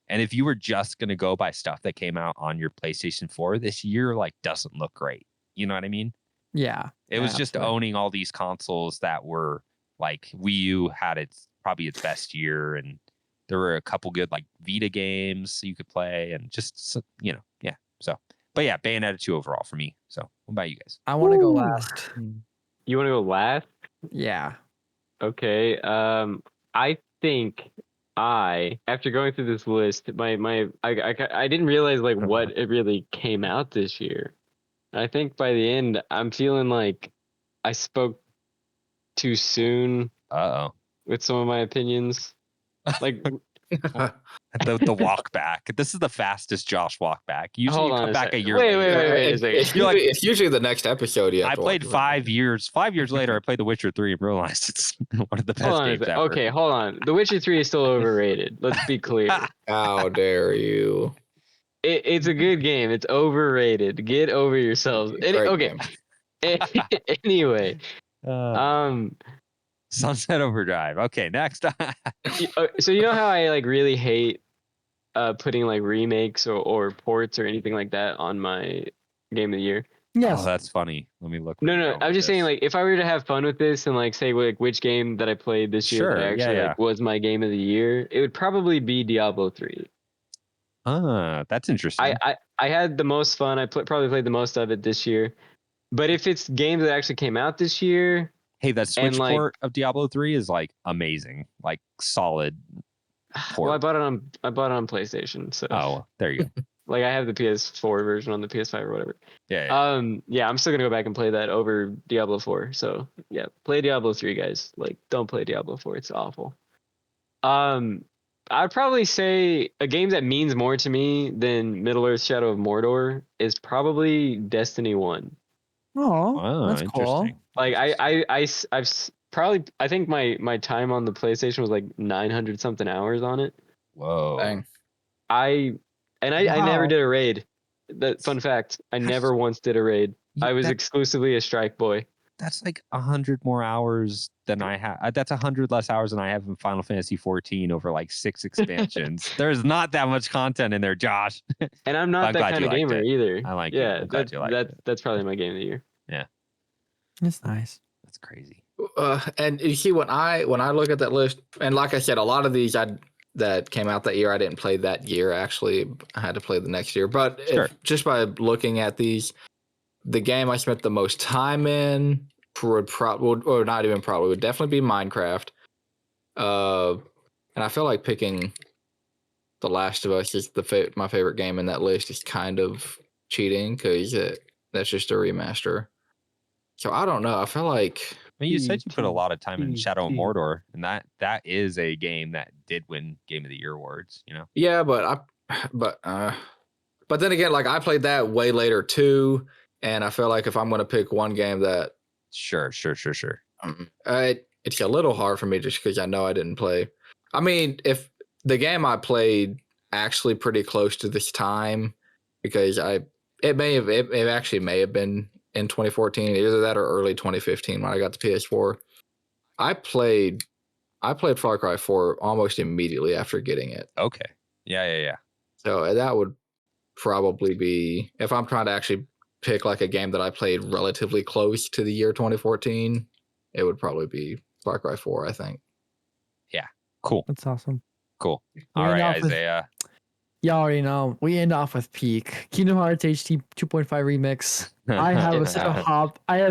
And if you were just going to go by stuff that came out on your PlayStation 4 this year, like doesn't look great. You know what I mean? Yeah. It was just owning all these consoles that were like Wii U had probably its best year. And there were a couple good like Vita games you could play and just, you know, yeah. So, but yeah, Bayonetta 2 overall for me. So what about you guys? I want to go last. You want to go last? Yeah. Okay. I think after going through this list, I didn't realize like what it really came out this year. I think by the end, I'm feeling like I spoke too soon with some of my opinions. Like the walk back. This is the fastest Josh walk back. Usually Hold you on come a back a second. year Wait, later. wait a second. It's usually the next episode. You have I to played watch. 5 years. 5 years later, I played The Witcher 3 and realized it's one of the Hold best on a games sec. ever. Okay, hold on. The Witcher 3 is still overrated. Let's be clear. How dare you? It's a good game. It's overrated. Get over yourselves. Great Okay. game. Anyway, Sunset Overdrive. Okay, next. so you know how I like really hate putting like remakes or ports or anything like that on my game of the year? Yes. Oh, that's funny. Let me look. No. I'm just saying, like, if I were to have fun with this and like say like which game that I played this year that I actually like was my game of the year, it would probably be Diablo 3. That's interesting. I had the most fun. I probably played the most of it this year. But if it's games that actually came out this year, hey, that Switch like, port of Diablo 3 is like amazing, like solid port. well, I bought it on PlayStation. So there you go. like I have the PS4 version on the PS5 or whatever. Yeah. Yeah, I'm still gonna go back and play that over Diablo 4. So yeah, play Diablo 3, guys. Like, don't play Diablo 4. It's awful. I'd probably say a game that means more to me than Middle-earth: Shadow of Mordor is probably Destiny 1. Oh, that's cool. Interesting. Like I think my time on the PlayStation was like 900 something hours on it. Whoa. Dang. I never did a raid. That fun fact, I never once did a raid. I was exclusively a strike boy. That's like 100 more hours than I have. That's 100 less hours than I have in Final Fantasy 14 over like 6 expansions. There's not that much content in there, Josh. And I'm not that kind of gamer either. I like yeah, it. That's probably my game of the year. Yeah. That's nice. That's crazy. And you see, when I look at that list, and like I said, a lot of these that came out that year, I didn't play that year. Actually, I had to play the next year. But just by looking at these, the game I spent the most time in would definitely be Minecraft. And I feel like picking The Last of Us is my favorite game in that list is kind of cheating because that's just a remaster. So I don't know. I feel like I mean, you said you put a lot of time in Shadow of T. Mordor, and that is a game that did win Game of the Year awards. You know. yeah, but then again, like I played that way later too, and I feel like if I'm going to pick one game that Sure. it's a little hard for me just because I know I didn't play. I mean, if the game I played actually pretty close to this time, because it actually may have been in 2014, either that or early 2015 when I got the PS4. I played Far Cry 4 almost immediately after getting it. Okay. Yeah. So that would probably be, if I'm trying to actually pick like a game that I played relatively close to the year 2014, it would probably be Far Cry 4, I think. Yeah. Cool. That's awesome. Cool. We All end right, off with- Izayah. You already know. We end off with peak Kingdom Hearts HD 2.5 remix. I have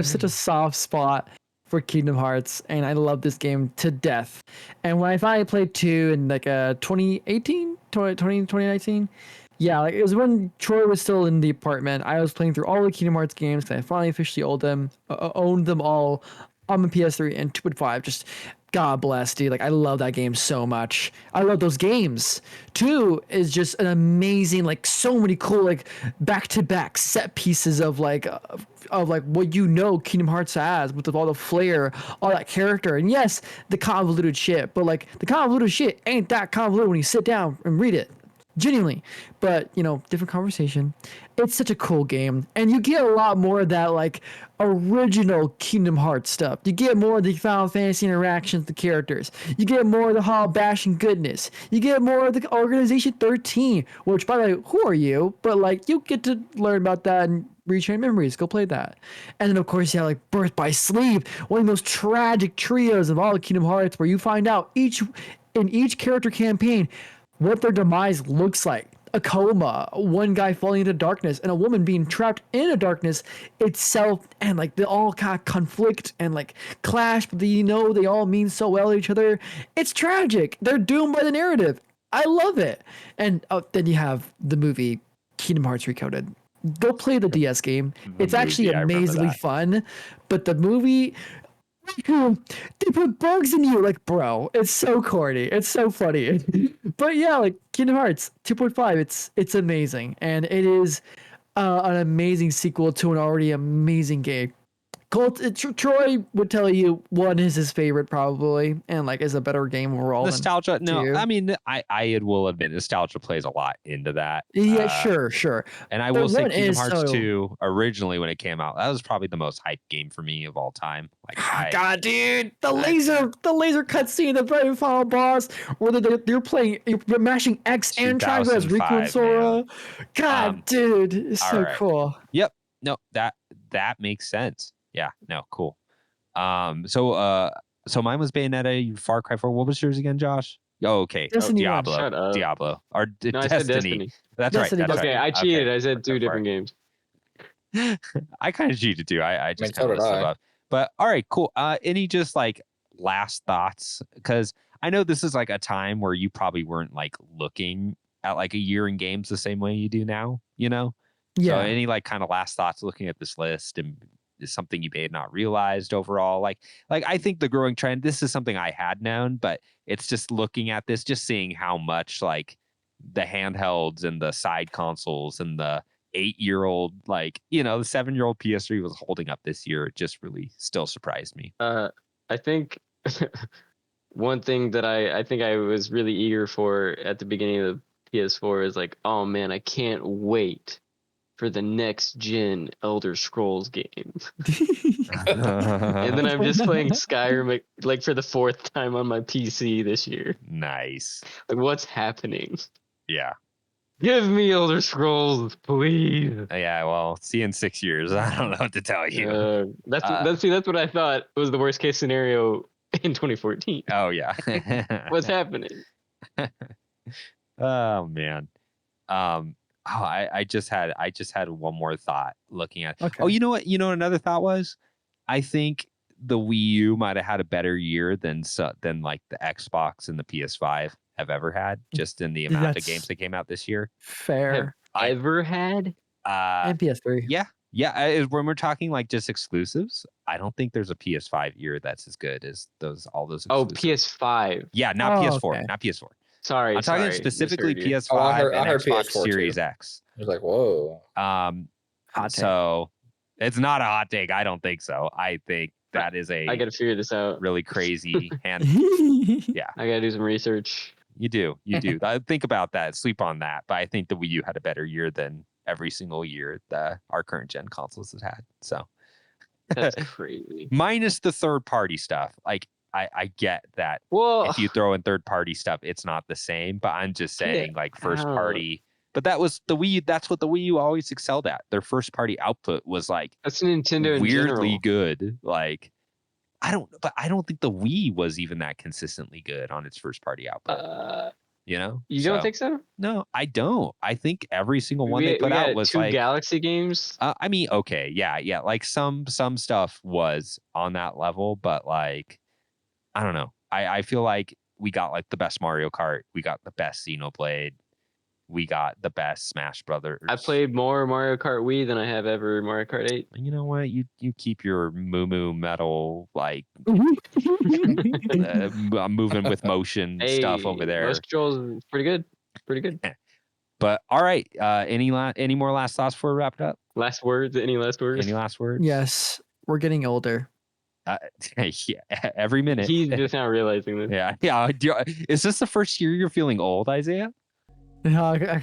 such a soft spot for Kingdom Hearts, and I love this game to death. And when I finally played 2 in like 2019, yeah, like it was when Troy was still in the apartment. I was playing through all the Kingdom Hearts games because I finally officially owned them all on the PS3 and 2.5. Just God bless, dude. Like I love that game so much. I love those games. 2 is just an amazing, like so many cool, like back-to-back set pieces of like what Kingdom Hearts has with all the flair, all that character, and yes, the convoluted shit. But like the convoluted shit ain't that convoluted when you sit down and read it. Genuinely, but different conversation. It's such a cool game, and you get a lot more of that like original Kingdom Hearts stuff. You get more of the Final Fantasy interactions with the characters. You get more of the hall bashing goodness. You get more of the Organization 13, which by the way, who are you? But like you get to learn about that and retrain memories. Go play that. And then of course you have like Birth by Sleep, one of those tragic trios of all the Kingdom Hearts, where you find out in each character campaign what their demise looks like. A coma, one guy falling into darkness, and a woman being trapped in a darkness itself, and like they all kind of conflict and like clash, but they all mean so well to each other. It's tragic. They're doomed by the narrative. I love it. And then you have the movie Kingdom Hearts Recoded. Go play the DS game. It's actually amazingly fun, but the movie, they put bugs in you, like, bro, it's so corny, it's so funny. But yeah, like Kingdom Hearts 2.5, it's amazing, and it is an amazing sequel to an already amazing game. Troy would tell you 1 is his favorite probably, and like is a better game overall. Nostalgia. No, 2. I mean, I will admit nostalgia plays a lot into that. Yeah, sure. And I will say Kingdom Hearts 2 originally when it came out, that was probably the most hyped game for me of all time. Like, God, dude, the laser cutscene, the very final boss, where you're mashing X and triangle as Riku and Sora. God, dude, it's so cool. Yep. No, that makes sense. Yeah. No. Cool. So mine was Bayonetta, Far Cry 4. What was yours again, Josh? Oh, okay. Diablo. Shut up. Diablo. Or No, I Destiny. said Destiny. That's Destiny, right. That's Okay, right. I cheated. I said 2 different games. I kind of cheated too. I just so kind of did listed I. up. But all right, cool. Any just like last thoughts? Because I know this is like a time where you probably weren't like looking at like a year in games the same way you do now, So Yeah. any like kind of last thoughts looking at this list, and is something you may have not realized overall? Like I think the growing trend, this is something I had known, but it's just looking at this, just seeing how much like the handhelds and the side consoles and the 8-year-old, like, the 7-year-old PS3 was holding up this year. It just really still surprised me. I think one thing that I think I was really eager for at the beginning of the PS4 is like, oh man, I can't wait for the next gen Elder Scrolls game. And then I'm just playing Skyrim like for the 4th time on my PC this year. Nice. Like, what's happening? Yeah. Give me Elder Scrolls, please. Yeah. Well, see you in 6 years. I don't know what to tell you. That's what I thought was the worst case scenario in 2014. Oh yeah. What's happening? Oh man. I just had one more thought looking at. Okay. Oh, you know what? Another thought was, I think the Wii U might have had a better year than like the Xbox and the PS5 have ever had, just in the amount of games that came out this year. Fair. Ever had? And PS3. Yeah. Yeah, when we're talking like just exclusives, I don't think there's a PS5 year that's as good as all those. Oh, Exclusives. PS5. Yeah, not Oh, PS4, okay. not PS4. Sorry, I'm talking sorry, specifically misheard you. PS5 I and heard Xbox PS4 Series too. X. I was like, whoa. Hot take. So it's not a hot take. I don't think so. I think that is I gotta figure this out. really crazy hand. Yeah, I gotta do some research. you do. Think about that. Sleep on that. But I think the Wii U had a better year than every single year that our current gen consoles has had. So That's crazy. minus the third party stuff. Like I get that Well, if you throw in third party stuff, it's not the same. But I'm just saying, like first I don't know. party. But that was the Wii U. That's what the Wii U always excelled at. Their first party output was like that's Nintendo in weirdly general. good. Like I don't think the Wii was even that consistently good on its first party output. You know? You don't think so? No, I don't. I think every single one they We put got out was 2 like Galaxy games. I mean, okay, yeah. Like some stuff was on that level, but like I don't know. I feel like we got like the best Mario Kart, we got the best Xenoblade, we got the best Smash Brothers. I played more Mario Kart Wii than I have ever Mario Kart 8. You know what? You keep your moo metal like moving with motion stuff over there. Motion controls pretty good. Pretty good. But all right, any more last thoughts before we wrap it up? Last words? Any last words? Any last words? Yes, we're getting older. Yeah, every minute. He's just now realizing this. Yeah. Is this the first year you're feeling old, Izayah? I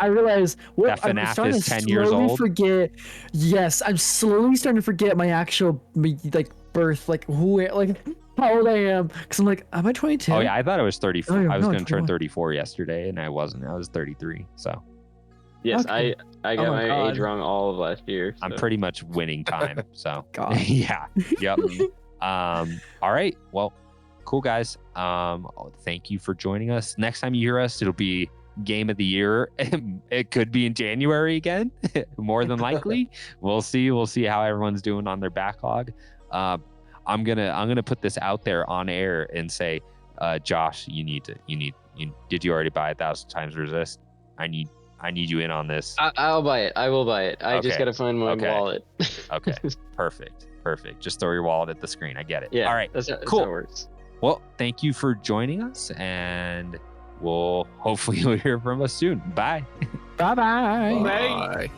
realize That I'm FNAF starting is to 10 years slowly old? forget. Yes, I'm slowly starting to forget my actual like birth, like how old I am. Because I'm like, am I 22? Oh yeah, I thought it was 34. Oh, yeah, I was no, going to turn 21. 34 yesterday, and I wasn't. I was 33. So Yes, Okay. I got my age wrong all of last year. I'm so. pretty much winning time. So God. yeah, yep. All right. Well, cool guys. Thank you for joining us. Next time you hear us, it'll be Game of the Year. It could be in January again, more than likely. We'll see. We'll see how everyone's doing on their backlog. I'm gonna put this out there on air and say, Josh, did you already buy 1,000 Times Resist? I need you in on this. I'll buy it. I will buy it. I just Okay. gotta find my Okay. wallet. Okay, perfect. Just throw your wallet at the screen. I get it. Yeah. All right. That's how Cool. it works. Well, thank you for joining us, and hopefully you'll hear from us soon. Bye. Bye-bye. Bye.